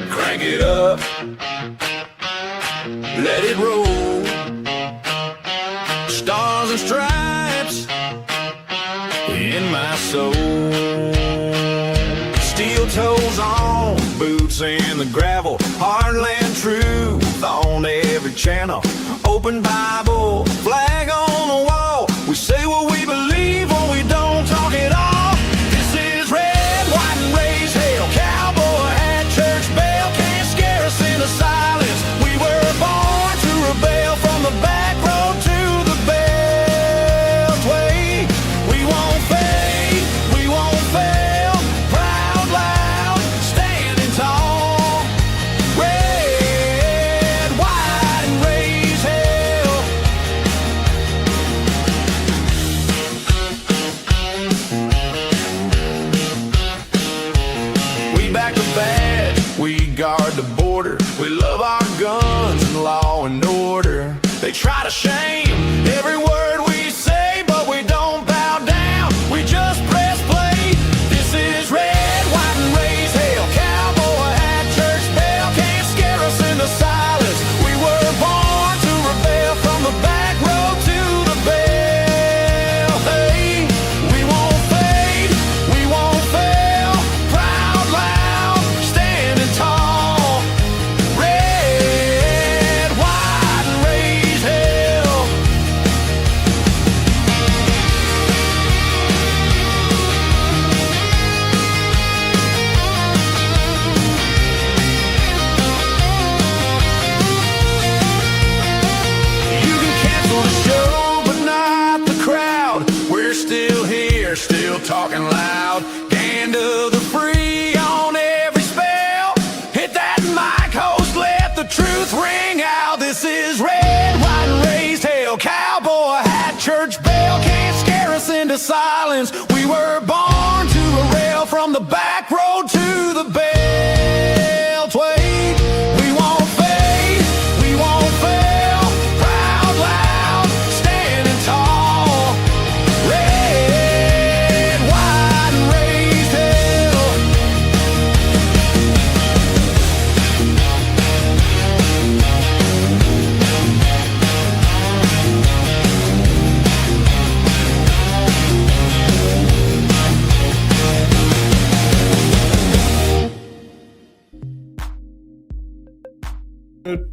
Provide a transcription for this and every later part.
Crank it up, let it roll. Stars and stripes in my soul. Steel toes on, boots in the gravel. Heartland truth on every channel. Open Bible, flag on the wall. We say what we believe when we don't talk it off. This is red, white, and raise hell. Cowboy hat, church bell can't scare us into silence. We were born to rebel from the back road to the beltway. We won't fade, we won't fade. not ashamed. Every word we say, but we don't bow down. We just press play. This is red, white, and raise hell. Cowboy hat, church bell can't scare us into silence. We were born to rebel from the back road to the bell. Hey, we won't fade, we won't fail. Proud, loud, standing tall. Red, white, and raise hell. You can cancel the show, but not the crowd. We're still here, still talking loud. Hand of the free on every spell. Hit that mic, host, let the truth ring out. This is red, white, and raised hell. Cowboy hat, church bell can't scare us into silence. We were born to rail from the back road to the bell. Wait, we won't fade, we won't fail. Proud, loud, standing tall. Red, white, and raised hell.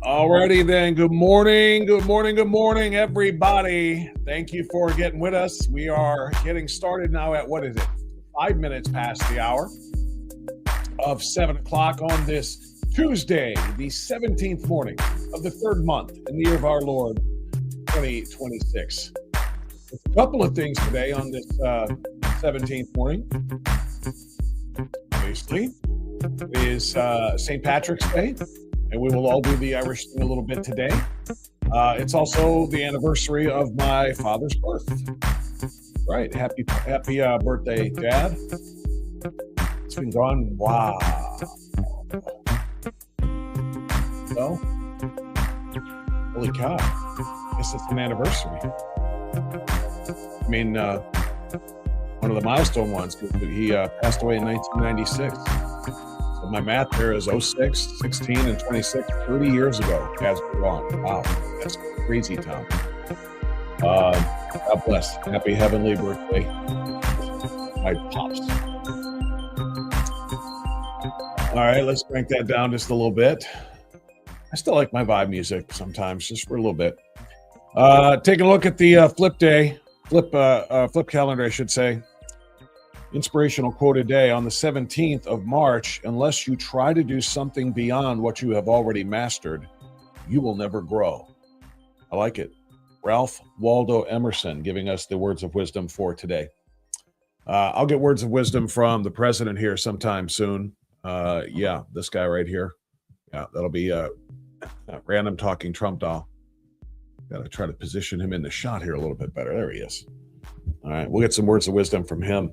Alrighty then. Good morning, everybody. Thank you for getting with us. We are getting started now at, 5 minutes past the hour of 7 o'clock on this Tuesday, the 17th morning of the third month in the year of our Lord, 2026. A couple of things today on this 17th morning. Obviously, it is St. Patrick's Day. And we will all do the Irish thing a little bit today. It's also the anniversary of my father's birth. Right. Happy birthday, Dad. It's been gone. Wow. Well, holy cow. I guess it's an anniversary. I mean, one of the milestone ones. He passed away in 1996. My math there is 06, 16, and 26, 30 years ago. Dad's been gone. Wow, that's crazy, Tom. God bless. Happy heavenly birthday, my pops. All right, let's crank that down just a little bit. I still like my vibe music sometimes, just for a little bit. Taking a look at the flip calendar, I should say. Inspirational quote a day on the 17th of March: unless you try to do something beyond what you have already mastered, you will never grow. I like it. Ralph Waldo Emerson giving us the words of wisdom for today. I'll get words of wisdom from the president here sometime soon. Yeah, this guy right here. Yeah, that'll be a random talking Trump doll. Got to try to position him in the shot here a little bit better. There he is. All right, we'll get some words of wisdom from him.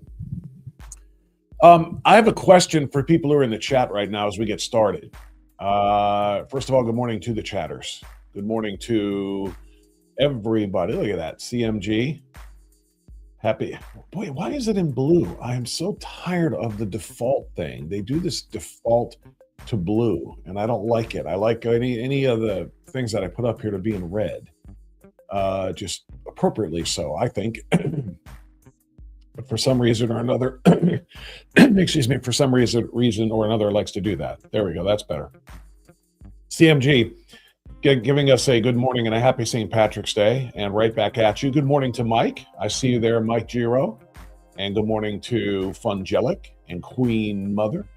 I have a question for people who are in the chat right now as we get started. First of all, good morning to the chatters. Good morning to everybody. Look at that. CMG. Happy. Boy, why is it in blue? I am so tired of the default thing. They do this default to blue, and I don't like it. I like any of the things that I put up here to be in red. Just appropriately so, I think. But for some reason or another, excuse me, for some reason or another likes to do that. There we go. That's better. CMG giving us a good morning and a happy St. Patrick's Day, and right back at you. Good morning to Mike. I see you there, Mike Giro. And good morning to Fungelic and Queen Mother.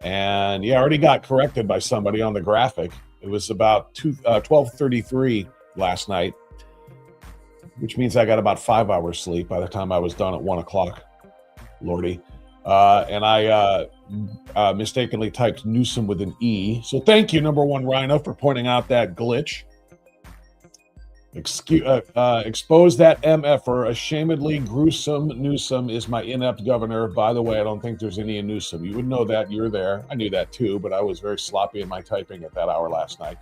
And yeah, I already got corrected by somebody on the graphic. It was about 12:33 last night, which means I got about 5 hours sleep by the time I was done at 1 o'clock, Lordy. And I mistakenly typed Newsome with an E. So thank you, number one Rhino, for pointing out that glitch. Expose that MFer. Ashamedly gruesome Newsome is my inept governor. By the way, I don't think there's any in Newsome. You would know that. You're there. I knew that too, but I was very sloppy in my typing at that hour last night.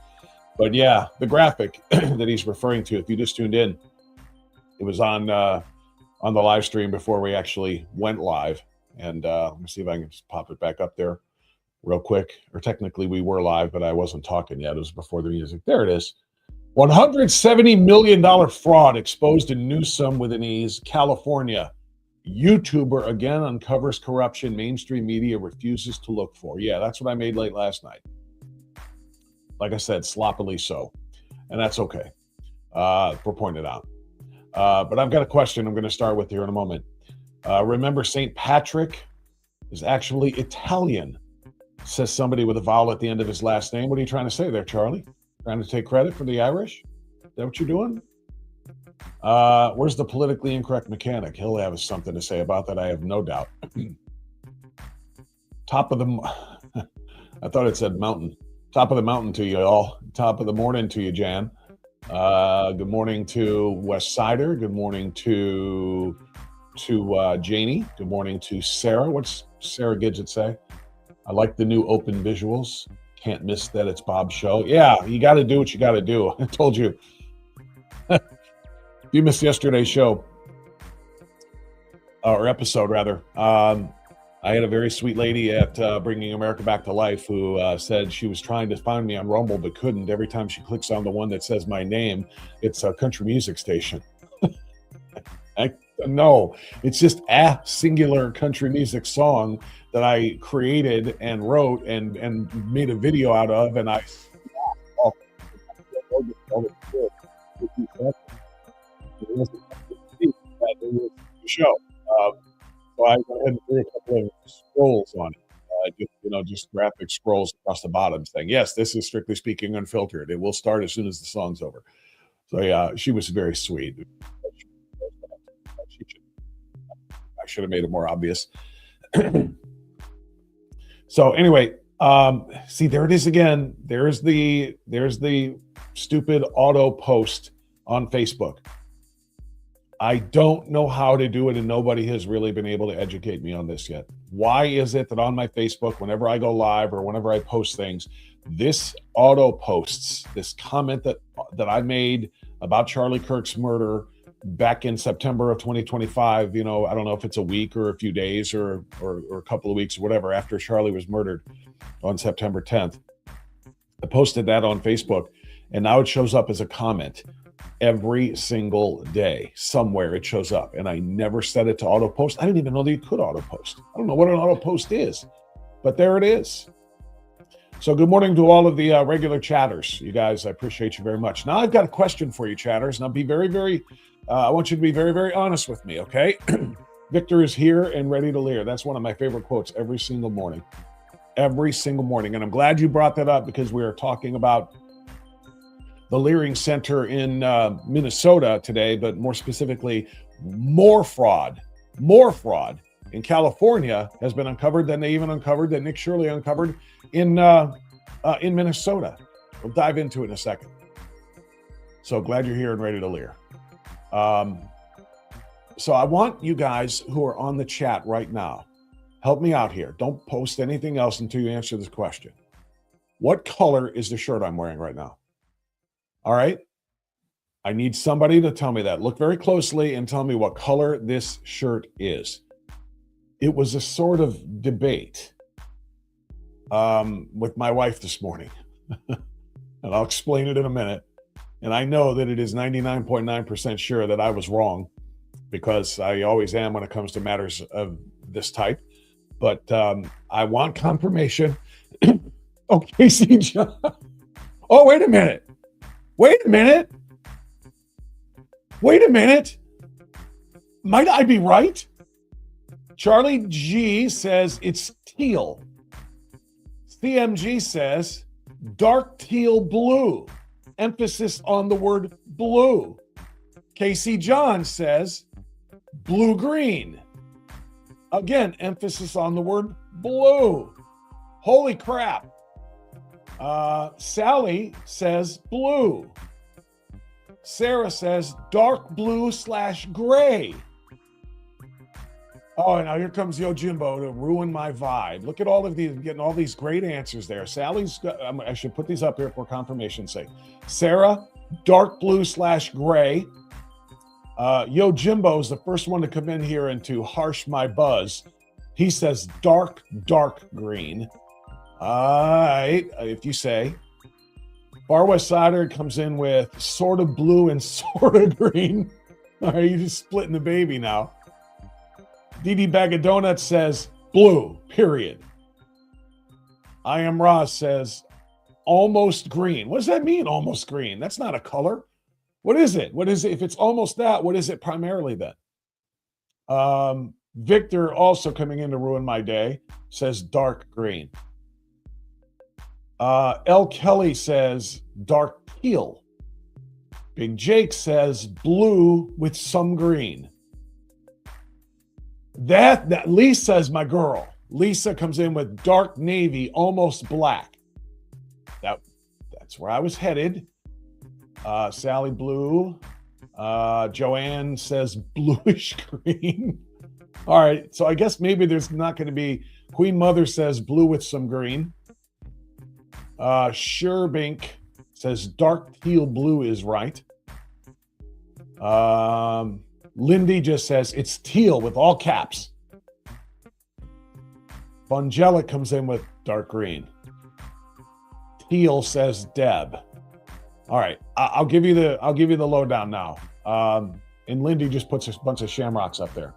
But yeah, the graphic that he's referring to, if you just tuned in, it was on the live stream before we actually went live. And let me see if I can just pop it back up there real quick. Or technically we were live, but I wasn't talking yet. It was before the music. There it is. $170 million fraud exposed in Newsome with an ease, California. YouTuber again uncovers corruption mainstream media refuses to look for. Yeah, that's what I made late last night. Like I said, sloppily so. And that's okay for pointing it out. But I've got a question I'm going to start with here in a moment. Remember, St. Patrick is actually Italian, says somebody with a vowel at the end of his last name. What are you trying to say there, Charlie? Trying to take credit for the Irish? Is that what you're doing? Where's the politically incorrect mechanic? He'll have something to say about that, I have no doubt. Top of the... I thought it said mountain. Top of the mountain to you all. Top of the morning to you, Jan. Good morning to West Sider. Good morning to Janie. Good morning to Sarah. What's Sarah Gidget say? I like the new open visuals. Can't miss that it's Bob's show. Yeah, you got to do what you got to do. I told you. If you missed yesterday's show, or episode rather, I had a very sweet lady at Bringing America Back to Life who said she was trying to find me on Rumble but couldn't. Every time she clicks on the one that says my name, it's a country music station. No, it's just a singular country music song that I created and wrote and made a video out of, and I show. So I went ahead and threw a couple of scrolls on it, just graphic scrolls across the bottom saying, yes, this is strictly speaking unfiltered. It will start as soon as the song's over. So yeah, she was very sweet. I should have made it more obvious. So anyway, see, there it is again. There's the stupid auto post on Facebook. I don't know how to do it, and nobody has really been able to educate me on this yet. Why is it that on my Facebook, whenever I go live or whenever I post things, this auto posts, this comment that I made about Charlie Kirk's murder back in September of 2025, I don't know if it's a week or a few days or a couple of weeks or whatever after Charlie was murdered on September 10th. I posted that on Facebook, and now it shows up as a comment every single day. Somewhere it shows up, and I never set it to auto post. I didn't even know that you could auto post. I don't know what an auto post is, but there it is. So good morning to all of the regular chatters. You guys, I appreciate you very much. Now I've got a question for you, chatters, and I'll be very, very, I want you to be very, very honest with me, okay? Victor is here and ready to leer. That's one of my favorite quotes every single morning. Every single morning. And I'm glad you brought that up because we are talking about the Leering Center in Minnesota today, but more specifically, more fraud in California has been uncovered than they even uncovered, that Nick Shirley uncovered in Minnesota. We'll dive into it in a second. So glad you're here and ready to leer. So I want you guys who are on the chat right now, help me out here. Don't post anything else until you answer this question. What color is the shirt I'm wearing right now? All right. I need somebody to tell me that. Look very closely and tell me what color this shirt is. It was a sort of debate with my wife this morning. And I'll explain it in a minute. And I know that it is 99.9% sure that I was wrong, because I always am when it comes to matters of this type. But I want confirmation. Oh, Casey John. Oh, wait a minute. Might I be right? Charlie G says it's teal. CMG says dark teal blue. Emphasis on the word blue. Casey John says blue green. Again, emphasis on the word blue. Holy crap. Sally says blue. Sarah says dark blue / gray. Oh, and now here comes Yo Jimbo to ruin my vibe. Look at all of these, getting all these great answers there. Sally's, I should put these up here for confirmation's sake. Sarah, dark blue / gray. Yo Jimbo's the first one to come in here and to harsh my buzz. He says dark green. All right, if you say. Far West Sider comes in with sort of blue and sort of green. All right, you're just splitting the baby now. DD Bag of Donuts says blue, period. I Am Ross says almost green. What does that mean, almost green? That's not a color. What is it? What is it? If it's almost that, what is it primarily then? Victor, also coming in to ruin my day, says dark green. L. Kelly says dark teal. Big Jake says blue with some green. That Lisa is my girl. Lisa comes in with dark navy, almost black. That's where I was headed. Sally blue. Joanne says bluish green. All right, so I guess maybe there's not going to be. Queen Mother says blue with some green. Sherbink says dark teal blue is right. Lindy just says it's teal with all caps. Bungelic comes in with dark green. Teal says Deb. All right, I'll give you the lowdown now. And Lindy just puts a bunch of shamrocks up there.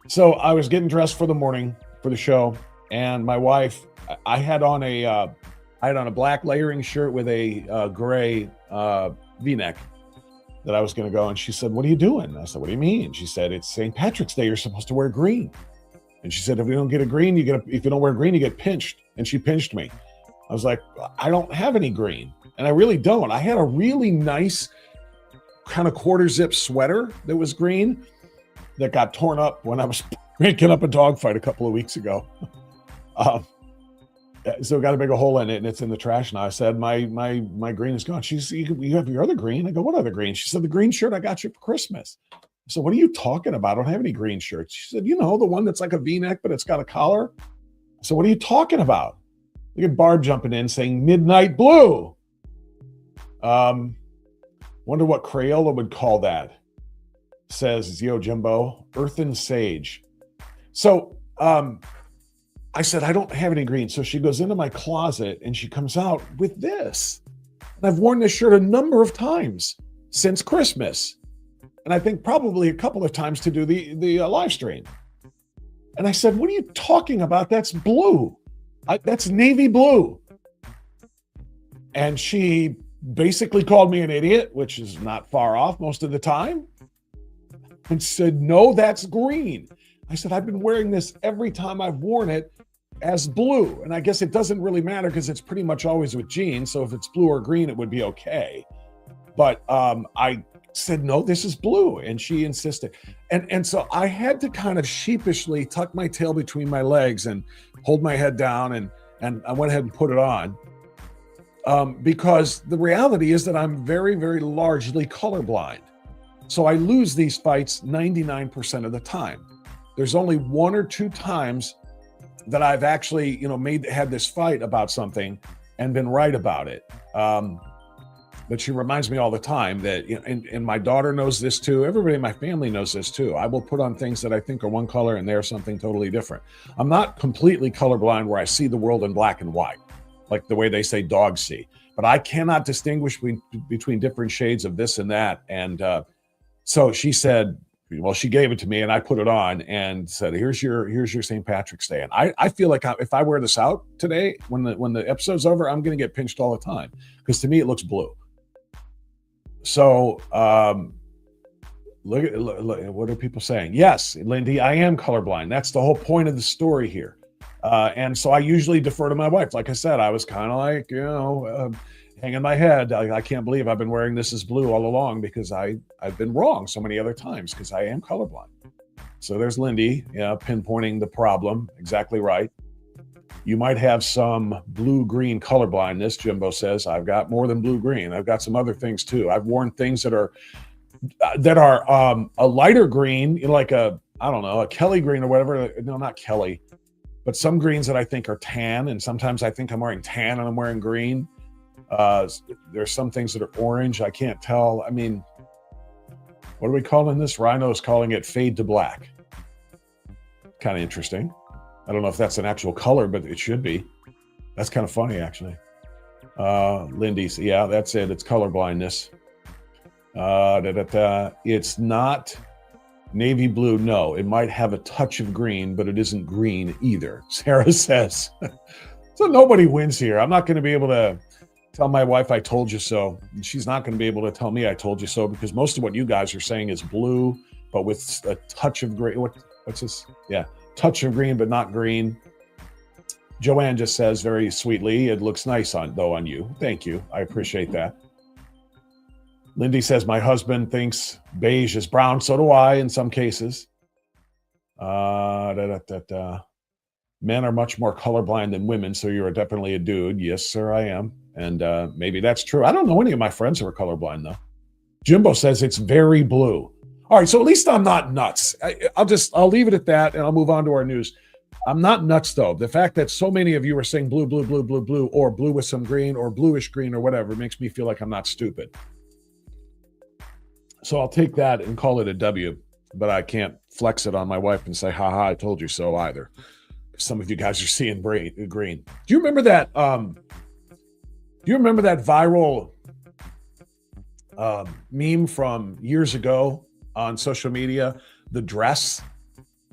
So I was getting dressed for the morning for the show, and my wife, I had on a black layering shirt with a gray V-neck that I was going to go. And she said, "What are you doing?" I said, "What do you mean?" She said, "It's St. Patrick's Day. You're supposed to wear green." And she said, "If you don't get a green, if you don't wear green, you get pinched." And she pinched me. I was like, "I don't have any green." And I really don't. I had a really nice kind of quarter zip sweater that was green that got torn up when I was breaking up a dogfight a couple of weeks ago. So it got a big hole in it, and it's in the trash now. I said, my green is gone. She said, "You have your other green?" I go, "What other green?" She said, "The green shirt I got you for Christmas." So what are you talking about? I don't have any green shirts. She said, "You know, the one that's like a V-neck, but it's got a collar." So what are you talking about? Look at Barb jumping in saying midnight blue. Wonder what Crayola would call that. Says Yo Jimbo, earthen sage. So I said, "I don't have any green." So she goes into my closet and she comes out with this. And I've worn this shirt a number of times since Christmas. And I think probably a couple of times to do the live stream. And I said, "What are you talking about? That's blue. That's navy blue." And she basically called me an idiot, which is not far off most of the time, and said, "No, that's green." I said, "I've been wearing this every time I've worn it as blue. And I guess it doesn't really matter because it's pretty much always with jeans. So if it's blue or green, it would be okay." But I said, "No, this is blue." And she insisted. And so I had to kind of sheepishly tuck my tail between my legs and hold my head down. And I went ahead and put it on. Because the reality is that I'm very, very largely colorblind. So I lose these fights 99% of the time. There's only 1 or 2 times that I've actually, had this fight about something and been right about it. But she reminds me all the time that, and my daughter knows this too. Everybody in my family knows this too. I will put on things that I think are one color and they're something totally different. I'm not completely colorblind where I see the world in black and white, like the way they say dogs see. But I cannot distinguish between different shades of this and that. And so she said, well, she gave it to me and I put it on and said, here's your St. Patrick's Day. And I feel like if I wear this out today, when the episode's over, I'm going to get pinched all the time because to me, it looks blue. So look, what are people saying? Yes, Lindy, I am colorblind. That's the whole point of the story here. And so I usually defer to my wife. Like I said, I was kind of like, hanging my head. I can't believe I've been wearing this as blue all along because I've been wrong so many other times because I am colorblind. So there's Lindy, pinpointing the problem. Exactly right. You might have some blue-green colorblindness, Jimbo says. I've got more than blue-green. I've got some other things too. I've worn things that are a lighter green, like a I don't know, a Kelly green or whatever. No, not Kelly, but some greens that I think are tan. And sometimes I think I'm wearing tan and I'm wearing green. There's some things that are orange. I can't tell. I mean, what are we calling this? Rhino's calling it fade to black. Kind of interesting. I don't know if that's an actual color, but it should be. That's kind of funny, actually. Lindy's, yeah, that's it. It's color blindness. It's not navy blue. No, it might have a touch of green, but it isn't green either, Sarah says. So nobody wins here. I'm not going to be able to tell my wife I told you so. She's not going to be able to tell me I told you so, because most of what you guys are saying is blue, but with a touch of green. What's this? Yeah, touch of green, but not green. Joanne just says very sweetly, it looks nice on you. Thank you. I appreciate that. Lindy says, my husband thinks beige is brown. So do I in some cases. Men are much more colorblind than women, so you're definitely a dude. Yes, sir, I am. And maybe that's true. I don't know any of my friends who are colorblind, though. Jimbo says it's very blue. All right, so at least I'm not nuts. I'll leave it at that, and I'll move on to our news. I'm not nuts, though. The fact that so many of you are saying blue, blue, blue, blue, blue, or blue with some green, or bluish green, or whatever, makes me feel like I'm not stupid. So I'll take that and call it a W, but I can't flex it on my wife and say, haha, I told you so either. Some of you guys are seeing green. Do you remember that? Viral meme from years ago on social media? The dress.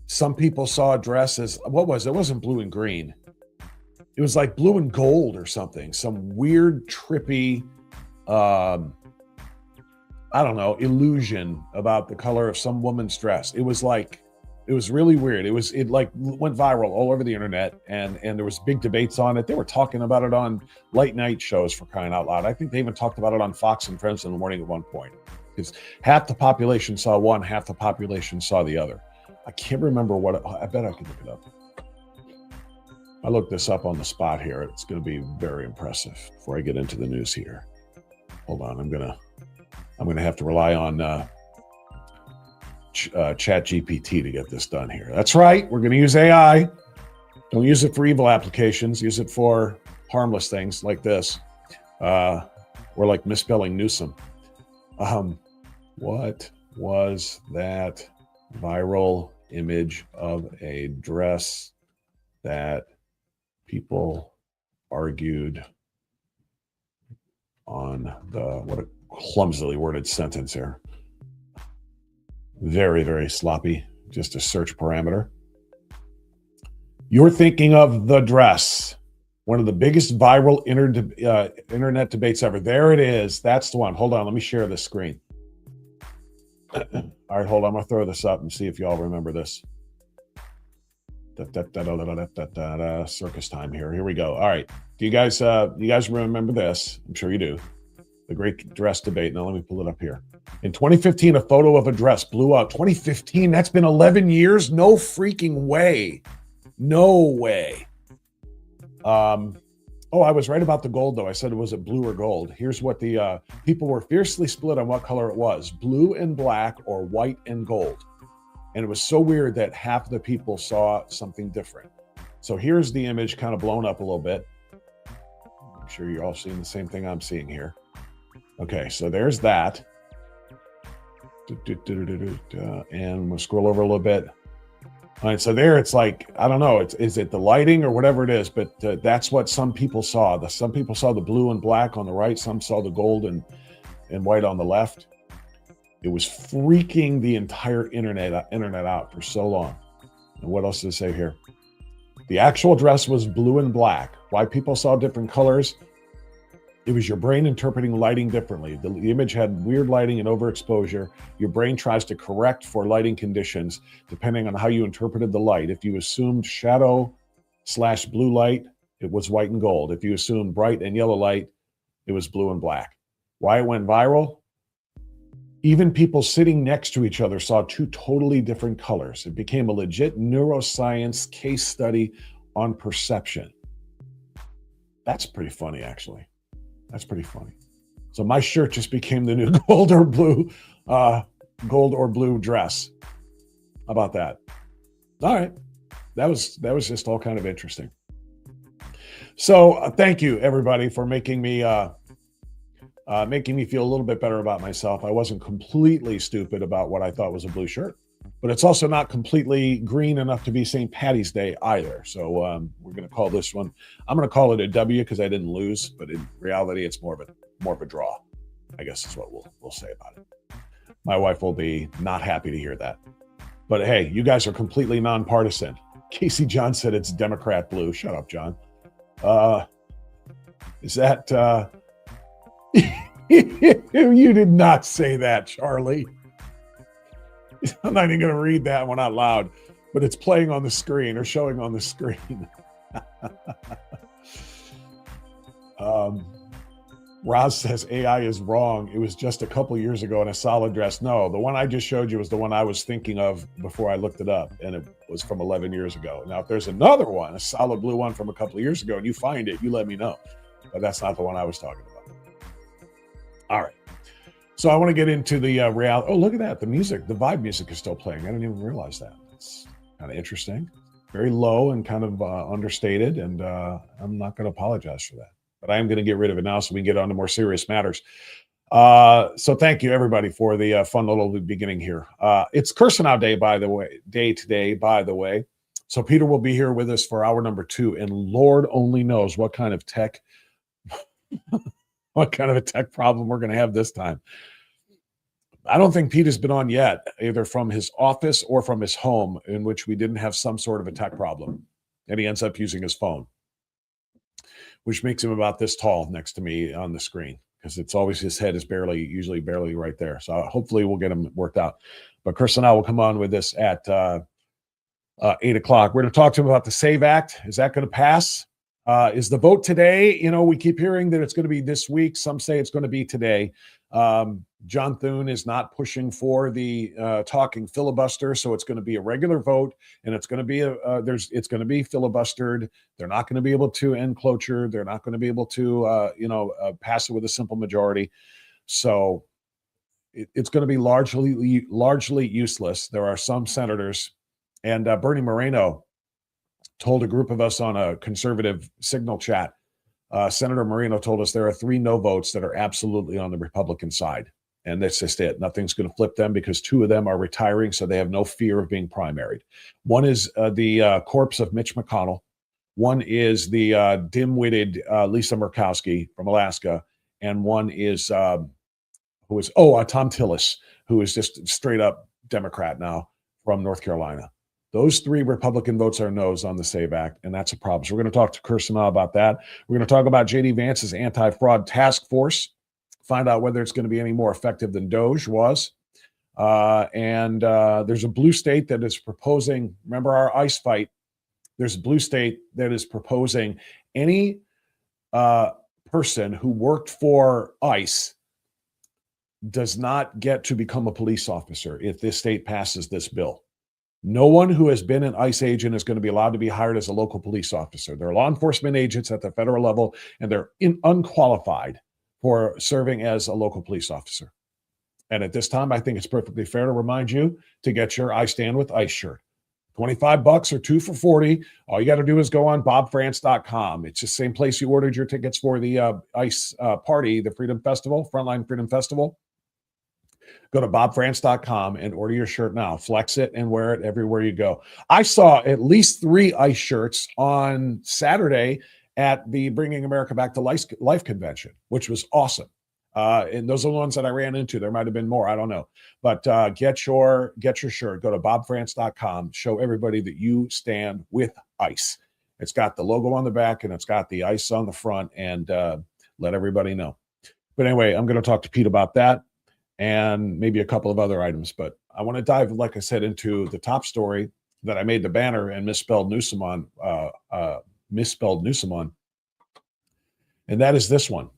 Some people saw a dress as, what was it? It wasn't blue and green. It was like blue and gold or something. Some weird, trippy, I don't know, illusion about the color of some woman's dress. It was really weird. It went viral all over the internet, and there was big debates on it. They were talking about it on late night shows, for crying out loud. I think they even talked about it on Fox and Friends in the Morning at one point. Because half the population saw one, half the population saw the other. I can't remember I bet I can look it up. I looked this up on the spot here. It's going to be very impressive before I get into the news here. Hold on, I'm gonna have to rely on Chat GPT to get this done here. That's right. We're going to use AI. Don't use it for evil applications. Use it for harmless things like this, or like misspelling Newsome. What was that viral image of a dress that people argued on what a clumsily worded sentence here. Very, very sloppy. Just a search parameter. You're thinking of the dress. One of the biggest viral internet debates ever. There it is. That's the one. Hold on. Let me share this screen. All right, hold on. I'm going to throw this up and see if you all remember this. Circus time here. Here we go. All right. Do you guys remember this? I'm sure you do. The great dress debate. Now let me pull it up here. In 2015, a photo of a dress blew up. 2015, that's been 11 years? No freaking way. No way. I was right about the gold, though. I said it was a blue or gold. Here's what the people were fiercely split on what color it was. Blue and black or white and gold. And it was so weird that half the people saw something different. So here's the image kind of blown up a little bit. I'm sure you're all seeing the same thing I'm seeing here. Okay, so there's that. And we'll scroll over a little bit. All right, so there it's like, I don't know, is it the lighting or whatever it is, but that's what some people saw. Some people saw the blue and black on the right, some saw the gold and white on the left. It was freaking the entire internet out for so long. And what else does it say here? The actual dress was blue and black. Why people saw different colors? It was your brain interpreting lighting differently. The image had weird lighting and overexposure. Your brain tries to correct for lighting conditions depending on how you interpreted the light. If you assumed shadow/blue light, it was white and gold. If you assumed bright and yellow light, it was blue and black. Why it went viral? Even people sitting next to each other saw two totally different colors. It became a legit neuroscience case study on perception. That's pretty funny, actually. That's pretty funny. So my shirt just became the new gold or blue dress. How about that? All right. That was just all kind of interesting. So thank you everybody for making me feel a little bit better about myself. I wasn't completely stupid about what I thought was a blue shirt, but it's also not completely green enough to be St. Patty's Day either. So we're going to call this one. I'm going to call it a W because I didn't lose, but in reality, it's more of a draw, I guess is what we'll say about it. My wife will be not happy to hear that. But hey, you guys are completely nonpartisan. Casey John said it's Democrat blue. Shut up, John. Is that you did not say that, Charlie. I'm not even going to read that one out loud, but it's playing on the screen or showing on the screen. Roz says AI is wrong. It was just a couple years ago in a solid dress. No, the one I just showed you was the one I was thinking of before I looked it up, and it was from 11 years ago. Now, if there's another one, a solid blue one from a couple of years ago, and you find it, you let me know. But that's not the one I was talking about. All right. So I want to get into the reality. Oh, look at that. The music, the vibe music is still playing. I didn't even realize that. It's kind of interesting. Very low and kind of understated, and I'm not going to apologize for that. But I am going to get rid of it now so we can get on to more serious matters. So thank you, everybody, for the fun little beginning here. It's Kirsanow Day today, by the way. So Peter will be here with us for hour number 2, and Lord only knows what kind of tech, what kind of a tech problem we're going to have this time. I don't think Pete has been on yet, either from his office or from his home, in which we didn't have some sort of a tech problem, and he ends up using his phone, which makes him about this tall next to me on the screen, because it's always his head is usually barely right there. So hopefully we'll get him worked out. But Kirsanow will come on with us at 8 o'clock. We're going to talk to him about the SAVE Act. Is that going to pass? Is the vote today? You know, we keep hearing that it's going to be this week. Some say it's going to be today. John Thune is not pushing for the talking filibuster, so it's going to be a regular vote, and it's going to be it's going to be filibustered. They're not going to be able to end cloture. They're not going to be able to pass it with a simple majority. So it's going to be largely useless. There are some senators, and Bernie Moreno told a group of us on a conservative signal chat. Senator Moreno told us there are 3 no votes that are absolutely on the Republican side. And that's just it. Nothing's going to flip them because 2 of them are retiring, so they have no fear of being primaried. One is the corpse of Mitch McConnell. One is the dim-witted Lisa Murkowski from Alaska. And one is, Tom Tillis, who is just straight up Democrat now from North Carolina. Those 3 Republican votes are no's on the SAVE Act, and that's a problem. So we're going to talk to Kirsanow about that. We're going to talk about J.D. Vance's anti-fraud task force, find out whether it's going to be any more effective than Doge was. And there's a blue state that is proposing, remember our ICE fight, there's a blue state that is proposing any person who worked for ICE does not get to become a police officer if this state passes this bill. No one who has been an ICE agent is going to be allowed to be hired as a local police officer. They're law enforcement agents at the federal level, and they're unqualified for serving as a local police officer. And at this time, I think it's perfectly fair to remind you to get your I Stand With ICE shirt. $25 or 2 for $40. All you got to do is go on bobfrance.com. It's the same place you ordered your tickets for the ICE party, the Freedom Festival, Frontline Freedom Festival. Go to bobfrance.com and order your shirt now. Flex it and wear it everywhere you go. I saw at least 3 ICE shirts on Saturday at the Bringing America Back to Life convention, which was awesome. And those are the ones that I ran into. There might have been more. I don't know. But get your shirt. Go to bobfrance.com. Show everybody that you stand with ICE. It's got the logo on the back and it's got the ICE on the front, and let everybody know. But anyway, I'm going to talk to Pete about that and maybe a couple of other items. But I want to dive, like I said, into the top story that I made the banner and misspelled Newsome on. And that is this one.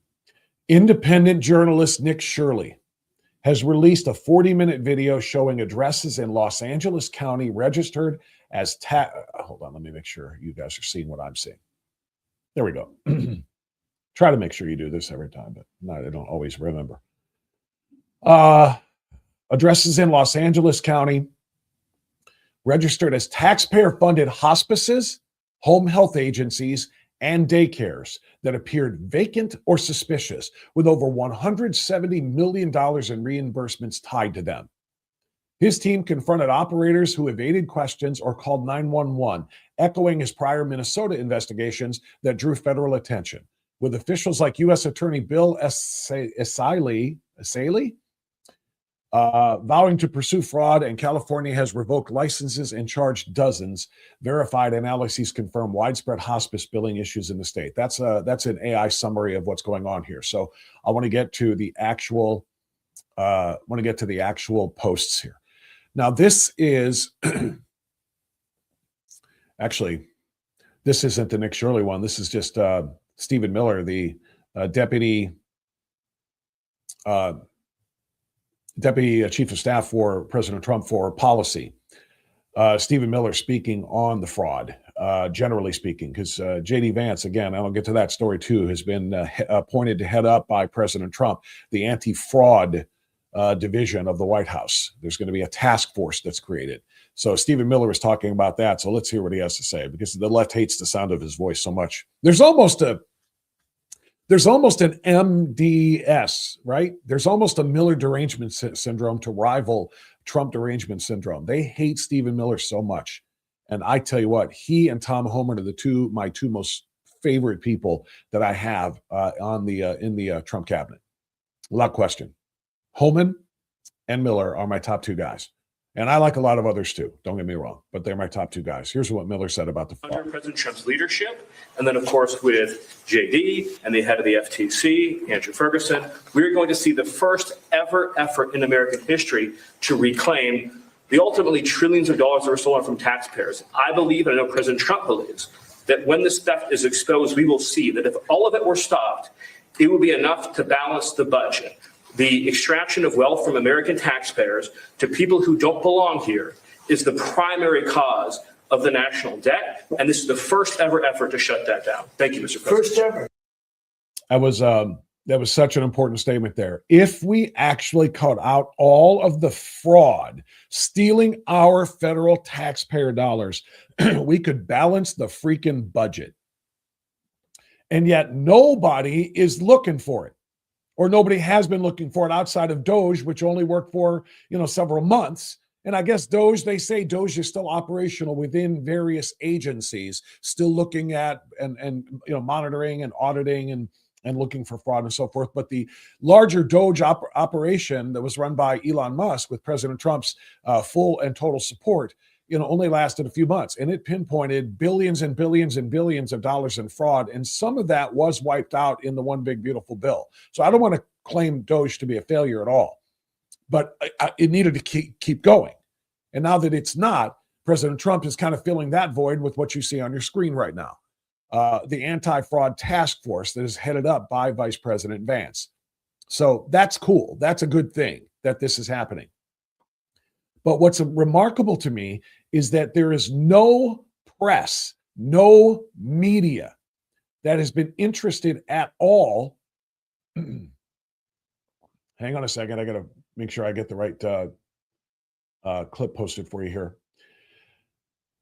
Independent journalist Nick Shirley has released a 40-minute video showing addresses in Los Angeles County registered as hold on, let me make sure you guys are seeing what I'm seeing. There we go. Try to make sure you do this every time, but I don't always remember. Addresses in Los Angeles County registered as taxpayer-funded hospices, home health agencies, and daycares that appeared vacant or suspicious, with over $170 million in reimbursements tied to them. His team confronted operators who evaded questions or called 911, echoing his prior Minnesota investigations that drew federal attention, with officials like U.S. Attorney Bill Essayli vowing to pursue fraud, and California has revoked licenses and charged dozens. Verified analyses confirm widespread hospice billing issues in the state. That's an AI summary of what's going on here. So I want to get to the actual posts here. Now, this is actually, this isn't the Nick Shirley one. This is just Stephen Miller, the deputy chief of staff for President Trump for policy. Stephen Miller speaking on the fraud, generally speaking, because J.D. Vance, again, I'll get to that story too, has been appointed to head up by President Trump the anti-fraud division of the White House. There's going to be a task force that's created. So Stephen Miller is talking about that. So let's hear what he has to say, because the left hates the sound of his voice so much. There's almost an MDS, right? There's almost a Miller derangement syndrome to rival Trump derangement syndrome. They hate Stephen Miller so much. And I tell you what, he and Tom Homan are my two most favorite people that I have in the Trump cabinet. Without question. Homan and Miller are my top two guys. And I like a lot of others too, don't get me wrong, but they're my top two guys. Here's what Miller said about the fraud. Under President Trump's leadership, and then of course with JD and the head of the FTC, Andrew Ferguson, we're going to see the first ever effort in American history to reclaim the ultimately trillions of dollars that were stolen from taxpayers. I believe, and I know President Trump believes, that when this theft is exposed, we will see that if all of it were stopped, it would be enough to balance the budget. The extraction of wealth from American taxpayers to people who don't belong here is the primary cause of the national debt, and this is the first ever effort to shut that down. Thank you, Mr. President. First ever. That was such an important statement there. If we actually cut out all of the fraud, stealing our federal taxpayer dollars, we could balance the freaking budget. And yet nobody is looking for it. Or nobody has been looking for it outside of DOGE, which only worked for, several months. And I guess DOGE, they say DOGE is still operational within various agencies, still looking at and monitoring and auditing and looking for fraud and so forth. But the larger DOGE operation that was run by Elon Musk with President Trump's full and total support, only lasted a few months, and it pinpointed billions and billions and billions of dollars in fraud. And some of that was wiped out in the one big beautiful bill. So I don't want to claim DOGE to be a failure at all, but it needed to keep going. And now that it's not, President Trump is kind of filling that void with what you see on your screen right now. The anti-fraud task force that is headed up by Vice President Vance. So that's cool. That's a good thing that this is happening. But what's remarkable to me is that there is no press, no media that has been interested at all. Hang on a second. I got to make sure I get the right clip posted for you here.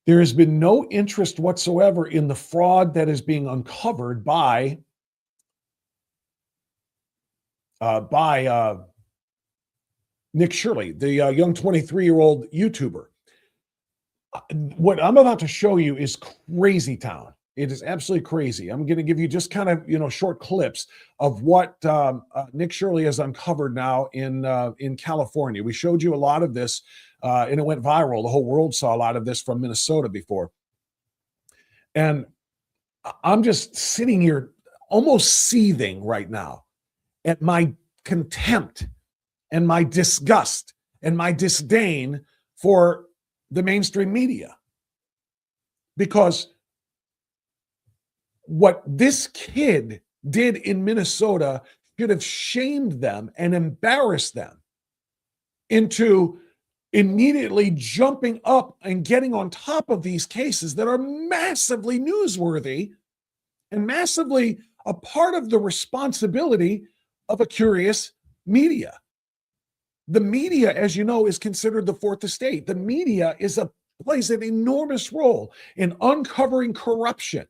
There has been no interest whatsoever in the fraud that is being uncovered by Nick Shirley, the young 23-year-old YouTuber. What I'm about to show you is crazy town. It is absolutely crazy. I'm going to give you just kind of, short clips of what Nick Shirley has uncovered now in California. We showed you a lot of this, and it went viral. The whole world saw a lot of this from Minnesota before. And I'm just sitting here almost seething right now at my contempt and my disgust and my disdain for the mainstream media. Because what this kid did in Minnesota should have shamed them and embarrassed them into immediately jumping up and getting on top of these cases that are massively newsworthy and massively a part of the responsibility of a curious media. The media, as you know, is considered the fourth estate. The media is a plays an enormous role in uncovering corruption,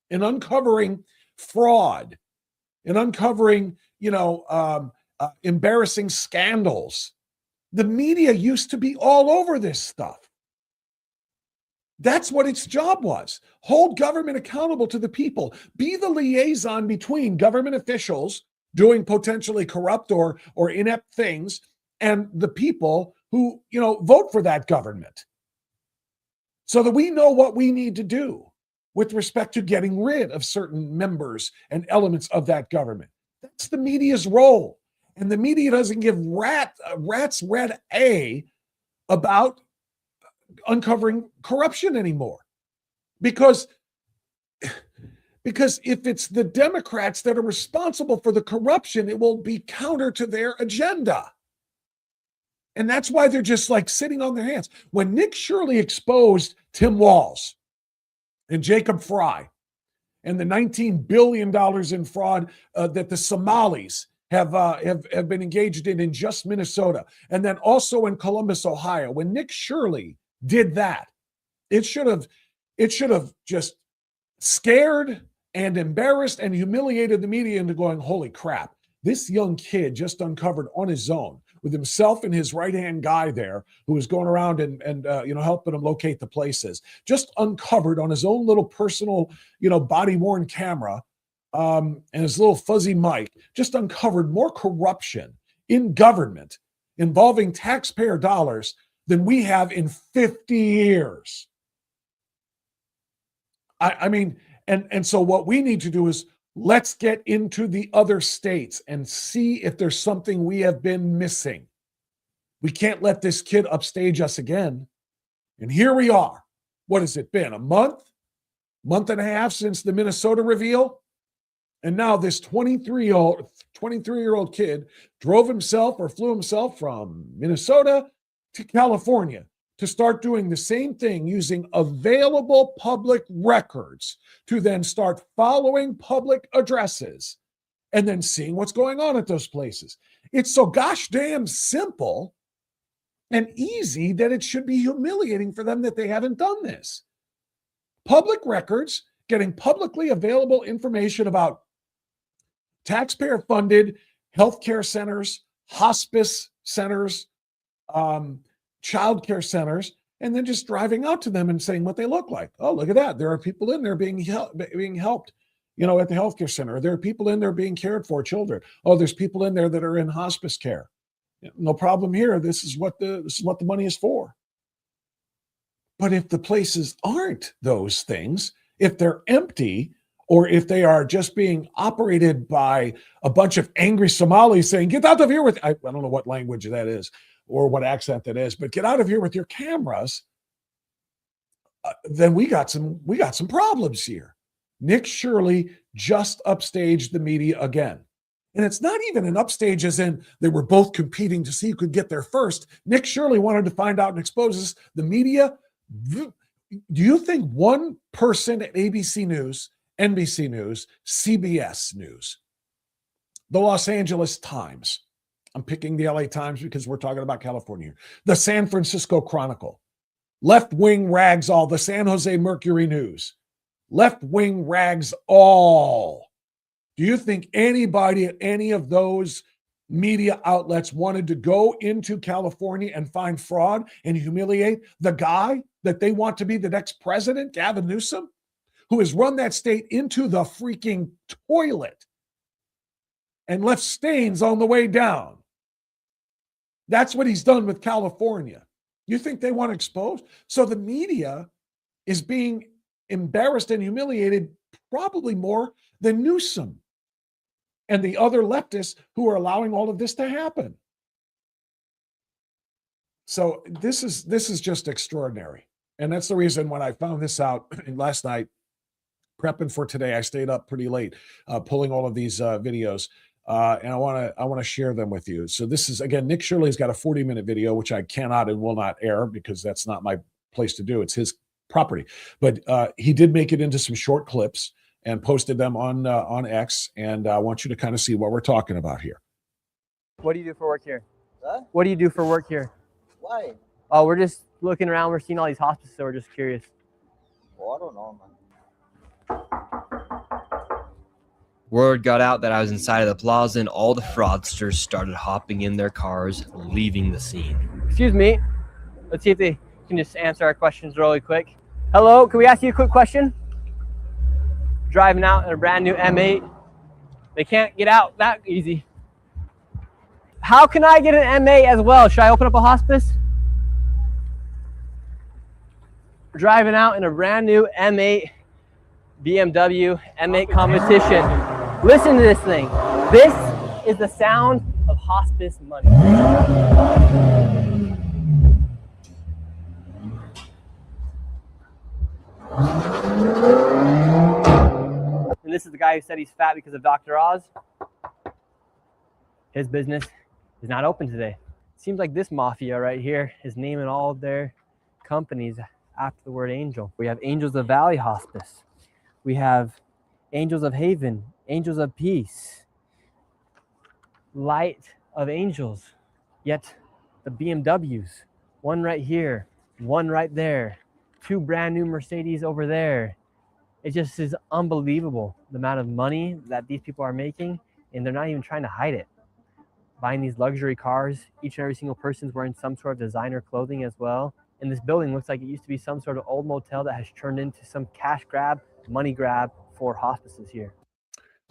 in uncovering fraud, in uncovering, embarrassing scandals. The media used to be all over this stuff. That's what its job was. Hold government accountable to the people. Be the liaison between government officials doing potentially corrupt or inept things and the people who, vote for that government, so that we know what we need to do with respect to getting rid of certain members and elements of that government. That's the media's role. And the media doesn't give rat's red A about uncovering corruption anymore. Because if it's the Democrats that are responsible for the corruption, it will be counter to their agenda. And that's why they're just like sitting on their hands. When Nick Shirley exposed Tim Walz and Jacob Fry and the $19 billion in fraud that the Somalis have been engaged in just Minnesota, and then also in Columbus, Ohio, when Nick Shirley did that, it should have just scared and embarrassed and humiliated the media into going, holy crap, this young kid just uncovered on his own with himself and his right-hand guy there who was going around and helping him locate the places, just uncovered on his own little personal, body-worn camera and his little fuzzy mic, just uncovered more corruption in government involving taxpayer dollars than we have in 50 years. I mean, and so what we need to do is let's get into the other states and see if there's something we have been missing. We can't let this kid upstage us again. And here we are. What has it been? A month and a half since the Minnesota reveal? And now this 23-year-old kid drove himself or flew himself from Minnesota to California to start doing the same thing using available public records to then start following public addresses and then seeing what's going on at those places. It's so gosh damn simple and easy that it should be humiliating for them that they haven't done this. Public records, getting publicly available information about taxpayer-funded healthcare centers, hospice centers, childcare centers, and then just driving out to them and saying what they look like. Oh, look at that. There are people in there being helped, at the healthcare center. There are people in there being cared for, children. Oh, there's people in there that are in hospice care. No problem here. This is what the money is for. But if the places aren't those things, if they're empty, or if they are just being operated by a bunch of angry Somalis saying, get out of here with, I don't know what language that is or what accent that is, but get out of here with your cameras, then we got some problems here. Nick Shirley just upstaged the media again. And it's not even an upstage as in they were both competing to see who could get there first. Nick Shirley wanted to find out and expose us. The media, do you think one person at ABC News, NBC News, CBS News, the Los Angeles Times, I'm picking the LA Times because we're talking about California here, the San Francisco Chronicle, left-wing rags all, the San Jose Mercury News, left-wing rags all. Do you think anybody at any of those media outlets wanted to go into California and find fraud and humiliate the guy that they want to be the next president, Gavin Newsome, who has run that state into the freaking toilet and left stains on the way down? That's what he's done with California. You think they want to expose? So the media is being embarrassed and humiliated probably more than Newsome and the other leftists who are allowing all of this to happen. So this is just extraordinary. And that's the reason when I found this out last night, prepping for today, I stayed up pretty late, pulling all of these videos. And I want to share them with you. So this is, again, Nick Shirley's got a 40-minute video, which I cannot and will not air because that's not my place to do. It's his property. But he did make it into some short clips and posted them on X. And I want you to kind of see what we're talking about here. What do you do for work here? Huh? What do you do for work here? Why? Oh, we're just looking around, we're seeing all these hospices, so we're just curious. Well, I don't know, man. Word got out that I was inside of the plaza and all the fraudsters started hopping in their cars, leaving the scene. Excuse me. Let's see if they can just answer our questions really quick. Hello, can we ask you a quick question? Driving out in a brand new M8. They can't get out that easy. How can I get an M8 as well? Should I open up a hospice? We're driving out in a brand new M8 BMW M8 competition. Listen to this thing. This is the sound of hospice money. And this is the guy who said he's fat because of Dr. Oz. His business is not open today. Seems like this mafia right here is naming all of their companies after the word angel. We have Angels of Valley Hospice. We have Angels of Haven, Angels of Peace, Light of Angels. Yet the BMWs, one right here, one right there, two brand new Mercedes over there. It just is unbelievable the amount of money that these people are making, and they're not even trying to hide it. Buying these luxury cars, each and every single person's wearing some sort of designer clothing as well. And this building looks like it used to be some sort of old motel that has turned into some cash grab, money grab for hospices here.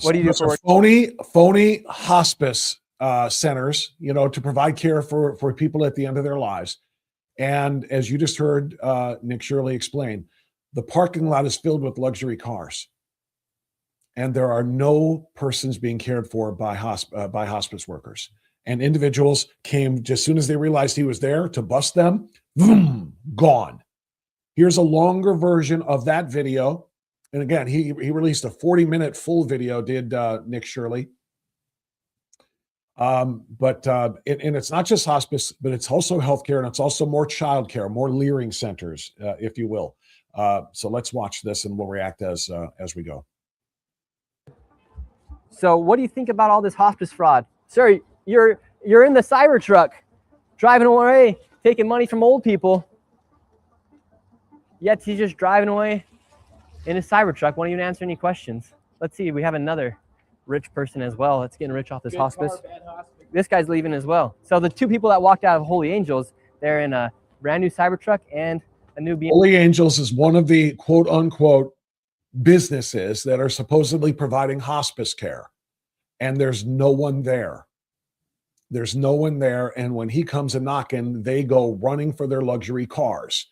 What do you do for work? Phony hospice centers, to provide care for people at the end of their lives. And as you just heard Nick Shirley explain, the parking lot is filled with luxury cars. And there are no persons being cared for by hospice workers. And individuals came just as soon as they realized he was there to bust them, boom, gone. Here's a longer version of that video. And again, he released a 40-minute full video, did Nick Shirley. But it's not just hospice, but it's also healthcare, and it's also more childcare, more leering centers, if you will. So let's watch this, and we'll react as we go. So what do you think about all this hospice fraud? Sir, you're in the Cybertruck, driving away, taking money from old people. Yet he's just driving away in his Cybertruck, won't even answer any questions. Let's see, we have another rich person as well that's getting rich off this hospice. This guy's leaving as well. So the two people that walked out of Holy Angels, they're in a brand new Cybertruck and a new BMW. Holy Angels is one of the quote unquote businesses that are supposedly providing hospice care. And there's no one there. There's no one there. And when he comes a knocking, they go running for their luxury cars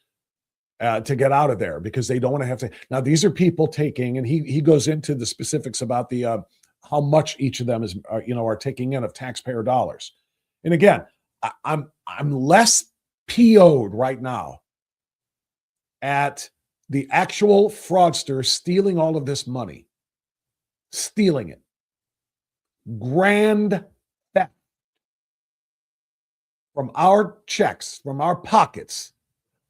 to get out of there because they don't want to have to. Now, these are people taking, and he goes into the specifics about the how much each of them are taking in of taxpayer dollars. And again, I'm less PO'd right now at the actual fraudster stealing all of this money, stealing it. Grand theft from our checks, from our pockets.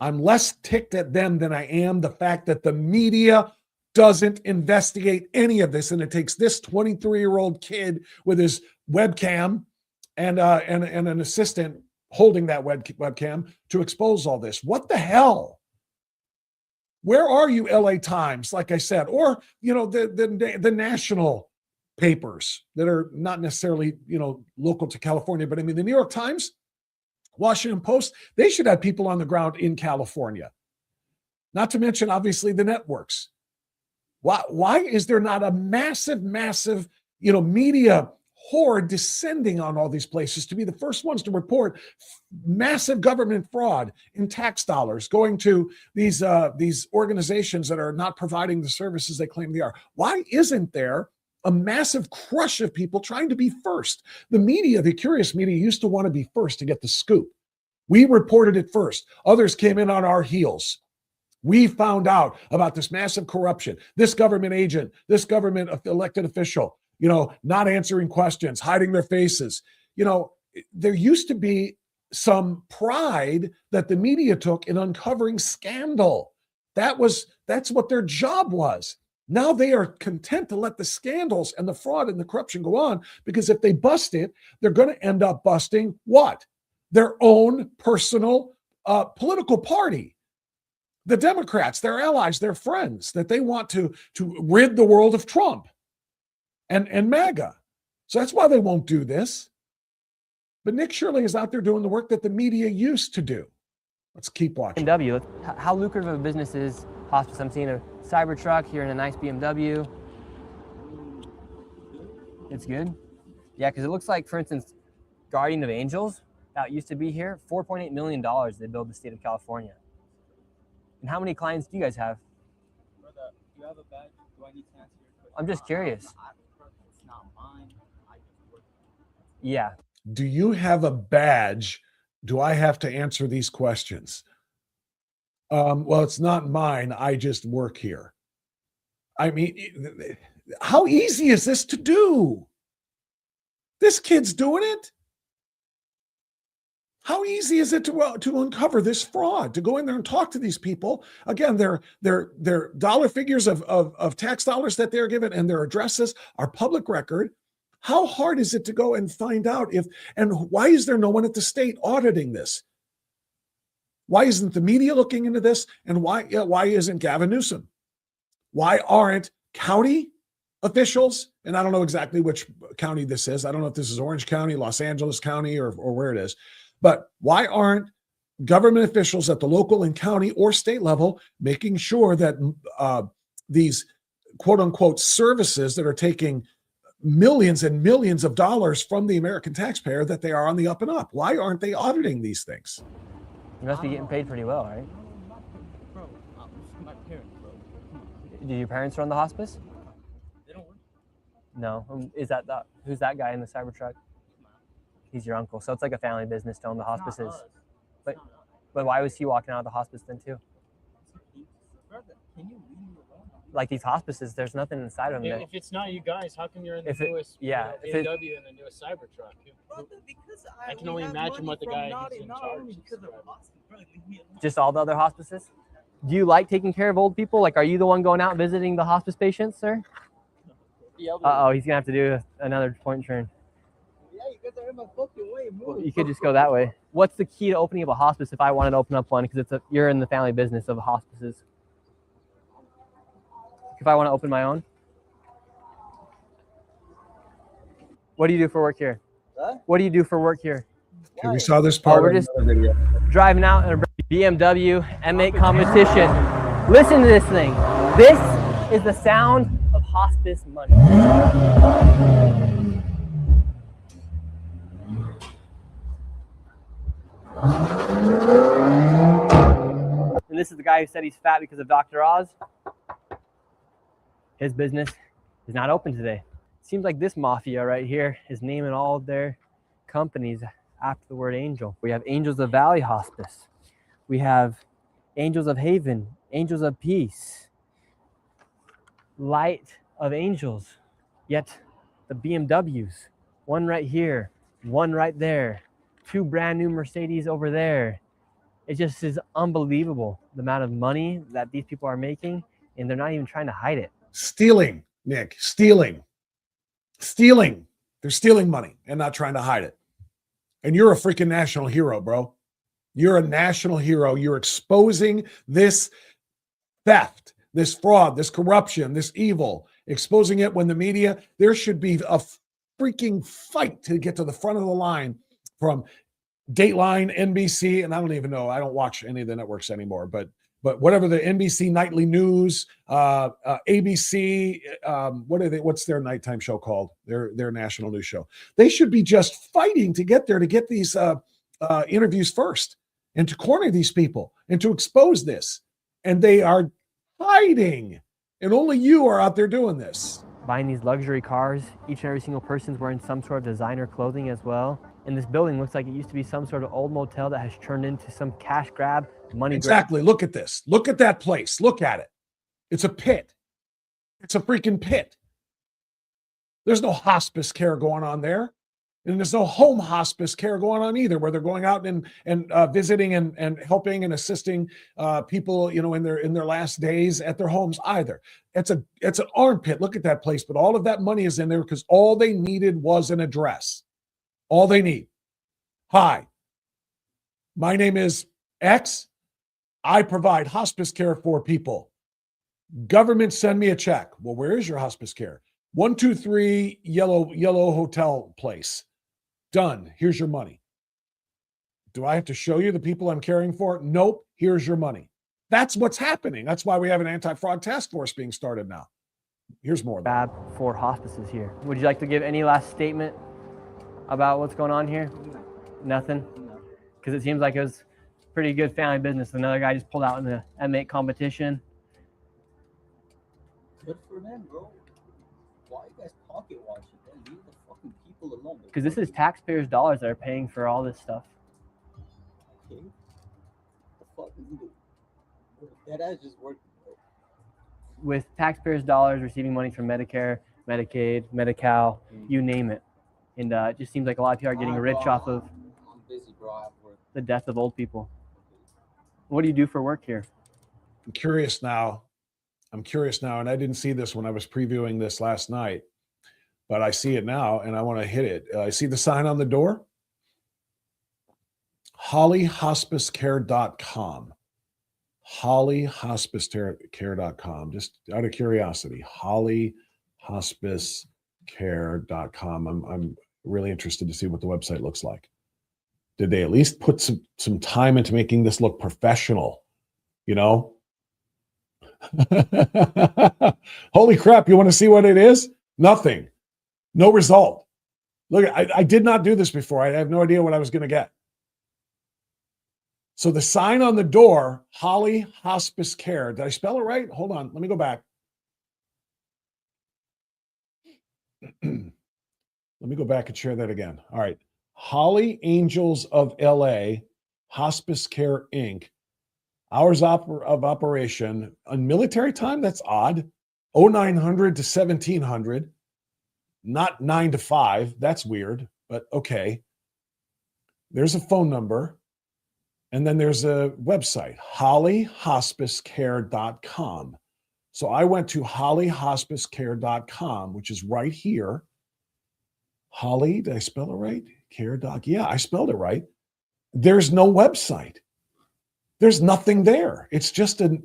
I'm less ticked at them than I am the fact that the media doesn't investigate any of this. And it takes this 23-year-old kid with his webcam and an assistant holding that webcam to expose all this. What the hell? Where are you, LA Times, like I said, or, the national papers that are not necessarily, local to California, but I mean, the New York Times, Washington Post, they should have people on the ground in California. Not to mention, obviously, the networks. Why is there not a massive, media horde descending on all these places to be the first ones to report massive government fraud in tax dollars going to these organizations that are not providing the services they claim they are? Why isn't there a massive crush of people trying to be first? The media, the curious media, used to want to be first to get the scoop. We reported it first. Others came in on our heels. We found out about this massive corruption, this government agent, this government elected official, not answering questions, hiding their faces. There used to be some pride that the media took in uncovering scandal. That's what their job was. Now they are content to let the scandals and the fraud and the corruption go on, because if they bust it, they're going to end up busting what? Their own personal political party. The Democrats, their allies, their friends, that they want to rid the world of Trump and MAGA. So that's why they won't do this. But Nick Shirley is out there doing the work that the media used to do. Let's keep watching. BMW. How lucrative of a business is hospice? I'm seeing a Cybertruck here in a nice BMW. It's good. Yeah, because it looks like, for instance, Guardian of Angels, that used to be here, $4.8 million they built the state of California. And how many clients do you guys have? Brother, do you have a badge? Do I need to answer your question? I'm just curious. It's not mine. I just work. Yeah. Do you have a badge? Do I have to answer these questions? Well, it's not mine. I just work here. I mean, how easy is this to do? This kid's doing it. How easy is it to uncover this fraud, to go in there and talk to these people? Again, their dollar figures of tax dollars that they're given and their addresses are public record. How hard is it to go and find out and why is there no one at the state auditing this? Why isn't the media looking into this? And why isn't Gavin Newsome? Why aren't county officials, and I don't know exactly which county this is. I don't know if this is Orange County, Los Angeles County, or where it is. But why aren't government officials at the local and county or state level making sure that these quote unquote services that are taking millions and millions of dollars from the American taxpayer, that they are on the up and up? Why aren't they auditing these things? You must be getting paid pretty well, right? Bro, this is my parents, bro. Come on. Do your parents run the hospice? They don't work. No. Who's that guy in the Cybertruck? He's your uncle. So it's like a family business to own the hospices. But why was he walking out of the hospice then too? Brother, can you leave me alone? Like these hospices, there's nothing inside of them. If it's not you guys, how come you're in the If it- newest yeah, if it- BMW and the newest Cybertruck? Brother, because I can we only have imagine money what the from guy not- who's in not charge only is because of describing. hospice, brother, leave me alone. Just all the other hospices? Do you like taking care of old people? Like, are you the one going out visiting the hospice patients, sir? Uh-oh, he's gonna have to do another point turn. Yeah, you guys are in my fucking way. Well, Move. you could just go that way. What's the key to opening up a hospice if I wanted to open up one? Because you're in the family business of hospices. If I want to open my own. What do you do for work here? Huh? What do you do for work here? Okay, we saw this part. we're in just- another video. Driving out in a BMW M8 competition. Listen to this thing. This is the sound of hospice money. And this is the guy who said he's fat because of Dr. Oz. His business is not open today. Seems like this mafia right here is naming all of their companies after the word angel. We have Angels of Valley Hospice. We have Angels of Haven, Angels of Peace, Light of Angels. Yet the BMWs, one right here, one right there, two brand new Mercedes over there. It just is unbelievable the amount of money that these people are making, and they're not even trying to hide it. Stealing, Nick, stealing. They're stealing money and not trying to hide it. And you're a freaking national hero, bro. You're a national hero. You're exposing this theft, this fraud, this corruption, this evil, exposing it when the media, there should be a freaking fight to get to the front of the line from Dateline, NBC, and I don't even know. I don't watch any of the networks anymore, but whatever, the NBC Nightly News, ABC, what's their nighttime show called? Their national news show. They should be just fighting to get there, to get these interviews first and to corner these people and to expose this. And they are hiding. And only you are out there doing this. Buying these luxury cars, each and every single person's wearing some sort of designer clothing as well. And this building looks like it used to be some sort of old motel that has turned into some cash grab, money grab. Exactly. Look at this. Look at that place. Look at it. It's a pit. It's a freaking pit. There's no hospice care going on there. And there's no home hospice care going on either, where they're going out and visiting and helping and assisting people, in their last days at their homes either. It's an armpit. Look at that place. But all of that money is in there because all they needed was an address. All they need. Hi, my name is X, I provide hospice care for people. Government, send me a check. Well, where is your hospice care? 123 yellow hotel place. Done. Here's your money. Do I have to show you the people I'm caring for? Nope. Here's your money. That's what's happening. That's why we have an anti-fraud task force being started now. Here's more. Bad for hospices here. Would you like to give any last statement about what's going on here? Nothing? Because it seems like it was pretty good family business. Another guy just pulled out in the M8 competition. Good for them, bro. Why are you guys pocket watching? Man? Leave the fucking people alone. Because this is taxpayers' dollars that are paying for all this stuff. Okay. The fuck is it? That ass just working, bro. With taxpayers' dollars receiving money from Medicare, Medicaid, Medi-Cal, you name it. And it just seems like a lot of people are getting rich off of I'm busy, bro. I have work. the death of old people. What do you do for work here? I'm curious now, and I didn't see this when I was previewing this last night, but I see it now, and I want to hit it. I see the sign on the door. HollyHospiceCare.com. HollyHospiceCare.com. Just out of curiosity, HollyHospiceCare.com. I'm really interested to see what the website looks like. Did they at least put some time into making this look professional? You know? Holy crap, you want to see what it is? Nothing. No result. Look, I did not do this before. I have no idea what I was going to get. So the sign on the door, Holly Hospice Care. Did I spell it right? Hold on. Let me go back. Let me go back and share that again. All right. Holly Angels of LA, Hospice Care Inc. Hours of operation on military time. That's odd. 0900 to 1700, not 9 to 5. That's weird, but okay. There's a phone number. And then there's a website, hollyhospicecare.com. So I went to hollyhospicecare.com, which is right here. Holly, did I spell it right? Care.com. Yeah, I spelled it right. There's no website. There's nothing there. It's just a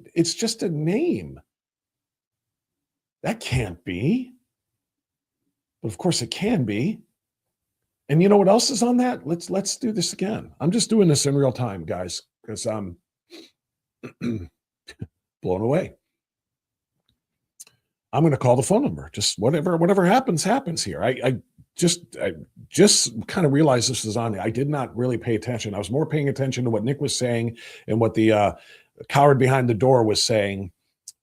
name. That can't be. But of course it can be. And you know what else is on that? Let's do this again. I'm just doing this in real time, guys, because I'm blown away. I'm going to call the phone number. Just whatever happens here. I just kind of realized this was on there. I did not really pay attention. I was more paying attention to what Nick was saying and what the coward behind the door was saying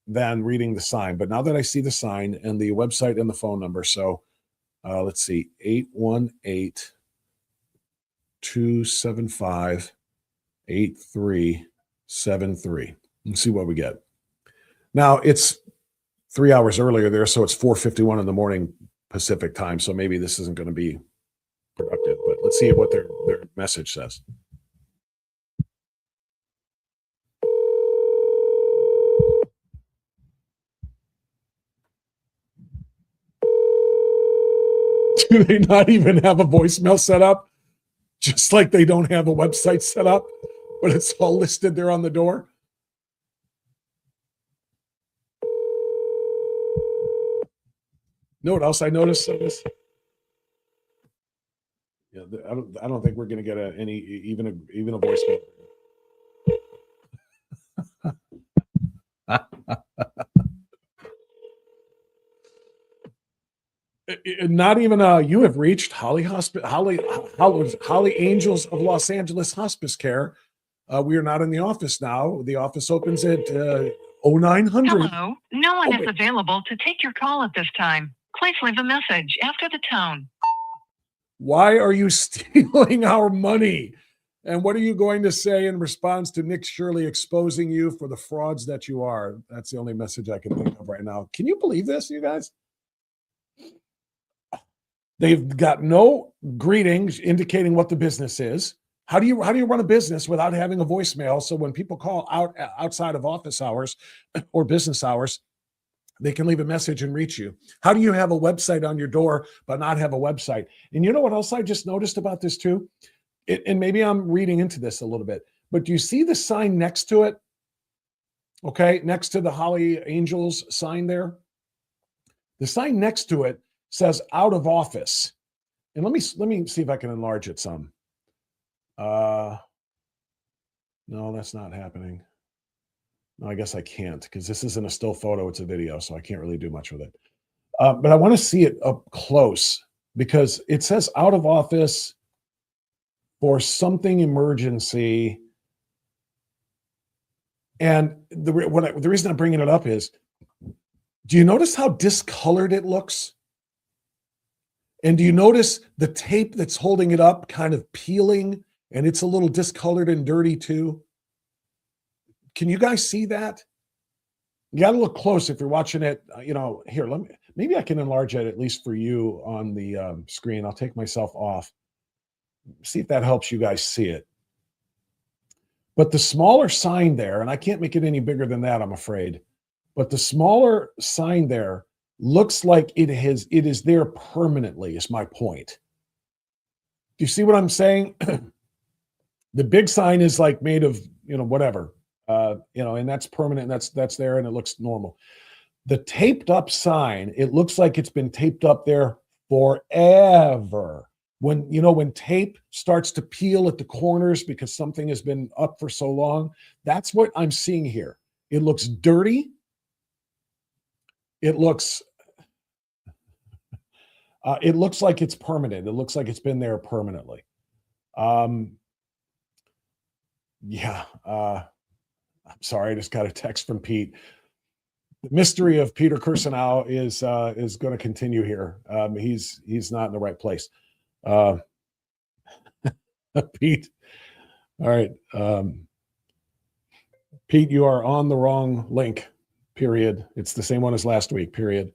than reading the sign. But now that I see the sign and the website and the phone number, so let's see, 818-275-8373. Let's see what we get. Now, it's 3 hours earlier there, so it's 4:51 in the morning Pacific time, so maybe this isn't going to be productive, but let's see what their message says. Do they not even have a voicemail set up? Just like they don't have a website set up, but it's all listed there on the door. Know what else I noticed on this? Yeah, I don't think we're going to get even a voicemail. Not even you have reached Holly Angels of Los Angeles Hospice Care. We are not in the office now. The office opens at 0900. Hello, no one is available to take your call at this time. Please leave a message after the tone. Why are you stealing our money? And what are you going to say in response to Nick Shirley exposing you for the frauds that you are? That's the only message I can think of right now. Can you believe this, you guys? They've got no greetings indicating what the business is. How do you run a business without having a voicemail? So when people call outside of office hours or business hours, they can leave a message and reach you. How do you have a website on your door but not have a website? And you know what else I just noticed about this too? And maybe I'm reading into this a little bit, But do you see the sign next to it? Okay, next to the Holly Angels sign there. The sign next to it says out of office. And let me see if I can enlarge it some. No, that's not happening. No, I guess I can't because this isn't a still photo, it's a video, so I can't really do much with it. But I want to see it up close because it says out of office for something emergency. And the reason I'm bringing it up is, do you notice how discolored it looks? And do you notice the tape that's holding it up kind of peeling, and it's a little discolored and dirty too? Can you guys see that? You got to look close if you're watching it. Here, maybe I can enlarge it at least for you on the screen. I'll take myself off. See if that helps you guys see it. But the smaller sign there, and I can't make it any bigger than that, I'm afraid. But the smaller sign there looks like it is there permanently, is my point. Do you see what I'm saying? The big sign is like made of, whatever, and that's permanent. That's there and it looks normal. The taped up sign, it looks like it's been taped up there forever. When tape starts to peel at the corners because something has been up for so long, that's what I'm seeing here. It looks dirty. It looks like it's permanent. It looks like it's been there permanently. I'm sorry, I just got a text from Pete. The mystery of Peter Kirsanow is going to continue here. He's not in the right place. Pete, all right. Pete, you are on the wrong link. Period. It's the same one as last week. Period.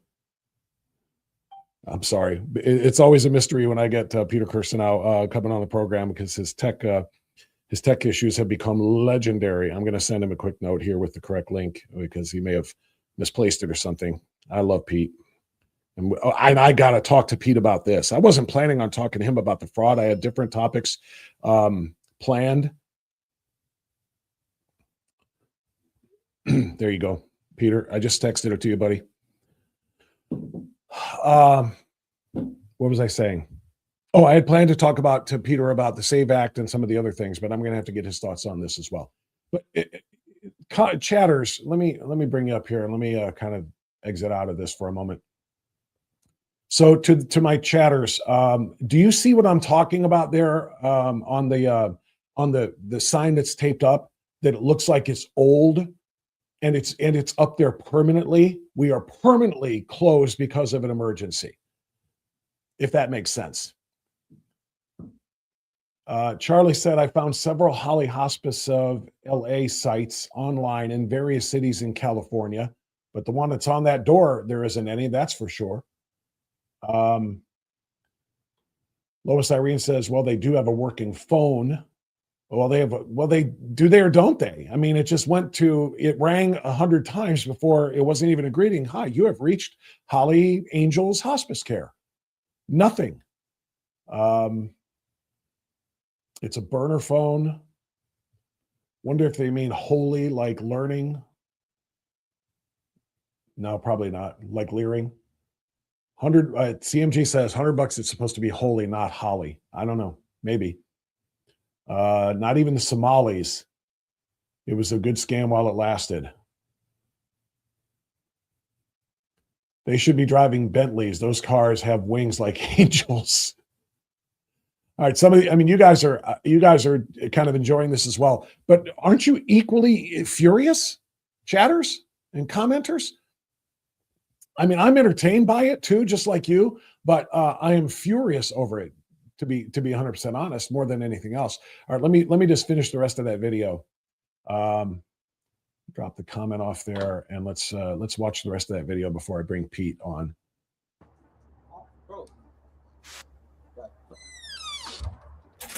I'm sorry. It's always a mystery when I get Peter Kirsanow coming on the program because his tech issues have become legendary. I'm going to send him a quick note here with the correct link because he may have misplaced it or something. I love Pete. And I got to talk to Pete about this. I wasn't planning on talking to him about the fraud. I had different topics planned. There you go, Peter. I just texted it to you, buddy. What was I saying? Oh, I had planned to talk to Peter about the SAVE Act and some of the other things, but I'm going to have to get his thoughts on this as well. But chatters, let me bring you up here and let me kind of exit out of this for a moment. So to my chatters, do you see what I'm talking about there on the sign that's taped up? That it looks like it's old. And it's up there permanently. We are permanently closed because of an emergency, if that makes sense. Charlie said, I found several Holly Hospice of LA sites online in various cities in California, but the one that's on that door, there isn't any, that's for sure. Lois Irene says, well, they do have a working phone. Well, they do they or don't they? I mean, it rang 100 times before it wasn't even a greeting. Hi, you have reached Holly Angels Hospice Care. Nothing. It's a burner phone. Wonder if they mean holy, like learning. No, probably not. Like leering. 100. CMG says $100. It's supposed to be holy, not Holly. I don't know. Maybe. Not even the Somalis. It was a good scam while it lasted. They should be driving Bentleys. Those cars have wings like angels. All right, you guys are kind of enjoying this as well. But aren't you equally furious, chatters and commenters? I mean, I'm entertained by it too, just like you, but I am furious over it. To be 100% honest, more than anything else. All right, let me just finish the rest of that video. Drop the comment off there, and let's watch the rest of that video before I bring Pete on.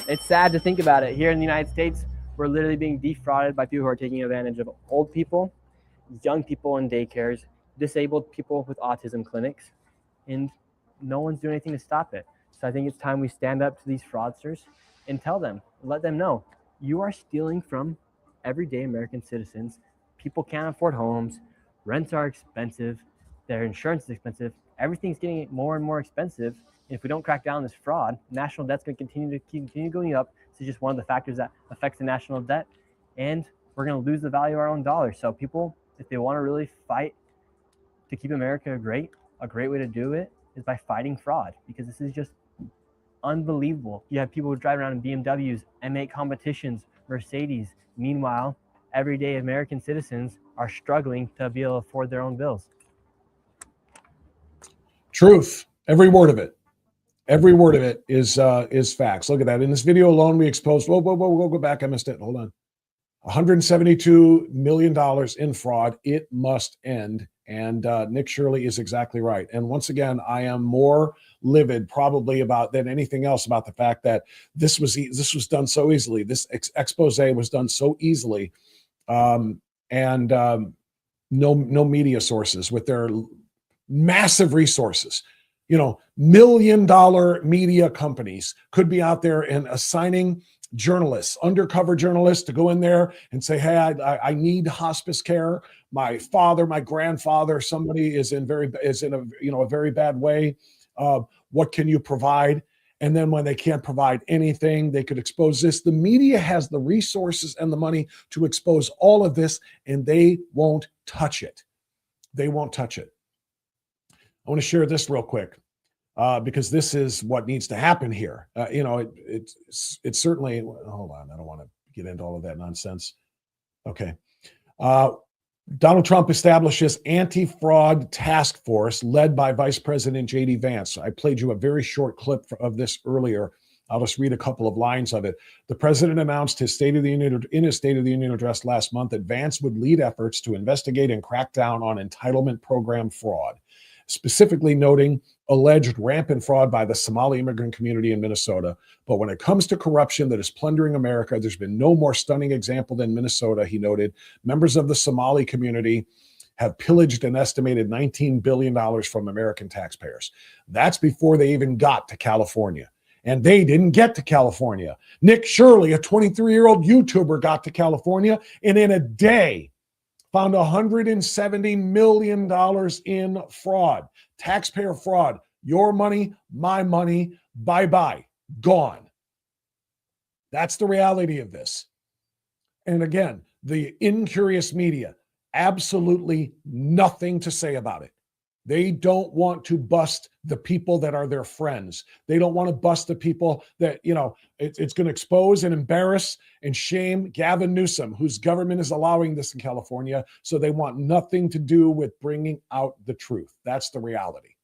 It's sad to think about it. Here in the United States, we're literally being defrauded by people who are taking advantage of old people, young people in daycares, disabled people with autism clinics, and no one's doing anything to stop it. So I think it's time we stand up to these fraudsters and let them know, You are stealing from everyday American citizens. People can't afford homes. Rents are expensive. Their insurance is expensive. Everything's getting more and more expensive. And if we don't crack down on this fraud, national debt's going to continue going up. This is just one of the factors that affects the national debt. And we're going to lose the value of our own dollar. So people, if they want to really fight to keep America great, a great way to do it is by fighting fraud, because this is just unbelievable. You have people who drive around in BMWs, M8 competitions, Mercedes. Meanwhile, everyday American citizens are struggling to be able to afford their own bills. Truth. Every word of it. Every word of it is facts. Look at that. In this video alone, we exposed, whoa, go back. I missed it. Hold on. $172 million in fraud. It must end. And Nick Shirley is exactly right. And once again, I am more livid probably than anything else about the fact that this was done so easily. This expose was done so easily, no media sources with their massive resources. $1 million media companies could be out there and assigning journalists, undercover journalists, to go in there and say, hey, I need hospice care. My father, my grandfather, somebody is in a very bad way. What can you provide? And then when they can't provide anything, they could expose this. The media has the resources and the money to expose all of this, and they won't touch it. They won't touch it. I want to share this real quick. Because this is what needs to happen here. It's certainly, hold on, I don't want to get into all of that nonsense. Okay. Donald Trump establishes anti-fraud task force led by Vice President J.D. Vance. I played you a very short clip of this earlier. I'll just read a couple of lines of it. The president announced in his State of the Union address last month that Vance would lead efforts to investigate and crack down on entitlement program fraud, specifically noting alleged rampant fraud by the Somali immigrant community in Minnesota. But when it comes to corruption that is plundering America, there's been no more stunning example than Minnesota, he noted. Members of the Somali community have pillaged an estimated $19 billion from American taxpayers. That's before they even got to California. And they didn't get to California. Nick Shirley, a 23-year-old YouTuber, got to California, and in a day found $170 million in fraud, taxpayer fraud. Your money, my money, bye-bye, gone. That's the reality of this. And again, the incurious media, absolutely nothing to say about it. They don't want to bust the people that are their friends. They don't want to bust the people that, it's going to expose and embarrass and shame Gavin Newsome, whose government is allowing this in California. So they want nothing to do with bringing out the truth. That's the reality.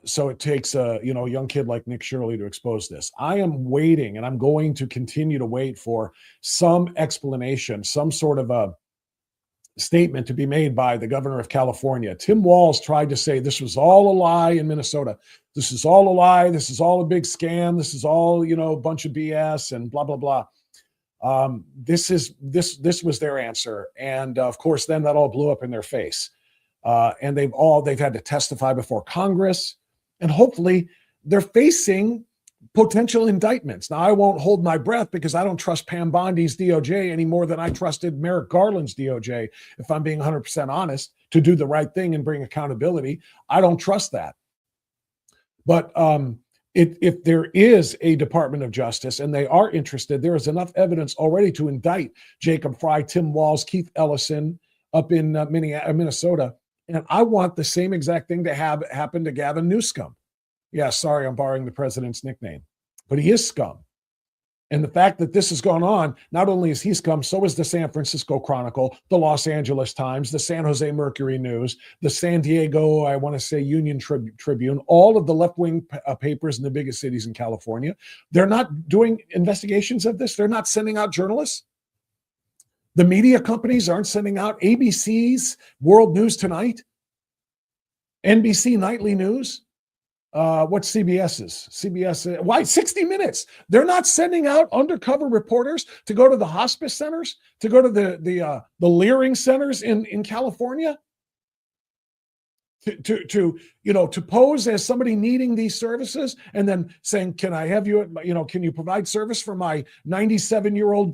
So it takes a young kid like Nick Shirley to expose this. I am waiting, and I'm going to continue to wait for some explanation, some sort of a statement to be made by the governor of California. Tim Walz tried to say this was all a lie in Minnesota. This is all a lie. This is all a big scam. This is all, a bunch of BS and blah, blah, blah. This was their answer. And of course, then that all blew up in their face. And they've had to testify before Congress, and hopefully they're facing potential indictments. Now, I won't hold my breath because I don't trust Pam Bondi's DOJ any more than I trusted Merrick Garland's DOJ, if I'm being 100% honest, to do the right thing and bring accountability. I don't trust that. But if there is a Department of Justice and they are interested, there is enough evidence already to indict Jacob Fry, Tim Walz, Keith Ellison up in Minnesota. And I want the same exact thing to happen to Gavin Newsome. Yeah, sorry, I'm borrowing the president's nickname, but he is scum. And the fact that this has gone on, not only is he scum, so is the San Francisco Chronicle, the Los Angeles Times, the San Jose Mercury News, the San Diego, I want to say Union Tribune, all of the left-wing papers in the biggest cities in California. They're not doing investigations of this. They're not sending out journalists. The media companies aren't sending out ABC's World News Tonight, NBC Nightly News. What's CBS's? CBS, why 60 Minutes? They're not sending out undercover reporters to go to the hospice centers, to go to the Leering centers in California. to pose as somebody needing these services and then saying, can I have you, can you provide service for my 97-year-old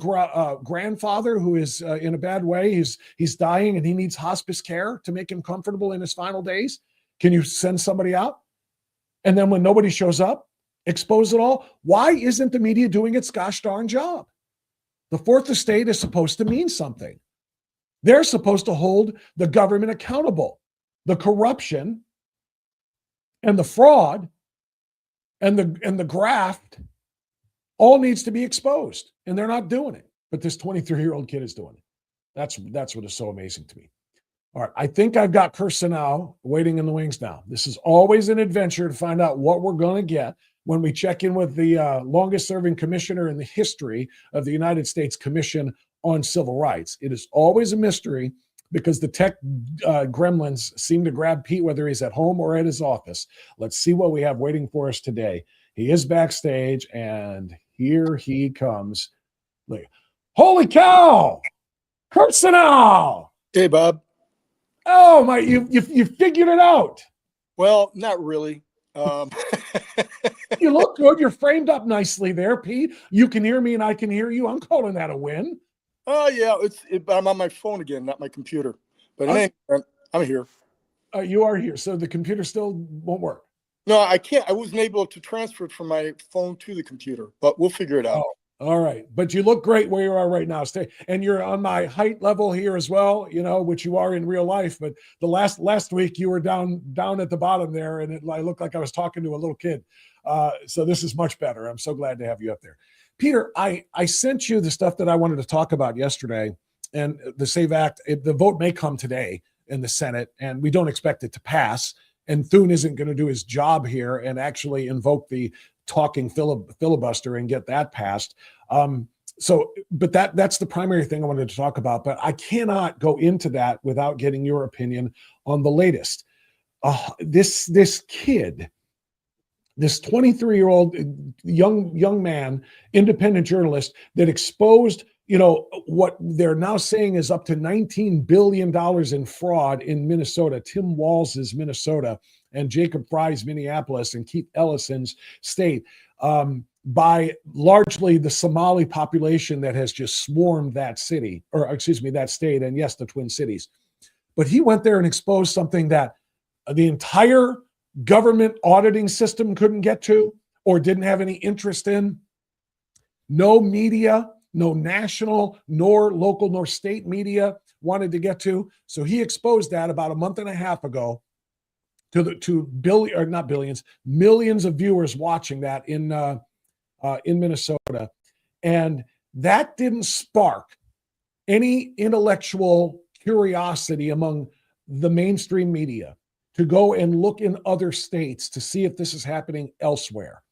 grandfather who is in a bad way? He's dying and he needs hospice care to make him comfortable in his final days. Can you send somebody out? And then when nobody shows up, expose it all. Why isn't the media doing its gosh darn job? The fourth estate is supposed to mean something. They're supposed to hold the government accountable. The corruption and the fraud and the graft all needs to be exposed, and they're not doing it. But this 23-year-old kid is doing it. That's what is so amazing to me. All right, I think I've got Kirsanow waiting in the wings now. This is always an adventure to find out what we're going to get when we check in with the longest-serving commissioner in the history of the United States Commission on Civil Rights. It is always a mystery because the tech gremlins seem to grab Pete whether he's at home or at his office. Let's see what we have waiting for us today. He is backstage, and here he comes. Holy cow! Kirsanow! Hey, Bob. Oh my! You figured it out. Well, not really. You look good. You're framed up nicely there, Pete. You can hear me, and I can hear you. I'm calling that a win. Oh yeah, I'm on my phone again, not my computer. But I'm here. You are here, so the computer still won't work. No, I can't. I wasn't able to transfer it from my phone to the computer, but we'll figure it out. Oh, all right, but you look great where you are right now. And you're on my height level here as well, which you are in real life. But the last week you were down at the bottom there, and I looked like I was talking to a little kid. So this is much better. I'm so glad to have you up there. Peter, I sent you the stuff that I wanted to talk about yesterday, and the SAVE Act, the vote may come today in the Senate, and we don't expect it to pass. And Thune isn't going to do his job here and actually invoke the talking filibuster and get that passed. But that's the primary thing I wanted to talk about. But I cannot go into that without getting your opinion on the latest. This kid, this 23-year-old young man, independent journalist that exposed, what they're now saying is up to $19 billion in fraud in Minnesota, Tim Walz's Minnesota and Jacob Fry's Minneapolis and Keith Ellison's state, by largely the Somali population that has just swarmed that city, that state, and yes, the Twin Cities. But he went there and exposed something that the entire government auditing system couldn't get to or didn't have any interest in. No media, no national, nor local, nor state media wanted to get to. So he exposed that about a month and a half ago to millions of viewers watching that in Minnesota. And that didn't spark any intellectual curiosity among the mainstream media to go and look in other states to see if this is happening elsewhere.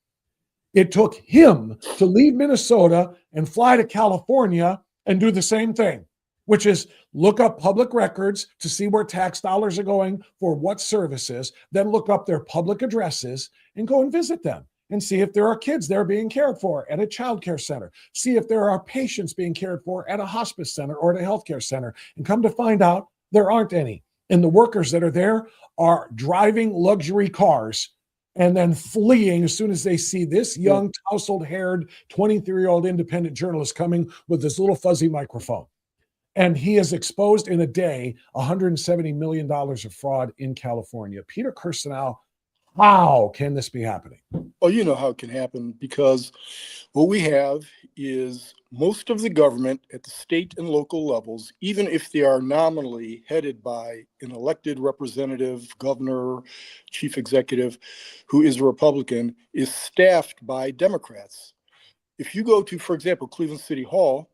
It took him to leave Minnesota and fly to California and do the same thing, which is look up public records to see where tax dollars are going for what services, then look up their public addresses and go and visit them and see if there are kids there being cared for at a childcare center, see if there are patients being cared for at a hospice center or at a healthcare center, and come to find out there aren't any. And the workers that are there are driving luxury cars and then fleeing as soon as they see this young, tousled-haired, 23-year-old independent journalist coming with this little fuzzy microphone. And he has exposed in a day $170 million of fraud in California. Peter Kirsanow, how can this be happening? Well, you know how it can happen, because what we have is most of the government at the state and local levels, even if they are nominally headed by an elected representative, governor, chief executive, who is a Republican, is staffed by Democrats. If you go to, for example, Cleveland City Hall,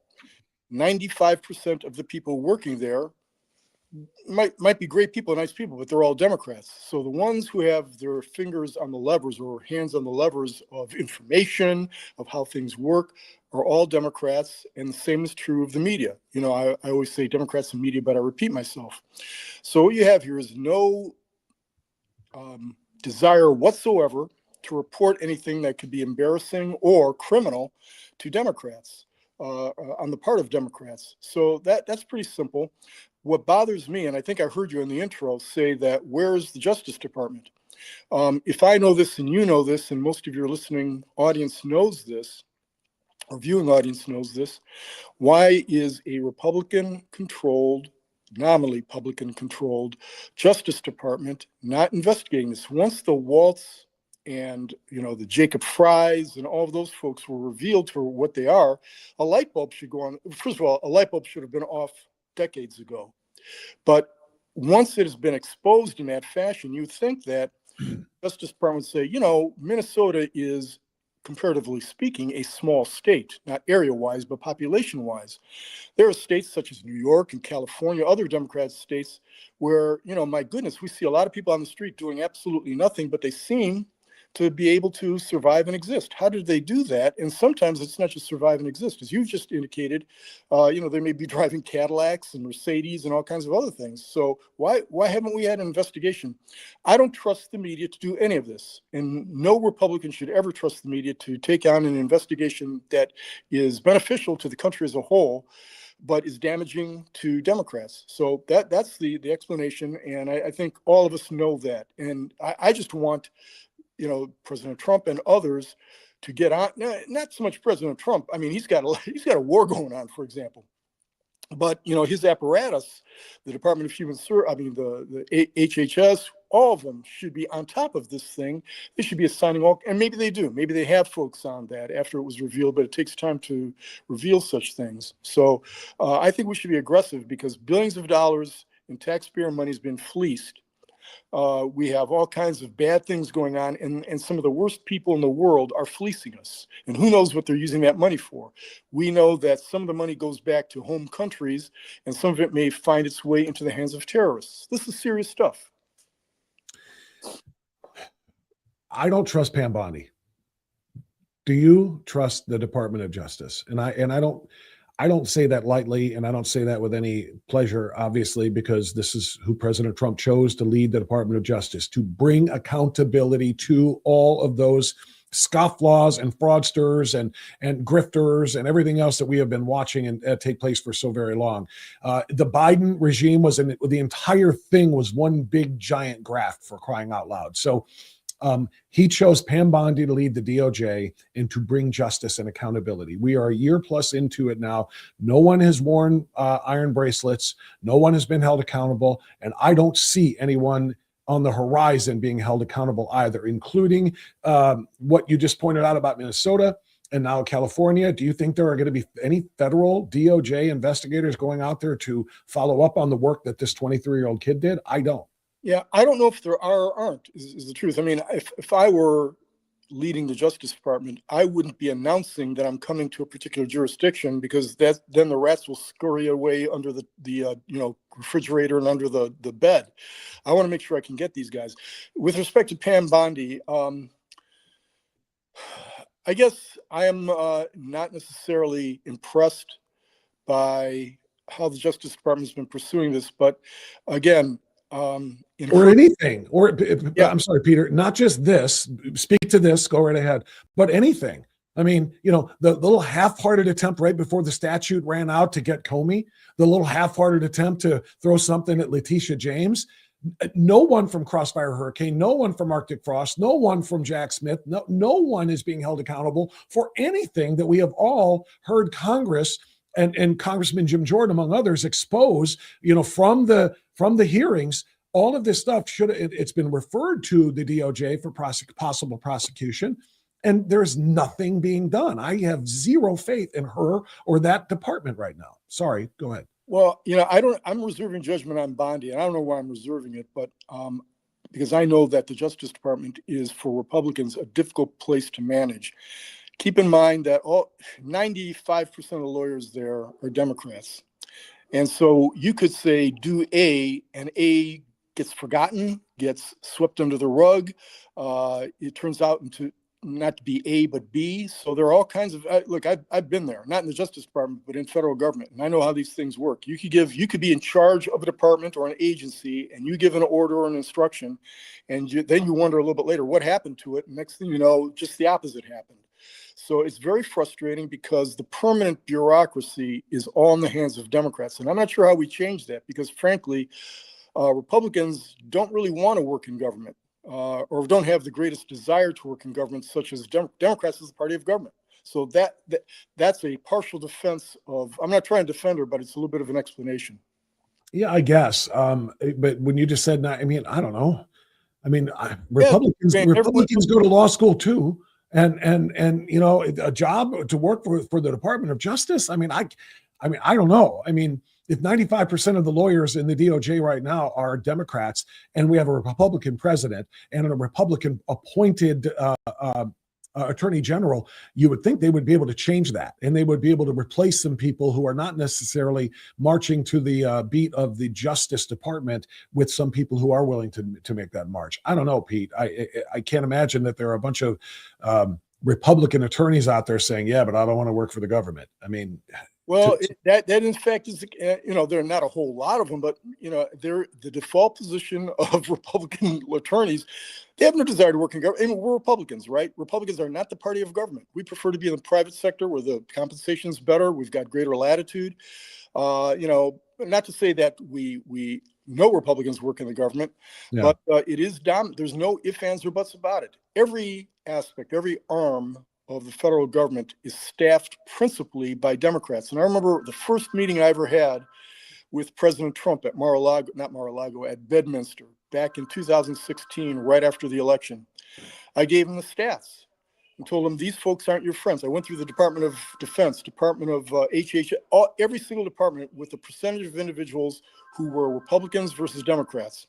95% of the people working there might be great people, nice people, but they're all Democrats. So the ones who have their fingers on the levers or hands on the levers of information, of how things work, are all Democrats. And the same is true of the media. I always say Democrats and media, but I repeat myself. So what you have here is no desire whatsoever to report anything that could be embarrassing or criminal to Democrats. on the part of Democrats. So that's pretty simple. What bothers me, and I think I heard you in the intro say that, where's the Justice Department? If I know this and you know this, and most of your listening audience knows this, or viewing audience knows this, why is a Republican-controlled, nominally Republican-controlled Justice Department not investigating this? Once the Waltz and the Jacob Frys and all of those folks were revealed for what they are, a light bulb should go on. First of all, a light bulb should have been off decades ago. But once it has been exposed in that fashion, you think that Justice Department would say, Minnesota is, comparatively speaking, a small state, not area-wise, but population-wise. There are states such as New York and California, other Democrat states, where, my goodness, we see a lot of people on the street doing absolutely nothing, but they seem to be able to survive and exist. How did they do that? And sometimes it's not just survive and exist. As you've just indicated, they may be driving Cadillacs and Mercedes and all kinds of other things. So why haven't we had an investigation? I don't trust the media to do any of this. And no Republican should ever trust the media to take on an investigation that is beneficial to the country as a whole, but is damaging to Democrats. So that's the explanation. And I think all of us know that. And I just want President Trump and others to get on. Not so much President Trump. I mean, he's got a war going on, for example. But his apparatus, the Department of Human Services, the HHS, all of them should be on top of this thing. They should be assigning all, and maybe they do. Maybe they have folks on that after it was revealed, but it takes time to reveal such things. So I think we should be aggressive, because billions of dollars in taxpayer money has been fleeced. We have all kinds of bad things going on, and some of the worst people in the world are fleecing us. And who knows what they're using that money for? We know that some of the money goes back to home countries, and some of it may find its way into the hands of terrorists. This is serious stuff. I don't trust Pam Bondi. Do you trust the Department of Justice? And I don't say that lightly, and I don't say that with any pleasure, obviously, because this is who President Trump chose to lead the Department of Justice, to bring accountability to all of those scofflaws and fraudsters and grifters and everything else that we have been watching and take place for so very long. The Biden regime the entire thing was one big giant graft, for crying out loud. So he chose Pam Bondi to lead the DOJ and to bring justice and accountability. We are a year plus into it now. No one has worn iron bracelets. No one has been held accountable. And I don't see anyone on the horizon being held accountable either, including what you just pointed out about Minnesota and now California. Do you think there are going to be any federal DOJ investigators going out there to follow up on the work that this 23-year-old kid did? I don't. Yeah, I don't know if there are or aren't, is the truth. I mean, if I were leading the Justice Department, I wouldn't be announcing that I'm coming to a particular jurisdiction, because then the rats will scurry away under the refrigerator and under the bed. I want to make sure I can get these guys. With respect to Pam Bondi, I guess I am not necessarily impressed by how the Justice Department has been pursuing this, but again, anything, I'm sorry, Peter, not just this, speak to this, go right ahead, but anything. I mean, the little half-hearted attempt right before the statute ran out to get Comey, the little half-hearted attempt to throw something at Letitia James. No one from Crossfire Hurricane, no one from Arctic Frost, no one from Jack Smith, no one is being held accountable for anything that we have all heard Congress and Congressman Jim Jordan, among others, expose, from the hearings. All of this stuff it's been referred to the DOJ for possible prosecution, and there's nothing being done. I have zero faith in her or that department right now. Sorry, go ahead. Well, I'm reserving judgment on Bondi, and I don't know why I'm reserving it, but because I know that the Justice Department is, for Republicans, a difficult place to manage. Keep in mind that 95% of the lawyers there are Democrats. And so you could say do A, and A gets forgotten, gets swept under the rug. It turns out not to be A, but B. So there are all kinds of, look, I've been there, not in the Justice Department, but in federal government. And I know how these things work. You could be in charge of a department or an agency, and you give an order or an instruction, and then you wonder a little bit later what happened to it. And next thing you know, just the opposite happened. So it's very frustrating because the permanent bureaucracy is all in the hands of Democrats. And I'm not sure how we change that because, frankly, Republicans don't really want to work in government or don't have the greatest desire to work in government, such as Democrats as the party of government. So that's a partial defense of, I'm not trying to defend her, but it's a little bit of an explanation. Yeah, I guess. But when you just said, I mean, I don't know. I mean, Republicans go to law school too, and you know, a job to work for the Department of Justice. I mean, I don't know. I mean, if 95% of the lawyers in the DOJ right now are Democrats, and we have a Republican president and a Republican appointed attorney general, you would think they would be able to change that, and they would be able to replace some people who are not necessarily marching to the beat of the Justice Department with some people who are willing to make that march. I don't know, Pete. I can't imagine that there are a bunch of Republican attorneys out there saying, yeah, but I don't want to work for the government. I mean, well, that in fact is, you know, there are not a whole lot of them, but, you know, they're the default position of Republican attorneys. They have no desire to work in government. I mean, we're Republicans, right? Republicans are not the party of government. We prefer to be in the private sector where the compensation is better. We've got greater latitude. You know, not to say that we know Republicans work in the government, but it is dominant. There's no ifs, ands, or buts about it. Every aspect, every arm of the federal government is staffed principally by Democrats. And I remember the first meeting I ever had with President Trump at at Bedminster back in 2016, right after the election. I gave him the stats and told him, these folks aren't your friends. I went through the Department of Defense, Department of every single department with the percentage of individuals who were Republicans versus Democrats.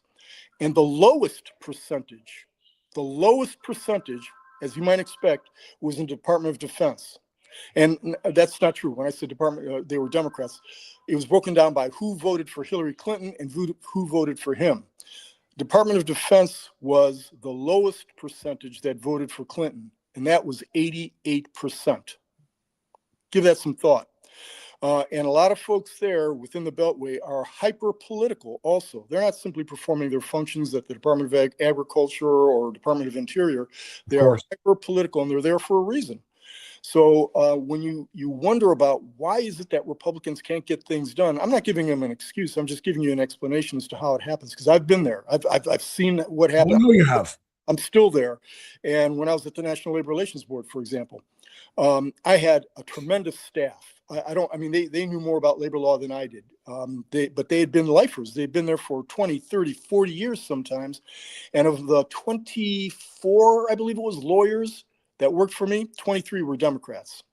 And the lowest percentage, as you might expect, was in the Department of Defense. And that's not true. When I said department, they were Democrats. It was broken down by who voted for Hillary Clinton and who voted for him. Department of Defense was the lowest percentage that voted for Clinton, and that was 88%. Give that some thought. And a lot of folks there within the Beltway are hyper-political also. They're not simply performing their functions at the Department of Agriculture or Department of Interior. They are hyper-political, and they're there for a reason. So when you wonder about why is it that Republicans can't get things done, I'm not giving them an excuse. I'm just giving you an explanation as to how it happens, because I've been there. I've seen what happened. I know you have. I'm still there. And when I was at the National Labor Relations Board, for example, I had a tremendous staff. They knew more about labor law than I did. But they had been lifers. They'd been there for 20, 30, 40 years sometimes. And of the 24, I believe it was, lawyers that worked for me, 23 were Democrats.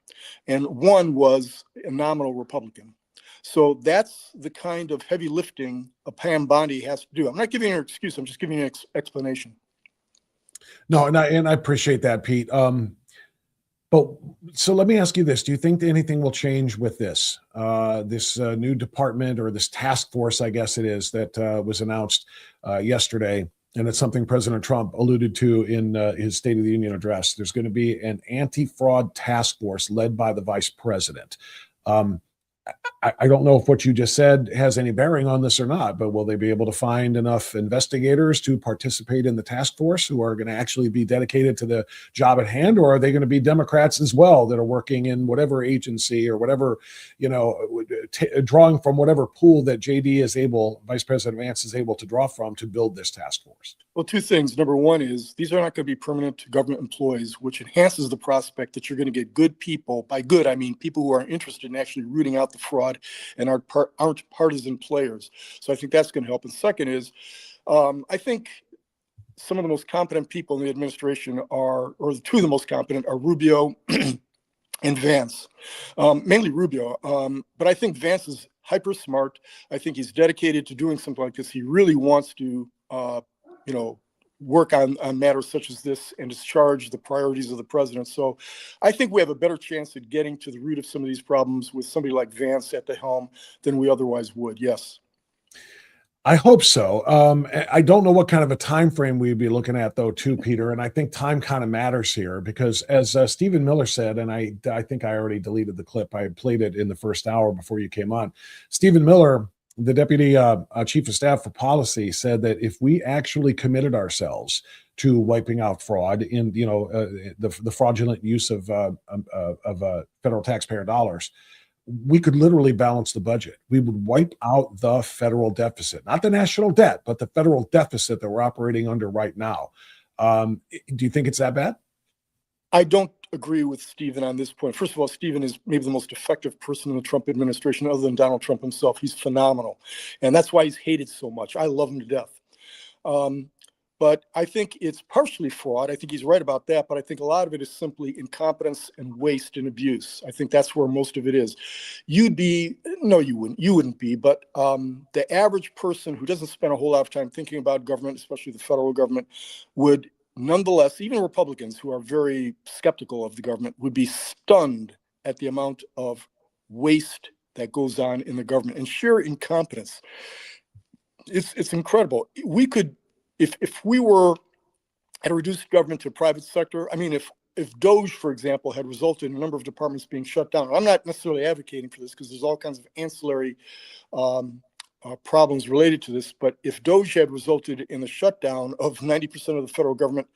And one was a nominal Republican. So that's the kind of heavy lifting a Pam Bondi has to do. I'm not giving her an excuse. I'm just giving you an explanation. No, and I appreciate that, Pete. But so let me ask you this. Do you think that anything will change with this new department, or this task force, I guess it is, that was announced yesterday? And it's something President Trump alluded to in his State of the Union address. There's going to be an anti-fraud task force led by the vice president. I don't know if what you just said has any bearing on this or not, but will they be able to find enough investigators to participate in the task force who are going to actually be dedicated to the job at hand? Or are they going to be Democrats as well that are working in whatever agency or whatever, drawing from whatever pool that Vice President Vance is able to draw from to build this task force? Well, two things. Number one is these are not going to be permanent government employees, which enhances the prospect that you're going to get good people. By good, I mean people who are interested in actually rooting out the fraud and aren't partisan players. So I think that's going to help. And second is, I think some of the most competent people in the administration or the two of the most competent are Rubio and Vance, mainly Rubio. But I think Vance is hyper smart. I think he's dedicated to doing something like this. He really wants to, work on matters such as this and discharge the priorities of the president. So I think we have a better chance at getting to the root of some of these problems with somebody like Vance at the helm than we otherwise would. Yes. I hope so. I don't know what kind of a time frame we'd be looking at, though, too, Peter. And I think time kind of matters here because, as Stephen Miller said, and I think I already deleted the clip. I played it in the first hour before you came on. Stephen Miller the deputy chief of staff for policy said that if we actually committed ourselves to wiping out fraud in, the fraudulent use of federal taxpayer dollars, we could literally balance the budget. We would wipe out the federal deficit, not the national debt, but the federal deficit that we're operating under right now. Do you think it's that bad? I don't agree with Stephen on this point. First of all, Stephen is maybe the most effective person in the Trump administration other than Donald Trump himself. He's phenomenal. And that's why he's hated so much. I love him to death. But I think it's partially fraud. I think he's right about that. But I think a lot of it is simply incompetence and waste and abuse. I think that's where most of it is. You wouldn't be. But the average person who doesn't spend a whole lot of time thinking about government, especially the federal government, would nonetheless, even Republicans who are very skeptical of the government, would be stunned at the amount of waste that goes on in the government and sheer incompetence. It's incredible. We could, if we were at a reduced government to private sector, I mean, if DOGE, for example, had resulted in a number of departments being shut down, I'm not necessarily advocating for this because there's all kinds of ancillary problems related to this, but if DOGE had resulted in the shutdown of 90% of the federal government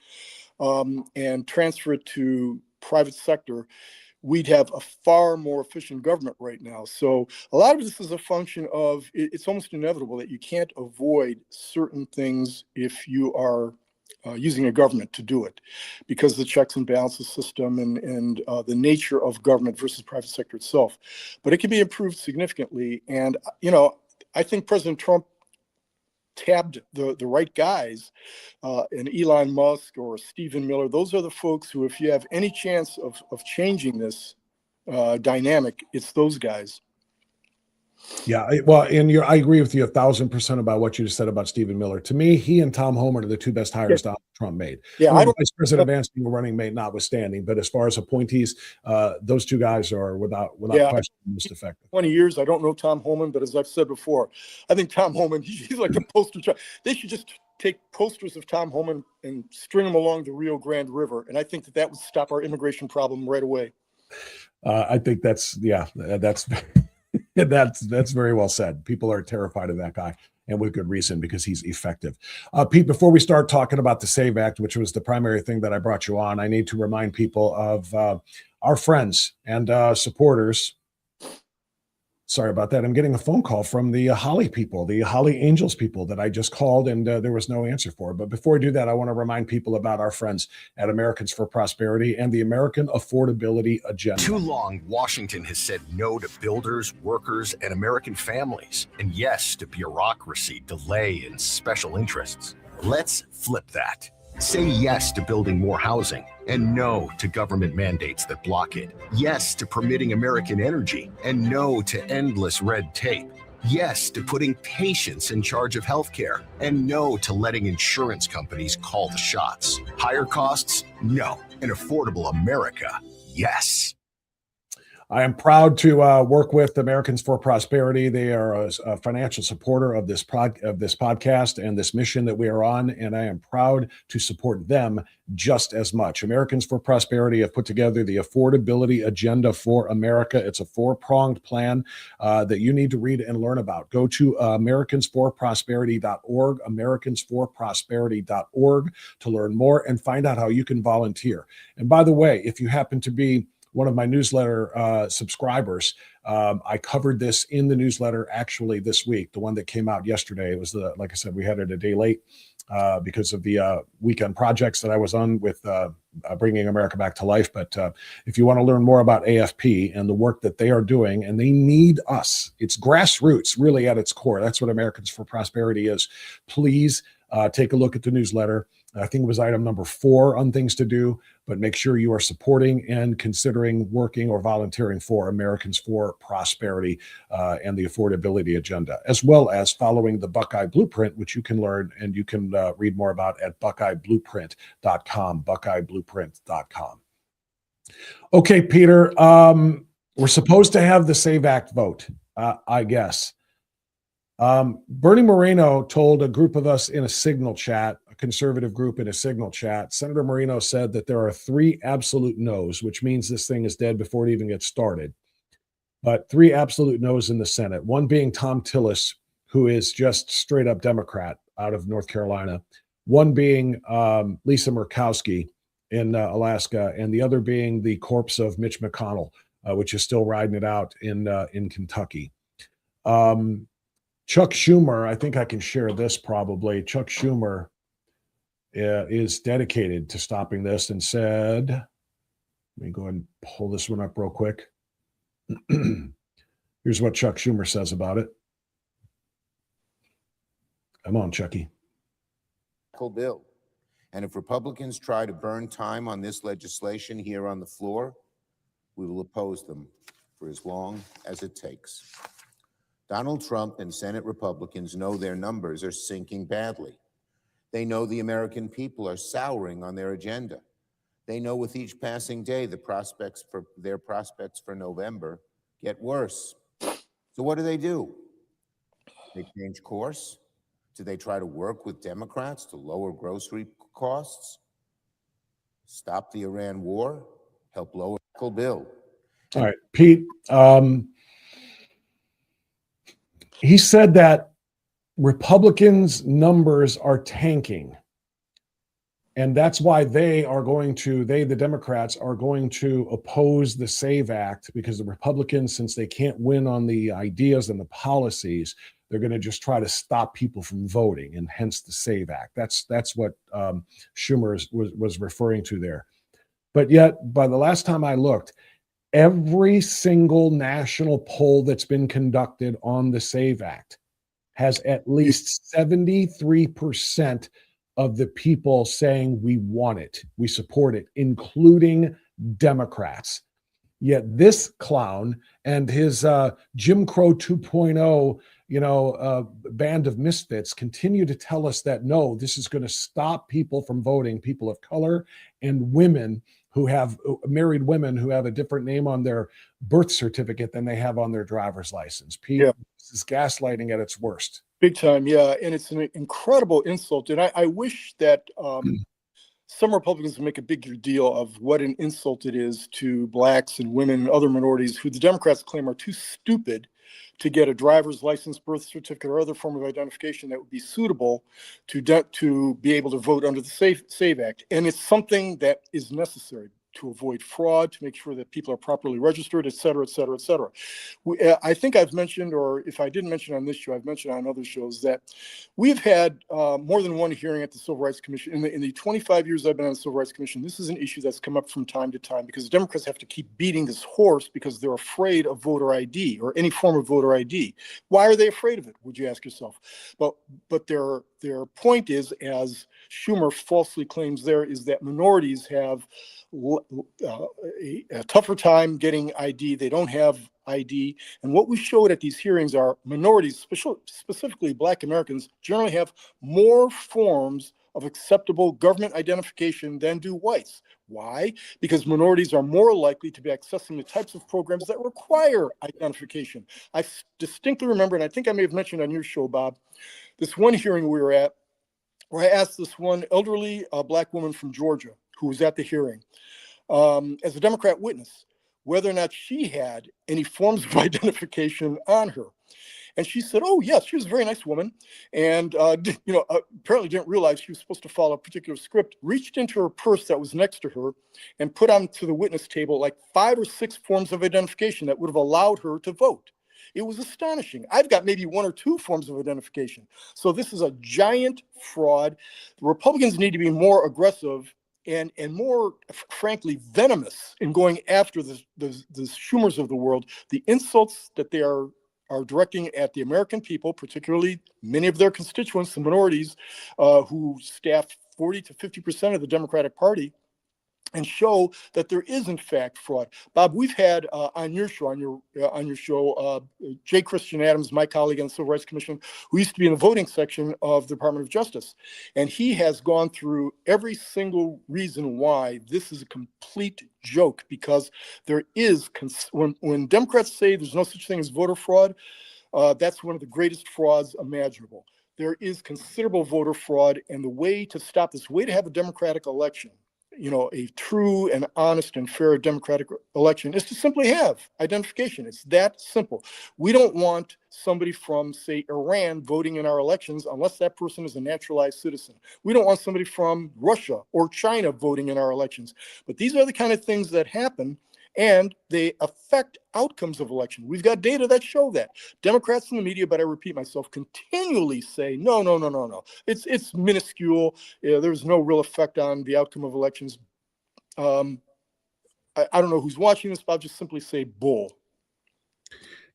and transfer it to private sector, we'd have a far more efficient government right now. So a lot of this is a function of, it's almost inevitable that you can't avoid certain things if you are using a government to do it, because the checks and balances system and the nature of government versus private sector itself. But it can be improved significantly. And, I think President Trump tabbed the right guys, and Elon Musk or Stephen Miller. Those are the folks who, if you have any chance of changing this dynamic, it's those guys. Yeah, I agree with you 1,000% about what you just said about Stephen Miller. To me, he and Tom Homan are the two best hires Donald Trump made. Yeah, Vice President Vance being a running mate notwithstanding, but as far as appointees, those two guys are without question most effective. 20 years, I don't know Tom Homan, but as I've said before, I think Tom Homan, he's like a poster child. They should just take posters of Tom Homan and string them along the Rio Grande River, and I think that would stop our immigration problem right away. I think that's that's very well said. People are terrified of that guy, and with good reason, because he's effective. Pete, before we start talking about the SAVE Act, which was the primary thing that I brought you on, I need to remind people of our friends and supporters. Sorry about that. I'm getting a phone call from the Holly people, the Holly Angels people that I just called, and there was no answer for. But before I do that, I want to remind people about our friends at Americans for Prosperity and the American Affordability Agenda. Too long, Washington has said no to builders, workers, and American families, and yes to bureaucracy, delay, and special interests. Let's flip that. Say yes to building more housing and no to government mandates that block it. Yes to permitting American energy and no to endless red tape. Yes to putting patients in charge of healthcare and no to letting insurance companies call the shots. Higher costs? No. An affordable America? Yes. I am proud to work with Americans for Prosperity. They are a financial supporter of this podcast and this mission that we are on, and I am proud to support them just as much. Americans for Prosperity have put together the Affordability Agenda for America. It's a 4-pronged plan that you need to read and learn about. Go to americansforprosperity.org, americansforprosperity.org to learn more and find out how you can volunteer. And by the way, if you happen to be one of my newsletter subscribers, I covered this in the newsletter actually this week, the one that came out yesterday. It was like I said, we had it a day late because of the weekend projects that I was on with bringing America back to life. But if you want to learn more about AFP and the work that they are doing, and they need us, it's grassroots really at its core. That's what Americans for Prosperity is. Please take a look at the newsletter. I think it was item number 4 on things to do, but make sure you are supporting and considering working or volunteering for Americans for Prosperity and the Affordability Agenda, as well as following the Buckeye Blueprint, which you can learn and you can read more about at buckeyeblueprint.com, buckeyeblueprint.com. Okay, Peter, we're supposed to have the SAVE Act vote, I guess. Bernie Moreno told a group of us in a Signal chat, a conservative group in a Signal chat, Senator Moreno said that there are 3 absolute no's, which means this thing is dead before it even gets started. But 3 absolute no's in the Senate, one being Tom Tillis, who is just straight up Democrat out of North Carolina. One being Lisa Murkowski in Alaska, and the other being the corpse of Mitch McConnell, which is still riding it out in Kentucky. Chuck Schumer, I think I can share this probably. Chuck Schumer is dedicated to stopping this and said, let me go ahead and pull this one up real quick. Here's what Chuck Schumer says about it. Come on, Chucky. Bill. And if Republicans try to burn time on this legislation here on the floor, we will oppose them for as long as it takes. Donald Trump and Senate Republicans know their numbers are sinking badly. They know the American people are souring on their agenda. They know with each passing day their prospects for November get worse. So what do? They change course? Do they try to work with Democrats to lower grocery costs? Stop the Iran war? Help lower the bill? All right, Pete. He said that Republicans' numbers are tanking. And that's why the Democrats are going to oppose the SAVE Act, because the Republicans, since they can't win on the ideas and the policies, they're going to just try to stop people from voting, and hence the SAVE Act. That's what Schumer was referring to there. But yet, by the last time I looked, every single national poll that's been conducted on the SAVE Act has at least 73% of the people saying we want it, we support it, including Democrats. Yet this clown and his Jim Crow 2.0, band of misfits continue to tell us that no, this is going to stop people from voting, people of color and women who have married women who have a different name on their birth certificate than they have on their driver's license. Pete, this is gaslighting at its worst. Big time, yeah. And it's an incredible insult. And I wish that some Republicans would make a bigger deal of what an insult it is to blacks and women and other minorities who the Democrats claim are too stupid to get a driver's license, birth certificate, or other form of identification that would be suitable to be able to vote under the SAVE Act. And it's something that is necessary to avoid fraud, to make sure that people are properly registered, et cetera, et cetera, et cetera. I think I've mentioned, or if I didn't mention on this show, I've mentioned on other shows, that we've had more than one hearing at the Civil Rights Commission. In the 25 years I've been on the Civil Rights Commission, this is an issue that's come up from time to time because Democrats have to keep beating this horse because they're afraid of voter ID or any form of voter ID. Why are they afraid of it, would you ask yourself? But their point is, as Schumer falsely claims there, is that minorities have a tougher time getting ID. They don't have ID. And what we showed at these hearings are minorities, specifically Black Americans, generally have more forms of acceptable government identification than do whites. Why? Because minorities are more likely to be accessing the types of programs that require identification. I distinctly remember, and I think I may have mentioned on your show, Bob, this one hearing we were at where I asked this one elderly Black woman from Georgia who was at the hearing, as a Democrat witness, whether or not she had any forms of identification on her. And she said, oh, yes, she was a very nice woman. And, apparently didn't realize she was supposed to follow a particular script, reached into her purse that was next to her and put onto the witness table like 5 or 6 forms of identification that would have allowed her to vote. It was astonishing. I've got maybe 1 or 2 forms of identification. So this is a giant fraud. The Republicans need to be more aggressive and more, frankly, venomous in going after the Schumers of the world, the insults that they are directing at the American people, particularly many of their constituents, the minorities who staff 40 to 50% of the Democratic Party, and show that there is in fact fraud. Bob, we've had on your show, J. Christian Adams, my colleague on the Civil Rights Commission, who used to be in the voting section of the Department of Justice, and he has gone through every single reason why this is a complete joke. Because there is, when Democrats say there's no such thing as voter fraud, that's one of the greatest frauds imaginable. There is considerable voter fraud, and the way to stop this, way to have a democratic election, a true and honest and fair democratic election is to simply have identification. It's that simple. We don't want somebody from, say, Iran voting in our elections unless that person is a naturalized citizen. We don't want somebody from Russia or China voting in our elections. But these are the kind of things that happen, and they affect outcomes of election. We've got data that show that. Democrats in the media, but I repeat myself, continually say, no. It's minuscule. There's no real effect on the outcome of elections. I don't know who's watching this, but I'll just simply say bull.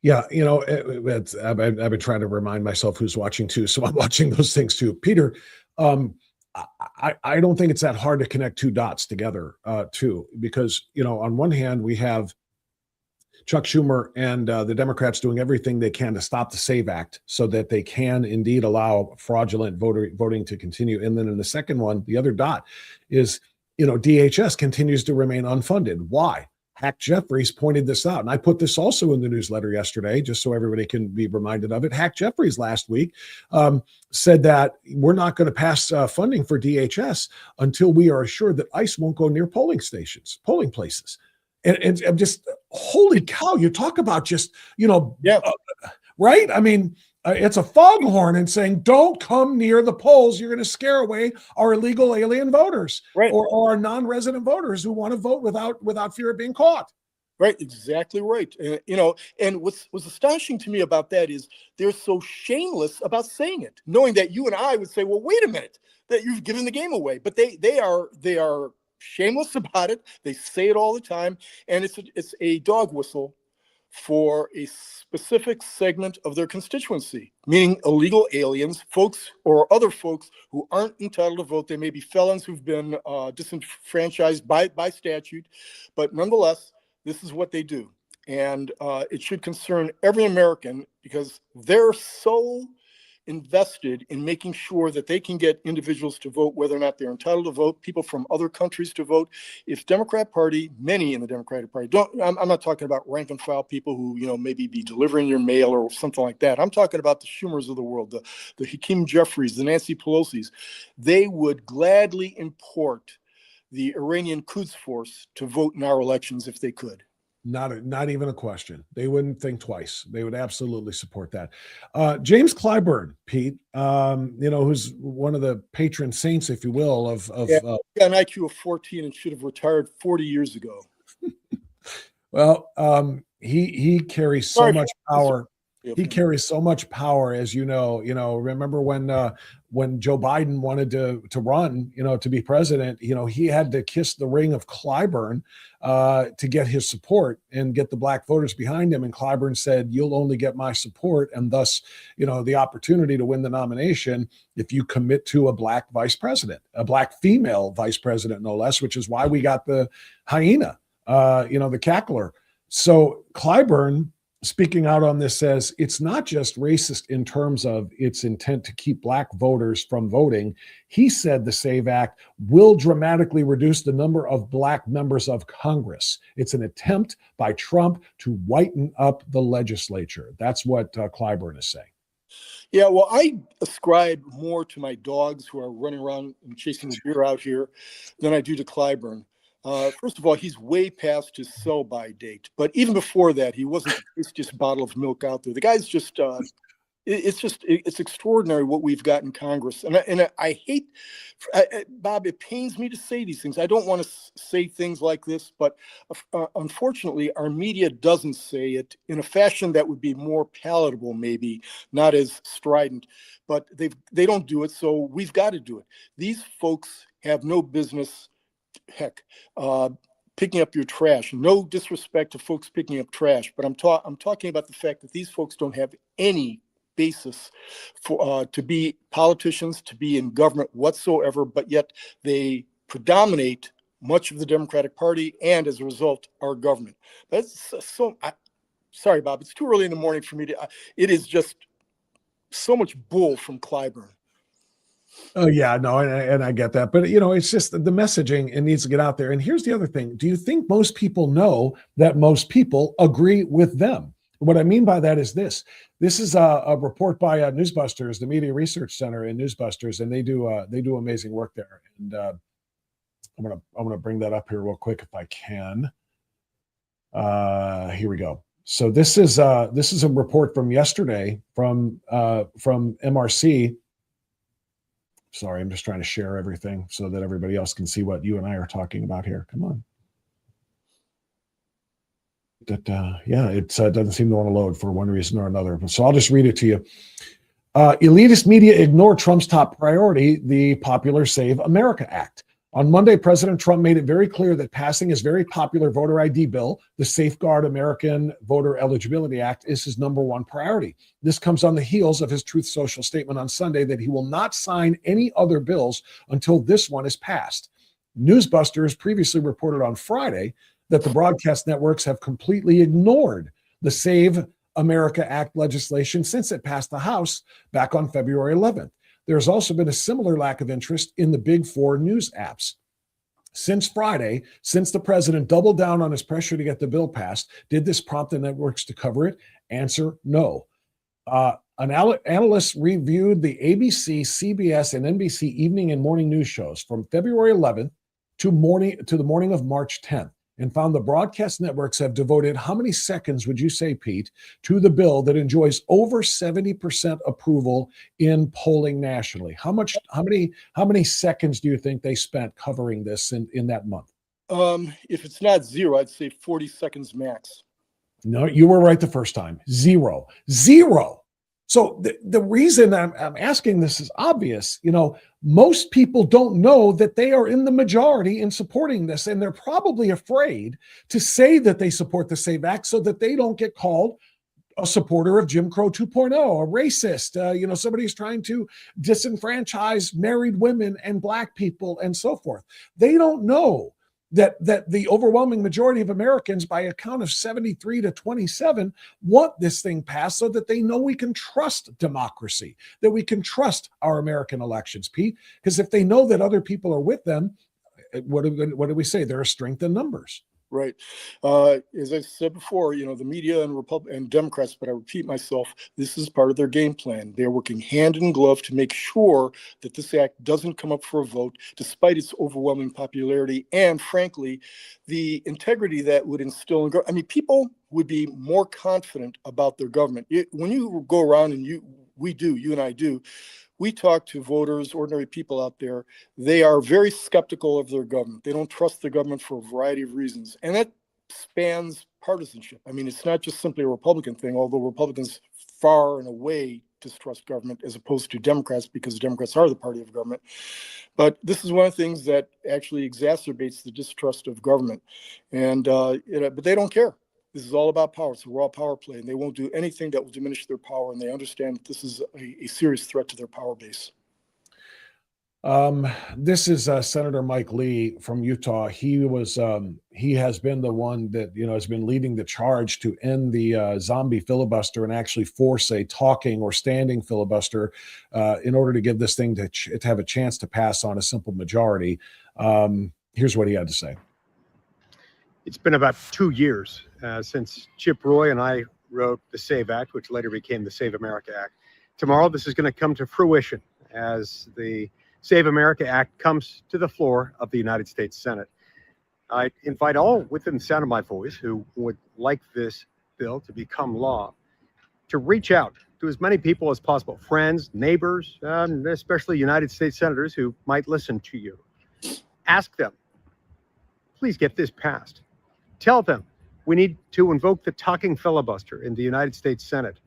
Yeah, I've been trying to remind myself who's watching too, so I'm watching those things too. Peter, I don't think it's that hard to connect two dots together too, because on one hand we have Chuck Schumer and the Democrats doing everything they can to stop the SAVE Act so that they can indeed allow fraudulent voting to continue. And then in the second one, the other dot is, DHS continues to remain unfunded. Why? Hack Jeffries pointed this out. And I put this also in the newsletter yesterday, just so everybody can be reminded of it. Hack Jeffries last week said that we're not going to pass funding for DHS until we are assured that ICE won't go near polling places. And I'm just, holy cow, you talk about just, right? I mean, it's a foghorn and saying, don't come near the polls. You're going to scare away our illegal alien voters, right, or our non-resident voters who want to vote without fear of being caught. Right, exactly right. And what's astonishing to me about that is they're so shameless about saying it, knowing that you and I would say, well, wait a minute, that you've given the game away. But they are shameless about it. They say it all the time, and it's a dog whistle for a specific segment of their constituency, meaning illegal aliens, folks or other folks who aren't entitled to vote. They may be felons who've been disenfranchised by statute, but nonetheless, this is what they do. And it should concern every American, because they're so invested in making sure that they can get individuals to vote, whether or not they're entitled to vote, people from other countries to vote. If Democrat Party, many in the Democratic Party, I'm not talking about rank and file people who, maybe be delivering your mail or something like that. I'm talking about the Schumers of the world, the Hakeem Jeffries, the Nancy Pelosi's. They would gladly import the Iranian Quds Force to vote in our elections if they could. Not even a question. They wouldn't think twice. They would absolutely support that. James Clyburn, Pete, who's one of the patron saints, if you will, of got an IQ of 14 and should have retired 40 years ago. Well, he carries so much power. He carries so much power, as you know. Remember when Joe Biden wanted to run, to be president, he had to kiss the ring of Clyburn to get his support and get the black voters behind him. And Clyburn said, "You'll only get my support and thus, the opportunity to win the nomination if you commit to a black vice president, a black female vice president, no less," which is why we got the hyena, the cackler. So Clyburn, speaking out on this, says it's not just racist in terms of its intent to keep black voters from voting. He said the SAVE Act will dramatically reduce the number of black members of Congress. It's an attempt by Trump to whiten up the legislature. That's what Clyburn is saying. Yeah, well, I ascribe more to my dogs who are running around and chasing the deer out here than I do to Clyburn. First of all, he's way past his sell-by date. But even before that, he wasn't the tastiest bottle of milk out there. The guy's just, it's extraordinary what we've got in Congress. And I hate, Bob, it pains me to say these things. I don't want to say things like this, but unfortunately, our media doesn't say it in a fashion that would be more palatable, maybe, not as strident. But they don't do it, so we've got to do it. These folks have no business, picking up your trash. No disrespect to folks picking up trash, but I'm talking about the fact that these folks don't have any basis for to be politicians, to be in government whatsoever, but yet they predominate much of the Democratic Party and, as a result, our government. That's sorry, Bob, it's too early in the morning for me to. It is just so much bull from Clyburn. Oh yeah, no, and I get that, but it's just the messaging. It needs to get out there. And here's the other thing: do you think most people know that most people agree with them? What I mean by that is this: this is a report by Newsbusters, the Media Research Center in Newsbusters, and they do amazing work there. And I'm gonna bring that up here real quick if I can. Here we go. So this is a report from yesterday from MRC. Sorry, I'm just trying to share everything so that everybody else can see what you and I are talking about here. Come on. Yeah, it doesn't seem to want to load for one reason or another. So I'll just read it to you. Elitist media ignore Trump's top priority, the popular Save America Act. On Monday, President Trump made it very clear that passing his very popular voter ID bill, the Safeguard American Voter Eligibility Act, is his number one priority. This comes on the heels of his Truth Social statement on Sunday that he will not sign any other bills until this one is passed. Newsbusters previously reported on Friday that the broadcast networks have completely ignored the Save America Act legislation since it passed the House back on February 11th. There's also been a similar lack of interest in the big four news apps. Since Friday, since the president doubled down on his pressure to get the bill passed, did this prompt the networks to cover it? Answer, no. Analysts reviewed the ABC, CBS, and NBC evening and morning news shows from February 11th to the morning of March 10th. And found the broadcast networks have devoted how many seconds, would you say, Pete, to the bill that enjoys over 70% approval in polling nationally? How many seconds do you think they spent covering this in that month? If it's not zero, I'd say 40 seconds max. No, you were right the first time. Zero. So the reason I'm asking this is obvious. Most people don't know that they are in the majority in supporting this, and they're probably afraid to say that they support the SAVE Act so that they don't get called a supporter of Jim Crow 2.0, a racist, somebody who's trying to disenfranchise married women and Black people and so forth. They don't know that the overwhelming majority of Americans, by a count of 73 to 27, want this thing passed so that they know we can trust democracy, that we can trust our American elections, Pete. Because if they know that other people are with them, what do we say? There are strength in numbers. Right. As I said before, the media and Democrats, but I repeat myself, this is part of their game plan. They're working hand in glove to make sure that this act doesn't come up for a vote, despite its overwhelming popularity and, frankly, the integrity that would instill in government. I mean, people would be more confident about their government. When you go around and you and I do, we talk to voters, ordinary people out there. They are very skeptical of their government. They don't trust the government for a variety of reasons. And that spans partisanship. I mean, it's not just simply a Republican thing, although Republicans far and away distrust government as opposed to Democrats, because Democrats are the party of government. But this is one of the things that actually exacerbates the distrust of government. And but they don't care. This is all about power. It's a raw power play, and they won't do anything that will diminish their power, and they understand that this is a serious threat to their power base. This is Senator Mike Lee from Utah. He has been the one that has been leading the charge to end the zombie filibuster and actually force a talking or standing filibuster in order to give this thing to have a chance to pass on a simple majority. Here's what he had to say. It's been about 2 years since Chip Roy and I wrote the SAVE Act, which later became the Save America Act. Tomorrow, this is going to come to fruition as the Save America Act comes to the floor of the United States Senate. I invite all within the sound of my voice who would like this bill to become law to reach out to as many people as possible, friends, neighbors, and especially United States senators who might listen to you. Ask them, please get this passed. Tell them we need to invoke the talking filibuster in the United States Senate.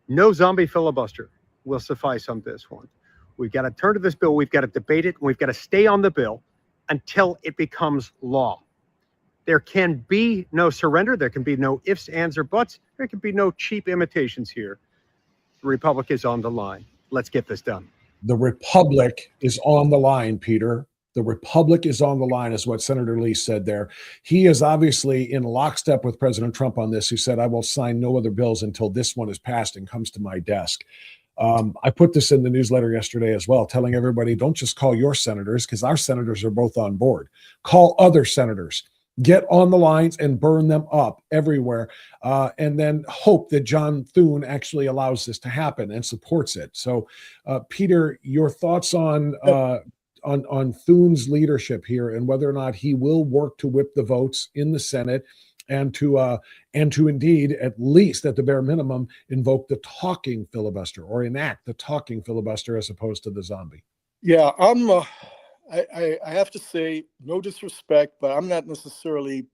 No zombie filibuster will suffice on this one. We've got to turn to this bill. We've got to debate it. And we've got to stay on the bill until it becomes law. There can be no surrender. There can be no ifs, ands, or buts. There can be no cheap imitations here. The Republic is on the line. Let's get this done. The Republic is on the line, Peter. The Republic is on the line, is what Senator Lee said there. He is obviously in lockstep with President Trump on this, who said, I will sign no other bills until this one is passed and comes to my desk. I put this in the newsletter yesterday as well, telling everybody, don't just call your senators, because our senators are both on board. Call other senators. Get on the lines and burn them up everywhere, and then hope that John Thune actually allows this to happen and supports it. So, Peter, your thoughts on on Thune's leadership here and whether or not he will work to whip the votes in the Senate and to indeed, at least at the bare minimum, invoke the talking filibuster or enact the talking filibuster as opposed to the zombie. Yeah, I have to say, no disrespect, but I'm not necessarily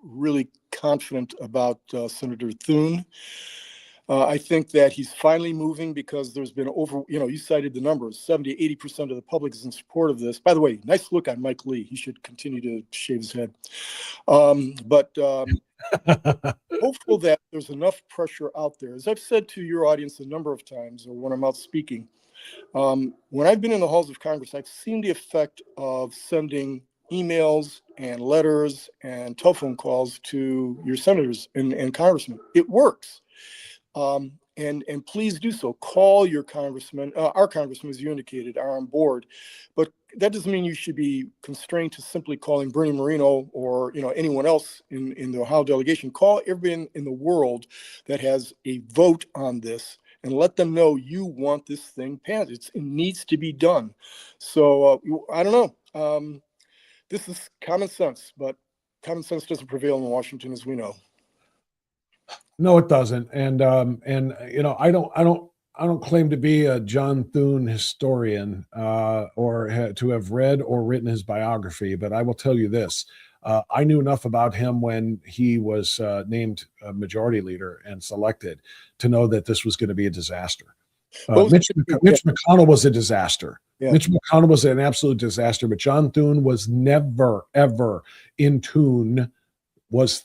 really confident about Senator Thune. I think that he's finally moving because there's been you cited the numbers, 70, 80% of the public is in support of this. By the way, nice look on Mike Lee. He should continue to shave his head. Hopeful that there's enough pressure out there. As I've said to your audience a number of times, or when I'm out speaking, when I've been in the halls of Congress, I've seen the effect of sending emails and letters and telephone calls to your senators and congressmen. It works. And please do so. Call your congressman. Our congressmen, as you indicated, are on board, but that doesn't mean you should be constrained to simply calling Bernie Moreno or anyone else in the Ohio delegation. Call everyone in the world that has a vote on this and let them know you want this thing passed. It needs to be done. So I don't know. This is common sense, but common sense doesn't prevail in Washington, as we know. No, it doesn't. And I don't claim to be a John Thune historian or to have read or written his biography, but I will tell you this. I knew enough about him when he was named majority leader and selected to know that this was going to be a disaster. Mitch McConnell was a disaster. Yeah. Mitch McConnell was an absolute disaster, but John Thune was never, ever in tune, with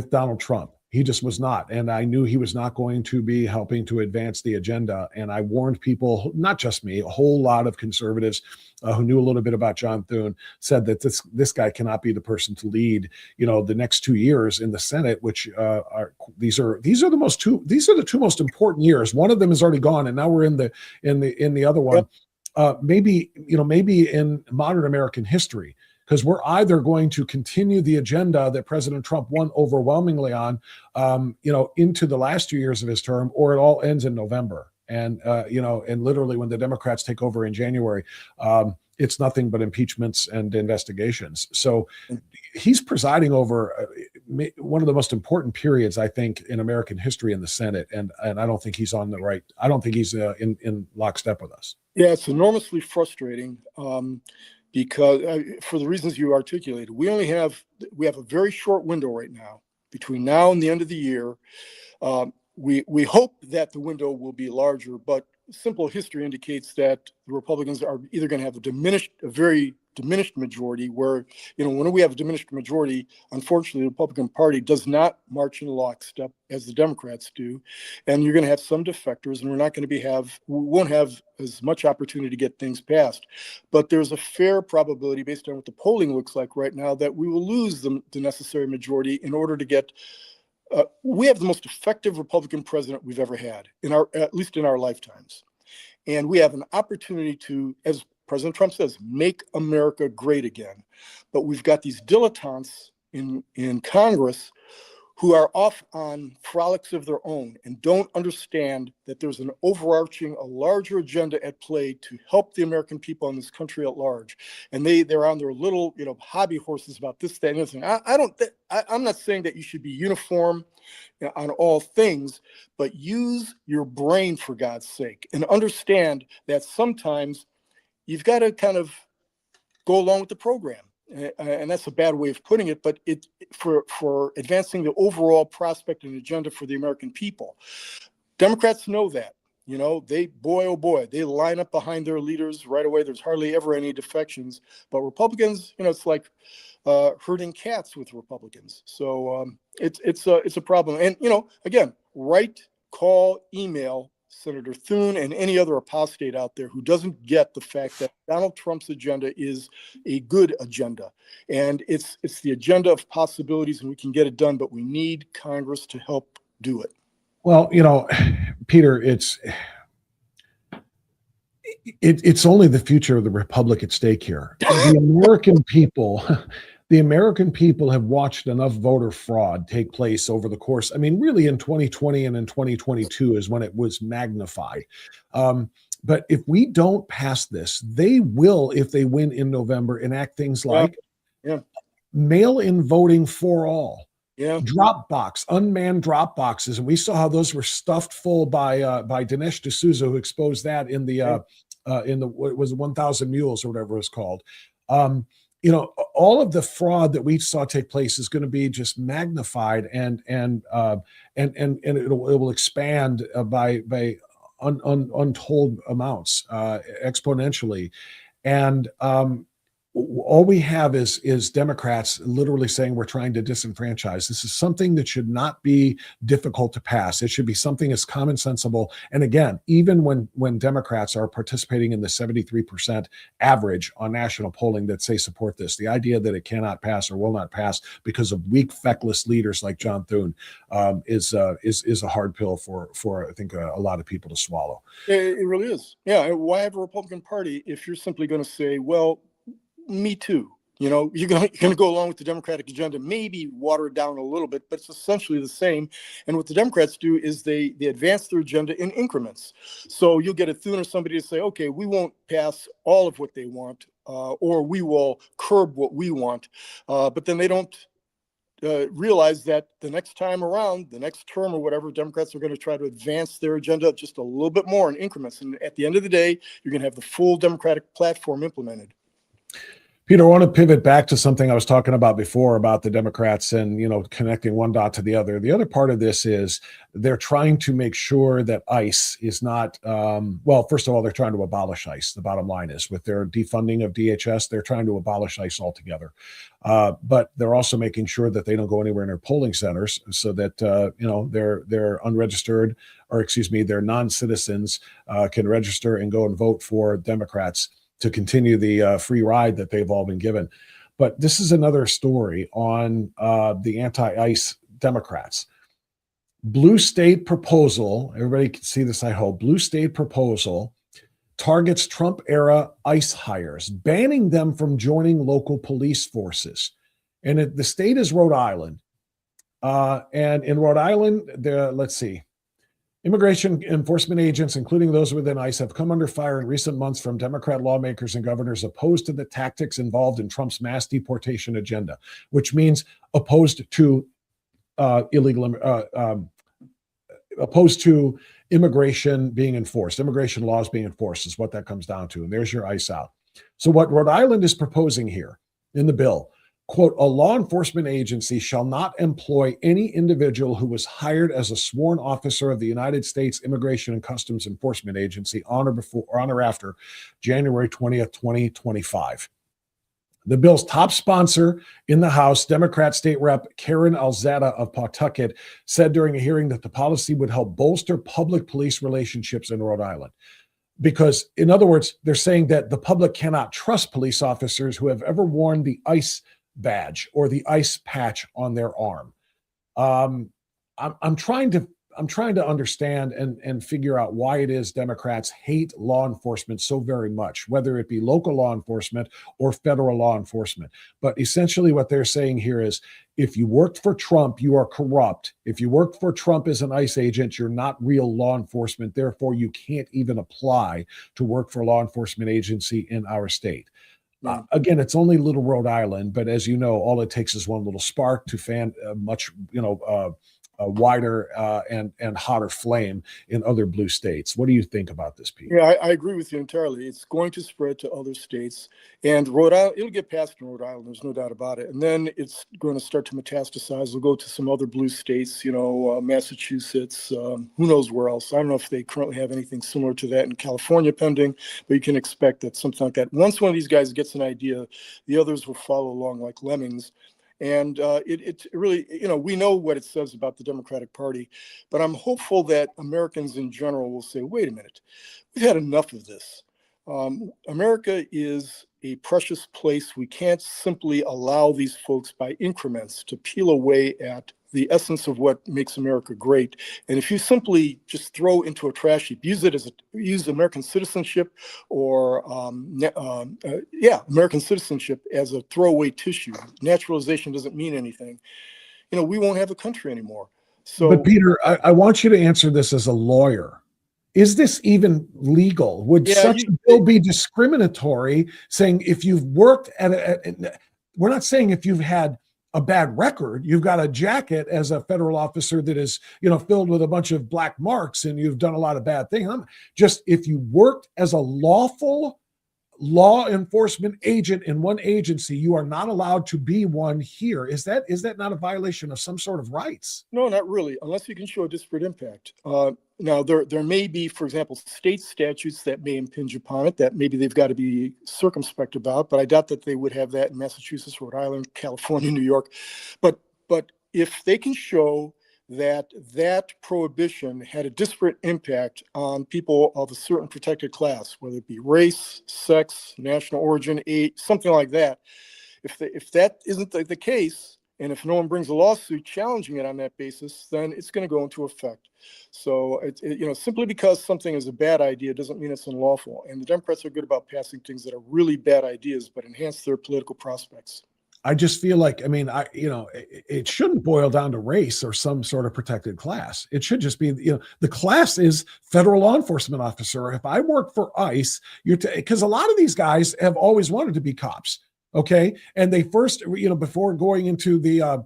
Donald Trump. He just was not. And I knew he was not going to be helping to advance the agenda. And I warned people, not just me, a whole lot of conservatives who knew a little bit about John Thune said that this guy cannot be the person to lead, the next 2 years in the Senate, which these are the two most important years. One of them is already gone, and now we're in the other one. Yep. Maybe in modern American history, because we're either going to continue the agenda that President Trump won overwhelmingly on, into the last 2 years of his term, or it all ends in November. And, and literally when the Democrats take over in January, it's nothing but impeachments and investigations. So he's presiding over one of the most important periods, I think, in American history in the Senate. And I don't think he's I don't think he's in lockstep with us. Yeah, it's enormously frustrating. Because for the reasons you articulated, we have a very short window right now between now and the end of the year. We hope that the window will be larger, but simple history indicates that the Republicans are either going to have a very diminished majority, where when we have a diminished majority, unfortunately the Republican Party does not march in lockstep as the Democrats do, and you're going to have some defectors, and we won't have as much opportunity to get things passed. But there's a fair probability, based on what the polling looks like right now, that we will lose the necessary majority in order to get. We have the most effective Republican president we've ever had, at least in our lifetimes, and we have an opportunity to, as President Trump says, make America great again. But we've got these dilettantes in Congress who are off on frolics of their own and don't understand that there's a larger agenda at play to help the American people in this country at large. And they're on their little, hobby horses about this, that, and this thing. I'm not saying that you should be uniform on all things, but use your brain, for God's sake, and understand that sometimes you've got to kind of go along with the program. And that's a bad way of putting it, but for advancing the overall prospect and agenda for the American people. Democrats know that. They line up behind their leaders right away. There's hardly ever any defections. But Republicans, it's like herding cats with Republicans. So it's a problem. And again, write, call, email Senator Thune and any other apostate out there who doesn't get the fact that Donald Trump's agenda is a good agenda. And it's the agenda of possibilities, and we can get it done, but we need Congress to help do it. Well, Peter, it's only the future of the republic at stake here. The American people have watched enough voter fraud take place over the course. I mean, really in 2020 and in 2022 is when it was magnified. But if we don't pass this, they will, if they win in November, enact things like mail-in voting for all. Unmanned drop boxes, and we saw how those were stuffed full by Dinesh D'Souza, who exposed that in the what was 1,000 Mules or whatever it was called. All of the fraud that we saw take place is going to be just magnified, and it will expand by untold amounts, exponentially, and all we have is Democrats literally saying we're trying to disenfranchise. This is something that should not be difficult to pass. It should be something as common sensible. And again, even when Democrats are participating in the 73% average on national polling that say support this, the idea that it cannot pass or will not pass because of weak, feckless leaders like John Thune is a hard pill for I think a lot of people to swallow. It really is. Yeah. Why have a Republican Party if you're simply going to say, well, me too? You're going to go along with the Democratic agenda, maybe water it down a little bit, but it's essentially the same. And what the Democrats do is they advance their agenda in increments. So you'll get a Thune or somebody to say, okay, we won't pass all of what they want, or we will curb what we want. But then they don't realize that the next time around, the next term or whatever, Democrats are going to try to advance their agenda just a little bit more in increments. And at the end of the day, you're going to have the full Democratic platform implemented. Peter, I want to pivot back to something I was talking about before about the Democrats and, connecting one dot to the other. The other part of this is they're trying to make sure that ICE is not, first of all, they're trying to abolish ICE. The bottom line is with their defunding of DHS, they're trying to abolish ICE altogether. But they're also making sure that they don't go anywhere in their polling centers so that, they're unregistered, or their non-citizens can register and go and vote for Democrats to continue the free ride that they've all been given. But this is another story on the anti-ICE Democrats. Blue state proposal, everybody can see this, I hope. Blue state proposal targets Trump-era ICE hires, banning them from joining local police forces. And the state is Rhode Island. And in Rhode Island, let's see. Immigration enforcement agents, including those within ICE, have come under fire in recent months from Democrat lawmakers and governors opposed to the tactics involved in Trump's mass deportation agenda, which means opposed to immigration being enforced. Immigration laws being enforced is what that comes down to. And there's your ICE out. So what Rhode Island is proposing here in the bill, quote, a law enforcement agency shall not employ any individual who was hired as a sworn officer of the United States Immigration and Customs Enforcement Agency on or after January 20th, 2025. The bill's top sponsor in the House, Democrat State Rep Karen Alzada of Pawtucket, said during a hearing that the policy would help bolster public police relationships in Rhode Island. Because, in other words, they're saying that the public cannot trust police officers who have ever worn the ICE badge or the ICE patch on their arm. I'm trying to understand and figure out why it is Democrats hate law enforcement so very much, whether it be local law enforcement or federal law enforcement. But essentially what they're saying here is, if you worked for Trump, you are corrupt. If you worked for Trump as an ICE agent, you're not real law enforcement. Therefore, you can't even apply to work for a law enforcement agency in our state. Again, it's only little Rhode Island, but as you know, all it takes is one little spark to fan much, a wider and hotter flame in other blue states. What do you think about this, Pete? Yeah, I agree with you entirely. It's going to spread to other states, and Rhode Island, it'll get passed in Rhode Island. There's no doubt about it. And then it's going to start to metastasize. It'll go to some other blue states, Massachusetts, who knows where else. I don't know if they currently have anything similar to that in California pending, but you can expect that something like that. Once one of these guys gets an idea, the others will follow along like lemmings. And it really, we know what it says about the Democratic Party, but I'm hopeful that Americans in general will say, wait a minute, we've had enough of this. America is a precious place. We can't simply allow these folks by increments to peel away at the essence of what makes America great. And if you simply just throw into a trash heap, use American citizenship or American citizenship as a throwaway tissue. Naturalization doesn't mean anything. We won't have a country anymore. So, but Peter, I want you to answer this as a lawyer. is this even legal? Would such a bill be discriminatory, saying if you've worked we're not saying if you've had a bad record, you've got a jacket as a federal officer that is, filled with a bunch of black marks and you've done a lot of bad things. Just if you worked as a lawful law enforcement agent in one agency, you are not allowed to be one here. Is that not a violation of some sort of rights? No, not really, unless you can show a disparate impact. Now, there may be, for example, state statutes that may impinge upon it that maybe they've got to be circumspect about, but I doubt that they would have that in Massachusetts, Rhode Island, California, New York. But if they can show that prohibition had a disparate impact on people of a certain protected class, whether it be race, sex, national origin, age, something like that, if that isn't the case, and if no one brings a lawsuit challenging it on that basis, then it's going to go into effect. So, simply because something is a bad idea doesn't mean it's unlawful. And the Democrats are good about passing things that are really bad ideas, but enhance their political prospects. I just feel like, it shouldn't boil down to race or some sort of protected class. It should just be, the class is federal law enforcement officer. If I work for ICE, because a lot of these guys have always wanted to be cops. Okay. And they first, before going into the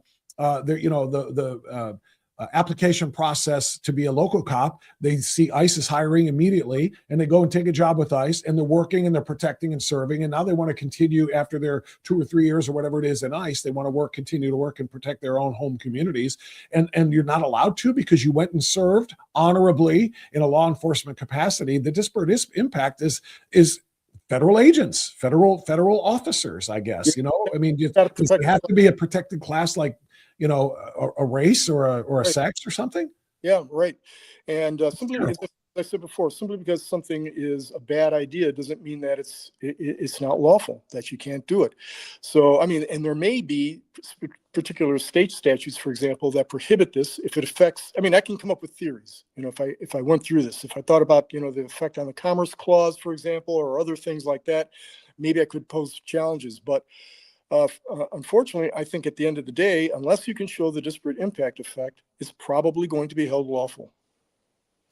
application process to be a local cop, they see ICE is hiring immediately and they go and take a job with ICE and they're working and they're protecting and serving. And now they want to continue after their 2 or 3 years or whatever it is in ICE. They want to continue to work and protect their own home communities. And you're not allowed to because you went and served honorably in a law enforcement capacity. The disparate impact is federal agents, federal officers, I guess. Does it have to be a protected class like, a race or a sex or something? Yeah, right. And simply, as I said before, simply because something is a bad idea doesn't mean that it's not lawful, that you can't do it. So, and there may be particular state statutes, for example, that prohibit this if it affects. I can come up with theories. If I went through this, if I thought about the effect on the Commerce Clause, for example, or other things like that, maybe I could pose challenges. But unfortunately, I think at the end of the day, unless you can show the disparate impact effect, it's probably going to be held lawful.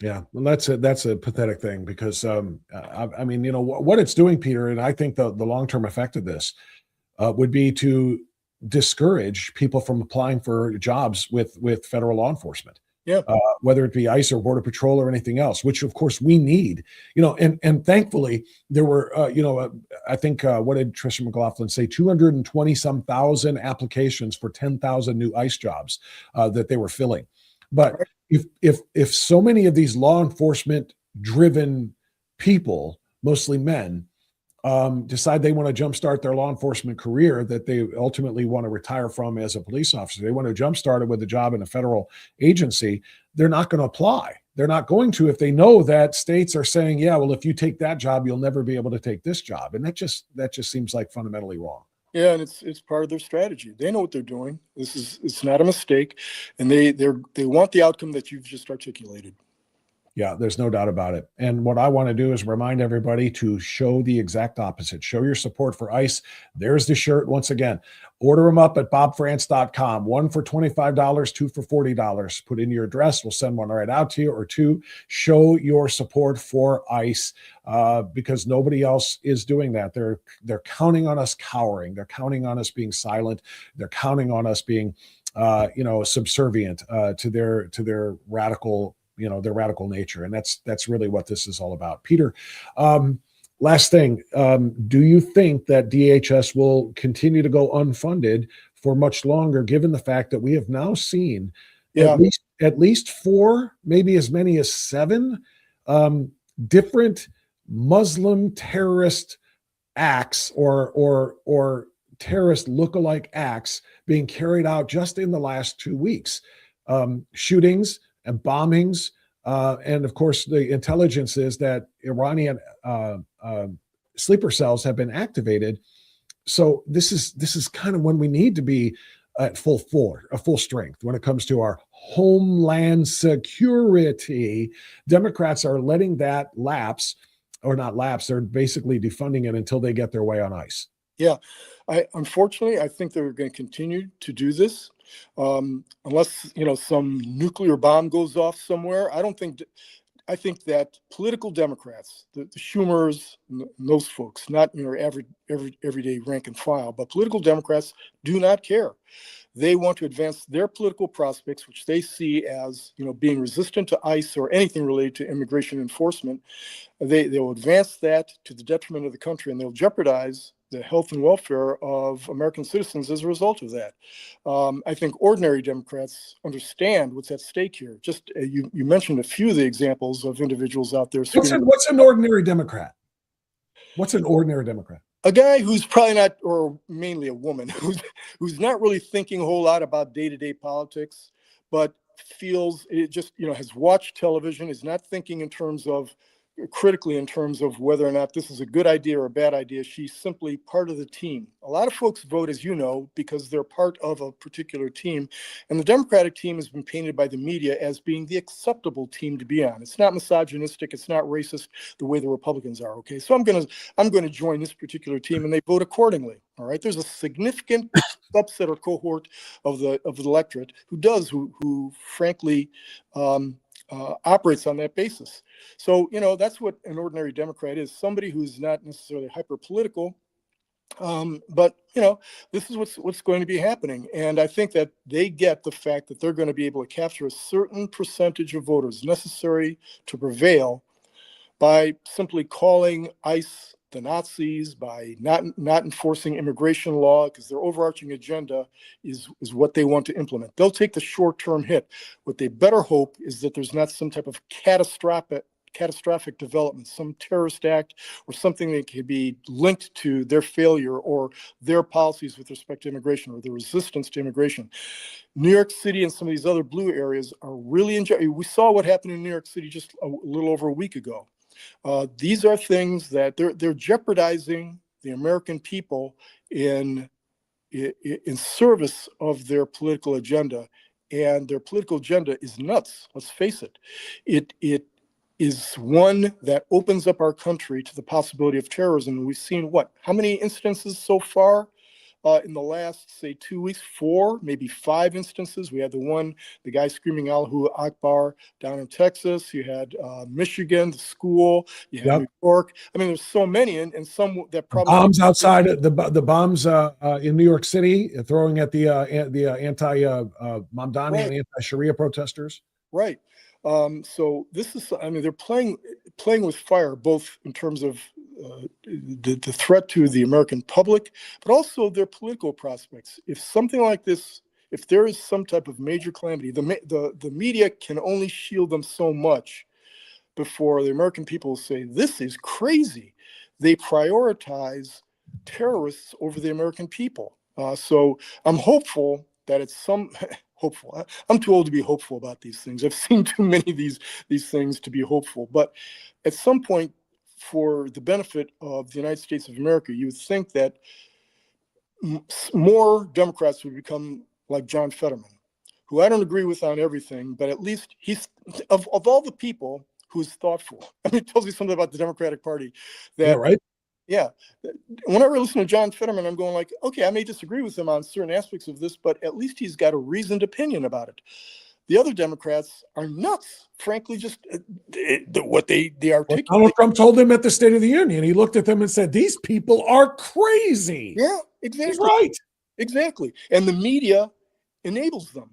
Yeah, well, that's a pathetic thing because what it's doing, Peter, and I think the long-term effect of this would be to discourage people from applying for jobs with federal law enforcement. Yeah. Whether it be ICE or Border Patrol or anything else, which of course we need, and thankfully there were, I think, what did Tricia McLaughlin say? 220 some thousand applications for 10,000 new ICE jobs that they were filling. But if so many of these law enforcement driven people, mostly men, decide they want to jumpstart their law enforcement career that they ultimately want to retire from as a police officer, they want to jumpstart it with a job in a federal agency, they're not going to apply. They're not going to if they know that states are saying, yeah, well, if you take that job, you'll never be able to take this job. And that just seems like fundamentally wrong. Yeah, and it's part of their strategy. They know what they're doing. It's not a mistake, and they want the outcome that you've just articulated. Yeah, there's no doubt about it. And what I want to do is remind everybody to show the exact opposite. Show your support for ICE. There's the shirt once again. Order them up at bobfrance.com. 1 for $25, 2 for $40. Put in your address. We'll send one right out to you. Or 2, show your support for ICE because nobody else is doing that. They're counting on us cowering. They're counting on us being silent. They're counting on us being, subservient to their radical their radical nature. And that's really what this is all about. Peter, last thing, do you think that DHS will continue to go unfunded for much longer, given the fact that we have now seen at least 4, maybe as many as 7 different Muslim terrorist acts or terrorist lookalike acts being carried out just in the last 2 weeks? Shootings and bombings, and of course, the intelligence is that Iranian sleeper cells have been activated. So this is kind of when we need to be at full strength when it comes to our homeland security. Democrats are letting that lapse, or not lapse. They're basically defunding it until they get their way on ICE. Yeah, unfortunately, I think they're going to continue to do this. Unless some nuclear bomb goes off somewhere. I don't think I think that political Democrats, the Schumers, and those folks, not your everyday rank and file, but political Democrats do not care. They want to advance their political prospects, which they see as, being resistant to ICE or anything related to immigration enforcement. They will advance that to the detriment of the country, and they'll jeopardize the health and welfare of American citizens as a result of that. I think ordinary Democrats understand what's at stake here. Just you mentioned a few of the examples of individuals out there. What's an ordinary Democrat? What's an ordinary Democrat? A guy who's probably not, or mainly a woman, who's not really thinking a whole lot about day-to-day politics, but feels it just, has watched television, is not thinking critically in terms of whether or not this is a good idea or a bad idea. She's simply part of the team. A lot of folks vote, as you know, because they're part of a particular team. And the Democratic team has been painted by the media as being the acceptable team to be on. It's not misogynistic. It's not racist the way the Republicans are. Okay, so I'm going to join this particular team, and they vote accordingly. All right, there's a significant subset or cohort of the electorate who frankly operates on that basis. So, that's what an ordinary Democrat is, somebody who's not necessarily hyper political, but this is what's going to be happening. And I think that they get the fact that they're going to be able to capture a certain percentage of voters necessary to prevail by simply calling ICE the Nazis, by not enforcing immigration law, because their overarching agenda is what they want to implement. They'll take the short-term hit. What they better hope is that there's not some type of catastrophic development, some terrorist act or something that could be linked to their failure or their policies with respect to immigration or the resistance to immigration. New York City and some of these other blue areas are really we saw what happened in New York City just a little over a week ago. These are things that they're jeopardizing the American people in service of their political agenda, and their political agenda is nuts. Let's face it. It is one that opens up our country to the possibility of terrorism. We've seen how many instances so far in the last, say, 2 weeks? 4, maybe 5 instances. We had the guy screaming Allahu Akbar down in Texas. You had Michigan, the school. You had New York. I mean, there's so many, and some that probably bombs outside the bombs in New York City, throwing at the anti-Mamdani and anti-Sharia protesters. Right. So this is, they're playing with fire, both in terms of the threat to the American public, but also their political prospects. If something like this, if there is some type of major calamity, the media can only shield them so much before the American people say, this is crazy. They prioritize terrorists over the American people. So I'm hopeful that it's hopeful. I'm too old to be hopeful about these things. I've seen too many of these things to be hopeful. But at some point, for the benefit of the United States of America, you would think that more Democrats would become like John Fetterman, who I don't agree with on everything, but at least he's of all the people who's thoughtful. It tells you something about the Democratic Party. Yeah. Whenever I listen to John Fetterman, I'm going like, okay, I may disagree with him on certain aspects of this, but at least he's got a reasoned opinion about it. The other Democrats are nuts, frankly, just what they articulate. Donald Trump told them at the State of the Union. He looked at them and said, these people are crazy. Yeah, exactly. He's right. Exactly. And the media enables them.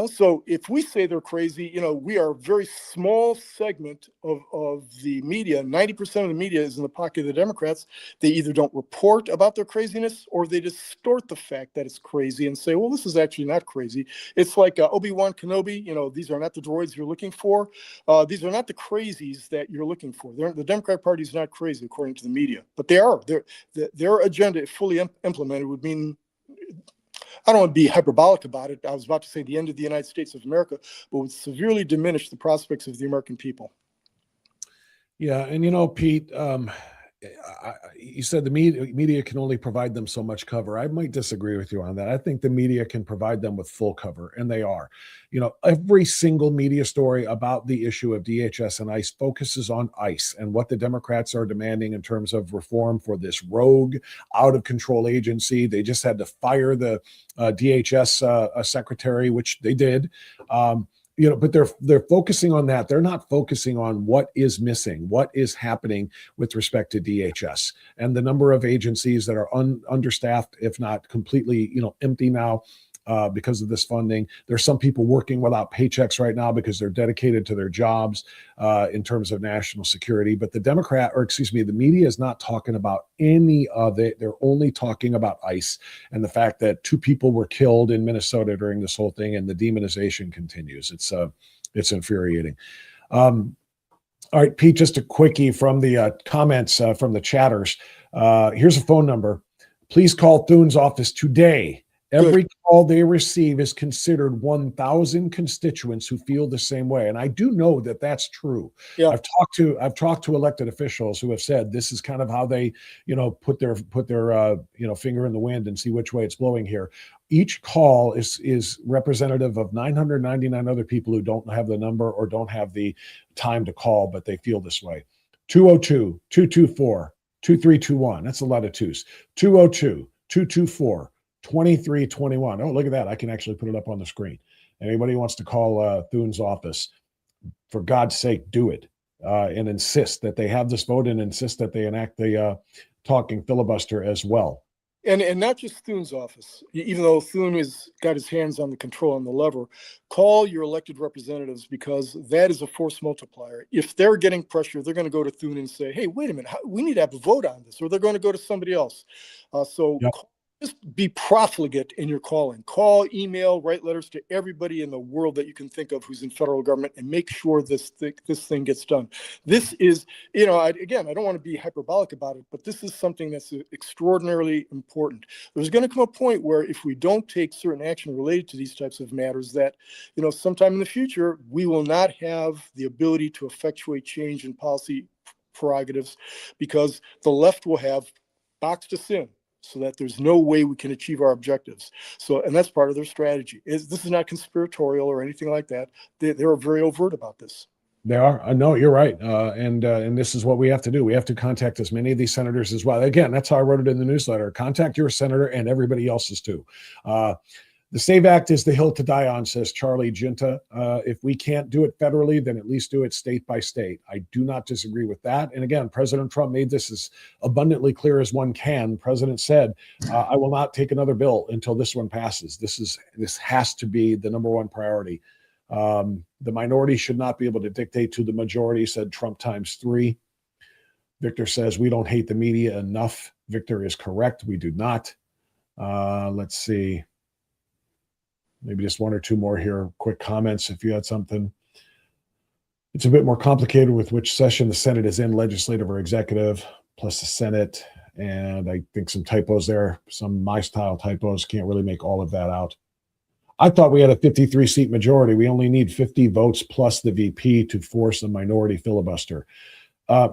So if we say they're crazy, we are a very small segment of the media. 90% of the media is in the pocket of the Democrats. They either don't report about their craziness or they distort the fact that it's crazy and say, well, this is actually not crazy. It's like Obi-Wan Kenobi, these are not the droids you're looking for. These are not the crazies that you're looking for. The Democratic Party is not crazy, according to the media, but they are. Their agenda, if fully implemented, would mean, I don't want to be hyperbolic about it. I was about to say the end of the United States of America, but would severely diminish the prospects of the American people. Yeah. And, Pete, you said the media can only provide them so much cover. I might disagree with you on that. I think the media can provide them with full cover, and they are. Every single media story about the issue of DHS and ICE focuses on ICE and what the Democrats are demanding in terms of reform for this rogue, out-of-control agency. They just had to fire the DHS secretary, which they did. but they're focusing on that. They're not focusing on what is missing, what is happening with respect to DHS and the number of agencies that are understaffed, if not completely, empty now. Because of this funding. There's some people working without paychecks right now because they're dedicated to their jobs in terms of national security. But the media is not talking about any of it. They're only talking about ICE and the fact that 2 people were killed in Minnesota during this whole thing, and the demonization continues. It's infuriating. All right, Pete, just a quickie from the comments from the chatters. Here's a phone number. Please call Thune's office today. Every call they receive is considered 1,000 constituents who feel the same way, and I do know that that's true. Yeah. I've talked to elected officials who have said this is kind of how they, put their finger in the wind and see which way it's blowing here. Each call is representative of 999 other people who don't have the number or don't have the time to call, but they feel this way. 202-224-2321. That's a lot of twos. 202-224. 2321. Oh, look at that. I can actually put it up on the screen. Anybody who wants to call Thune's office, for God's sake, do it and insist that they have this vote and insist that they enact the talking filibuster as well. And not just Thune's office. Even though Thune has got his hands on the control on the lever, call your elected representatives, because that is a force multiplier. If they're getting pressure, they're going to go to Thune and say, hey, wait a minute, we need to have a vote on this, or they're going to go to somebody else. Just be profligate in your calling. Call, email, write letters to everybody in the world that you can think of who's in federal government, and make sure this thing gets done. This is, I don't want to be hyperbolic about it, but this is something that's extraordinarily important. There's going to come a point where if we don't take certain action related to these types of matters, that, sometime in the future, we will not have the ability to effectuate change in policy prerogatives, because the left will have boxed us in, so that there's no way we can achieve our objectives. And that's part of their strategy. This is not conspiratorial or anything like that. They're very overt about this. They are. No, you're right. And this is what we have to do. We have to contact as many of these senators as well. Again, that's how I wrote it in the newsletter. Contact your senator and everybody else's too. The SAVE Act is the hill to die on, says Charlie Ginta. If we can't do it federally, then at least do it state by state. I do not disagree with that. And again, President Trump made this as abundantly clear as one can. The president said, I will not take another bill until this one passes. This has to be the number one priority. The minority should not be able to dictate to the majority, said Trump ×3. Victor says, we don't hate the media enough. Victor is correct. We do not. Let's see. Maybe just one or two more here. Quick comments if you had something. It's a bit more complicated with which session the Senate is in, legislative or executive, plus the Senate. And I think some typos there, some my style typos. Can't really make all of that out. I thought we had a 53-seat majority. We only need 50 votes plus the VP to force a minority filibuster.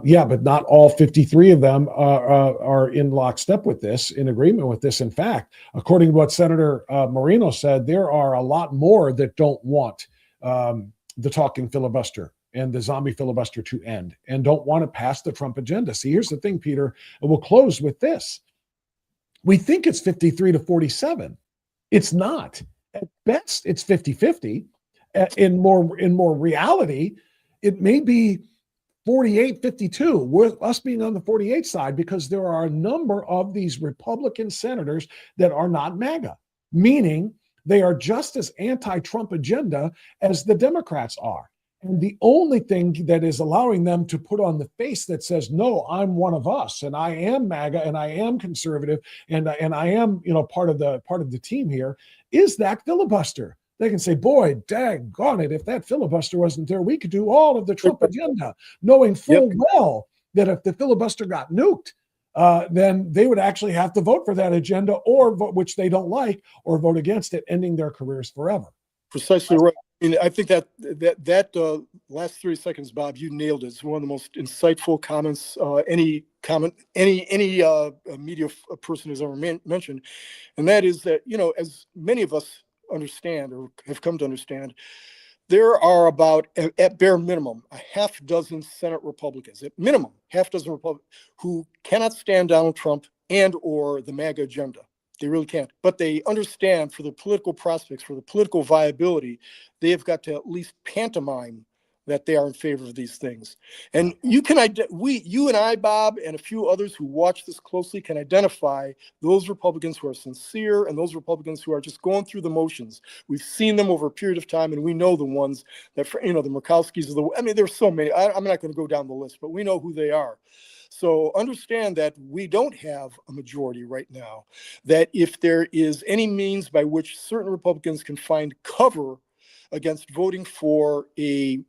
Yeah, but not all 53 of them are in lockstep with this, in agreement with this. In fact, according to what Senator Moreno said, there are a lot more that don't want the talking filibuster and the zombie filibuster to end and don't want to pass the Trump agenda. See, here's the thing, Peter, and we'll close with this. We think it's 53-47. It's not. At best, it's 50-50. In more reality, it may be 48-52, with us being on the 48 side, because there are a number of these Republican senators that are not MAGA, meaning they are just as anti-Trump agenda as the Democrats are. And the only thing that is allowing them to put on the face that says, no, I'm one of us, and I am MAGA, and I am conservative, and I am, part of the team here, is that filibuster. They can say, boy, daggone it, if that filibuster wasn't there, we could do all of the Trump agenda, knowing full well that if the filibuster got nuked, then they would actually have to vote for that agenda, or vote, which they don't like, or vote against it, ending their careers forever. Precisely right. I think that last 30 seconds, Bob, you nailed it. It's one of the most insightful comments any media person has ever mentioned, and that is that, as many of us understand or have come to understand, there are about, at bare minimum, a half dozen Senate Republicans, at minimum, half dozen Republicans who cannot stand Donald Trump and or the MAGA agenda. They really can't. But they understand for the political prospects, for the political viability, they have got to at least pantomime that they are in favor of these things. And you and I, Bob, and a few others who watch this closely can identify those Republicans who are sincere and those Republicans who are just going through the motions. We've seen them over a period of time, and we know the ones that, the Murkowskis of the, I mean, there's so many. I'm not going to go down the list, but we know who they are. So understand that we don't have a majority right now, that if there is any means by which certain Republicans can find cover against voting for a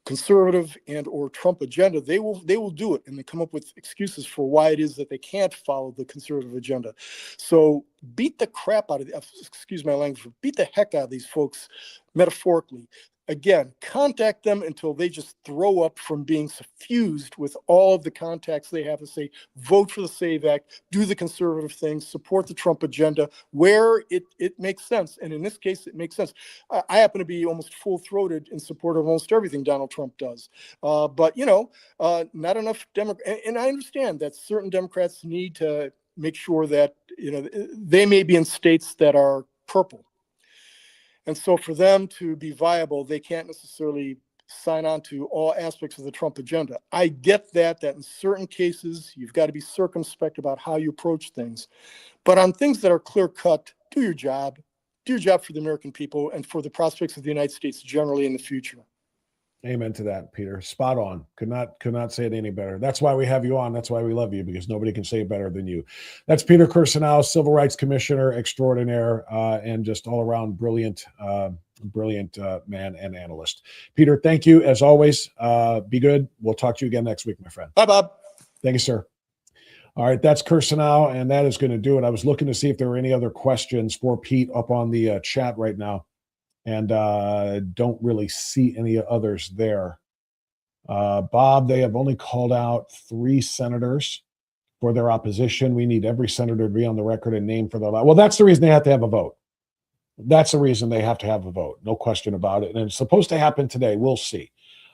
conservative and or Trump agenda, they will do it, and they come up with excuses for why it is that they can't follow the conservative agenda. So beat the crap out of excuse my language, beat the heck out of these folks metaphorically. Again, contact them until they just throw up from being suffused with all of the contacts they have to say, vote for the SAVE Act, do the conservative things, support the Trump agenda, where it makes sense. And in this case, it makes sense. I happen to be almost full-throated in support of almost everything Donald Trump does. But, not enough Democrats. And I understand that certain Democrats need to make sure that, they may be in states that are purple. And so for them to be viable, they can't necessarily sign on to all aspects of the Trump agenda. I get that in certain cases, you've got to be circumspect about how you approach things. But on things that are clear cut, do your job for the American people and for the prospects of the United States generally in the future. Amen to that, Peter. Spot on. Could not say it any better. That's why we have you on. That's why we love you, because nobody can say it better than you. That's Peter Kirsanow, Civil Rights Commissioner extraordinaire, and just all around brilliant man and analyst. Peter, thank you as always. Be good. We'll talk to you again next week, my friend. Bye, Bob. Thank you, sir. All right, that's Kirsanow, and that is going to do it. I was looking to see if there were any other questions for Pete up on the chat right now, and don't really see any others there. Bob, they have only called out 3 senators for their opposition. We need every senator to be on the record and name for their well, that's the reason they have to have a vote. That's the reason they have to have a vote. No question about it. And it's supposed to happen today. We'll see.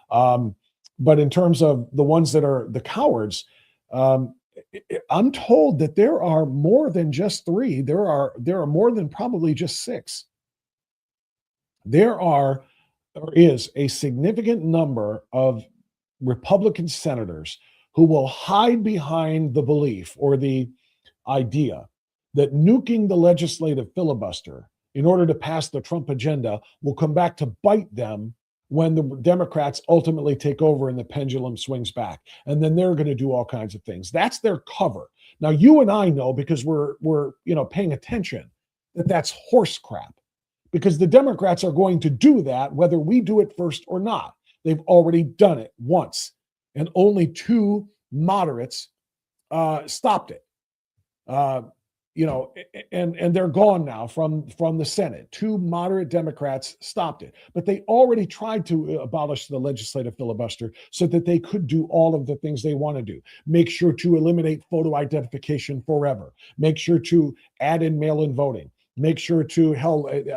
But in terms of the ones that are the cowards, I'm told that there are more than just 3. There are more than probably just 6. There is a significant number of Republican senators who will hide behind the belief or the idea that nuking the legislative filibuster in order to pass the Trump agenda will come back to bite them when the Democrats ultimately take over and the pendulum swings back. And then they're going to do all kinds of things. That's their cover. Now, you and I know, because we're paying attention, that that's horse crap. Because the Democrats are going to do that whether we do it first or not. They've already done it once, and only 2 moderates stopped it. And they're gone now from the Senate. 2 moderate Democrats stopped it, but they already tried to abolish the legislative filibuster so that they could do all of the things they want to do. Make sure to eliminate photo identification forever. Make sure to add in mail-in voting. Make sure to,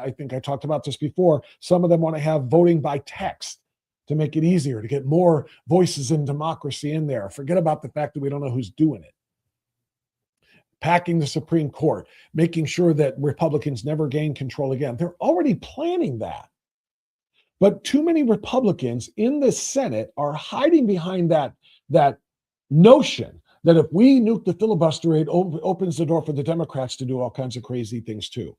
I think I talked about this before, some of them want to have voting by text to make it easier, to get more voices in democracy in there. Forget about the fact that we don't know who's doing it. Packing the Supreme Court, making sure that Republicans never gain control again. They're already planning that. But too many Republicans in the Senate are hiding behind that notion that if we nuke the filibuster, it opens the door for the Democrats to do all kinds of crazy things too.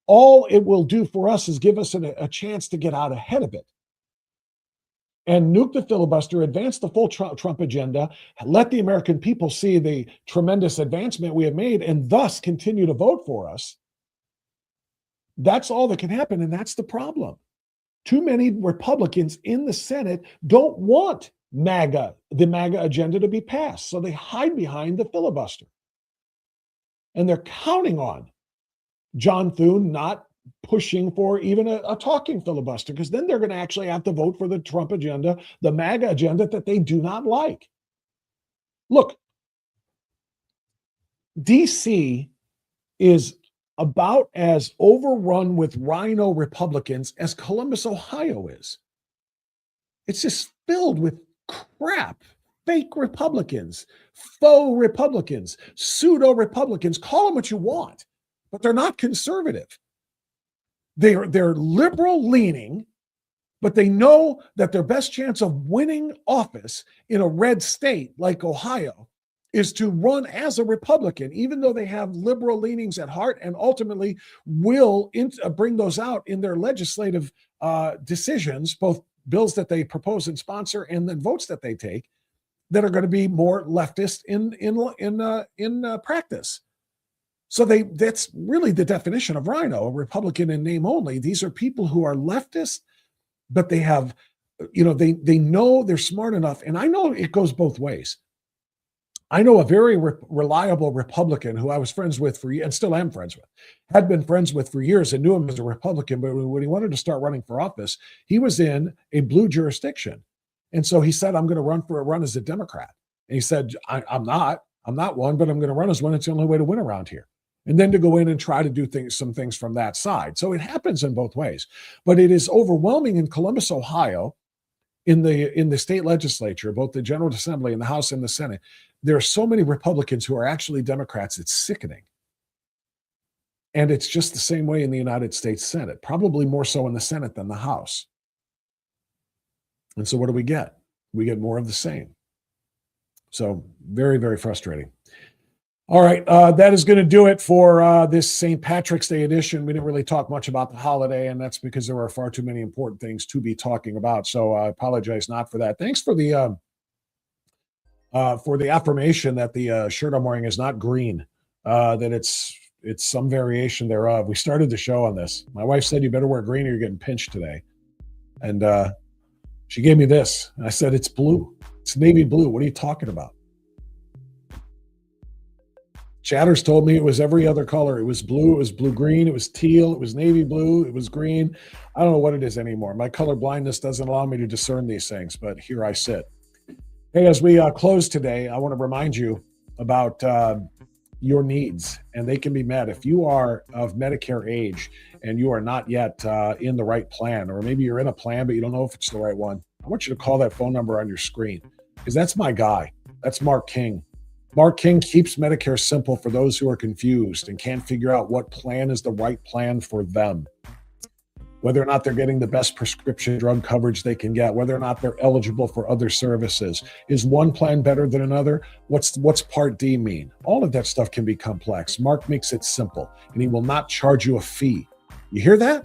All it will do for us is give us a chance to get out ahead of it. And nuke the filibuster, advance the full Trump agenda, let the American people see the tremendous advancement we have made, and thus continue to vote for us. That's all that can happen, and that's the problem. Too many Republicans in the Senate don't want the MAGA agenda to be passed. So they hide behind the filibuster. And they're counting on John Thune not pushing for even a talking filibuster, because then they're going to actually have to vote for the Trump agenda, the MAGA agenda that they do not like. Look, DC is about as overrun with rhino Republicans as Columbus, Ohio is. It's just filled with crap, fake Republicans, faux Republicans, pseudo Republicans, call them what you want. but they're not conservative. They're liberal leaning, but they know that their best chance of winning office in a red state like Ohio is to run as a Republican, even though they have liberal leanings at heart and ultimately will bring those out in their legislative decisions, both bills that they propose and sponsor and then votes that they take that are going to be more leftist in practice. So that's really the definition of rhino, a Republican in name only. These are people who are leftist, but they have, they know they're smart enough. And I know it goes both ways. I know a very reliable Republican who I was friends with and still am friends with, had been friends with for years and knew him as a Republican. But when he wanted to start running for office, he was in a blue jurisdiction. And so he said, I'm going to run as a Democrat. And he said, I'm not one, but I'm going to run as one. It's the only way to win around here. And then to go in and try to do some things from that side. So it happens in both ways. But it is overwhelming in Columbus, Ohio, in the state legislature, both the General Assembly and the House and the Senate. There are so many Republicans who are actually Democrats. It's sickening. And it's just the same way in the United States Senate, probably more so in the Senate than the House. And so what do we get? We get more of the same. So very, very frustrating. All right, that is going to do it for this St. Patrick's Day edition. We didn't really talk much about the holiday, and that's because there are far too many important things to be talking about. So I apologize not for that. Thanks for the affirmation that the shirt I'm wearing is not green, that it's some variation thereof. We started the show on this. My wife said, you better wear green or you're getting pinched today. And she gave me this. And I said, it's blue. It's navy blue. What are you talking about? Chatters told me it was every other color. It was blue, it was blue-green, it was teal, it was navy blue, it was green. I don't know what it is anymore. My color blindness doesn't allow me to discern these things, but here I sit. Hey, as we close today, I want to remind you about your needs, and they can be met. If you are of Medicare age and you are not yet in the right plan, or maybe you're in a plan, but you don't know if it's the right one, I want you to call that phone number on your screen, because that's my guy. That's Mark King. Mark King keeps Medicare simple for those who are confused and can't figure out what plan is the right plan for them. Whether or not they're getting the best prescription drug coverage they can get, whether or not they're eligible for other services. Is one plan better than another? What's Part D mean? All of that stuff can be complex. Mark makes it simple, and he will not charge you a fee. You hear that?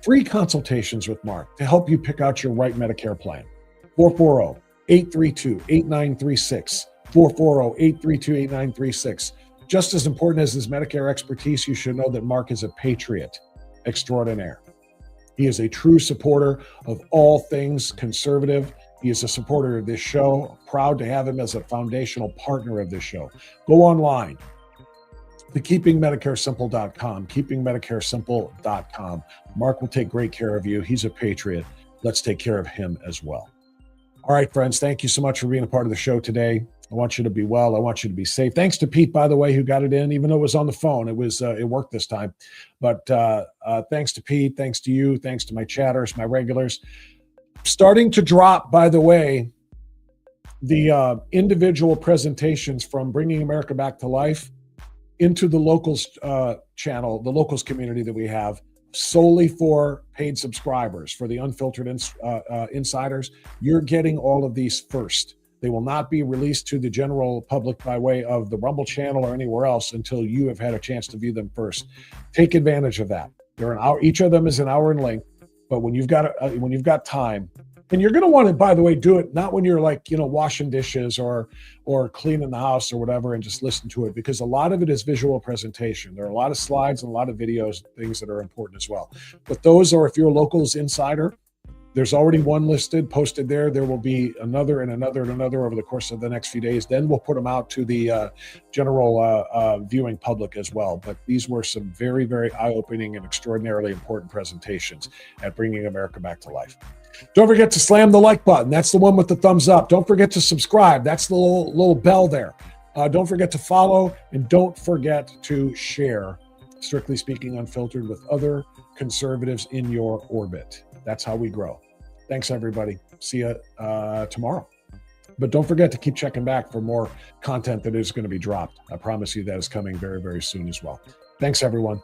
Free consultations with Mark to help you pick out your right Medicare plan. 440-832-8936. 440-832-8936. Just as important as his Medicare expertise, you should know that Mark is a patriot extraordinaire. He is a true supporter of all things conservative. He is a supporter of this show. Proud to have him as a foundational partner of this show. Go online to keepingmedicaresimple.com, keepingmedicaresimple.com. Mark will take great care of you. He's a patriot. Let's take care of him as well. All right, friends, thank you so much for being a part of the show today. I want you to be well. I want you to be safe. Thanks to Pete, by the way, who got it in, even though it was on the phone. It worked this time. But thanks to Pete, thanks to you, thanks to my chatters, my regulars. Starting to drop, by the way, the individual presentations from Bringing America Back to Life into the locals channel, the locals community that we have, solely for paid subscribers, for the Unfiltered insiders. You're getting all of these first. They will not be released to the general public by way of the Rumble channel or anywhere else until you have had a chance to view them first. Take advantage of that. They're an hour, each of them is an hour in length, but when you've got time, and you're going to want to, by the way, do it not when you're washing dishes or cleaning the house or whatever, and just listen to it, because a lot of it is visual presentation. There are a lot of slides and a lot of videos, things that are important as well. But those are, if you're a locals insider, there's already one listed, posted there. There will be another and another and another over the course of the next few days. Then we'll put them out to the general viewing public as well. But these were some very, very eye-opening and extraordinarily important presentations at Bringing America Back to Life. Don't forget to slam the like button. That's the one with the thumbs up. Don't forget to subscribe. That's the little bell there. Don't forget to follow, and don't forget to share, Strictly Speaking Unfiltered, with other conservatives in your orbit. That's how we grow. Thanks, everybody. See you tomorrow. But don't forget to keep checking back for more content that is going to be dropped. I promise you that is coming very, very soon as well. Thanks, everyone.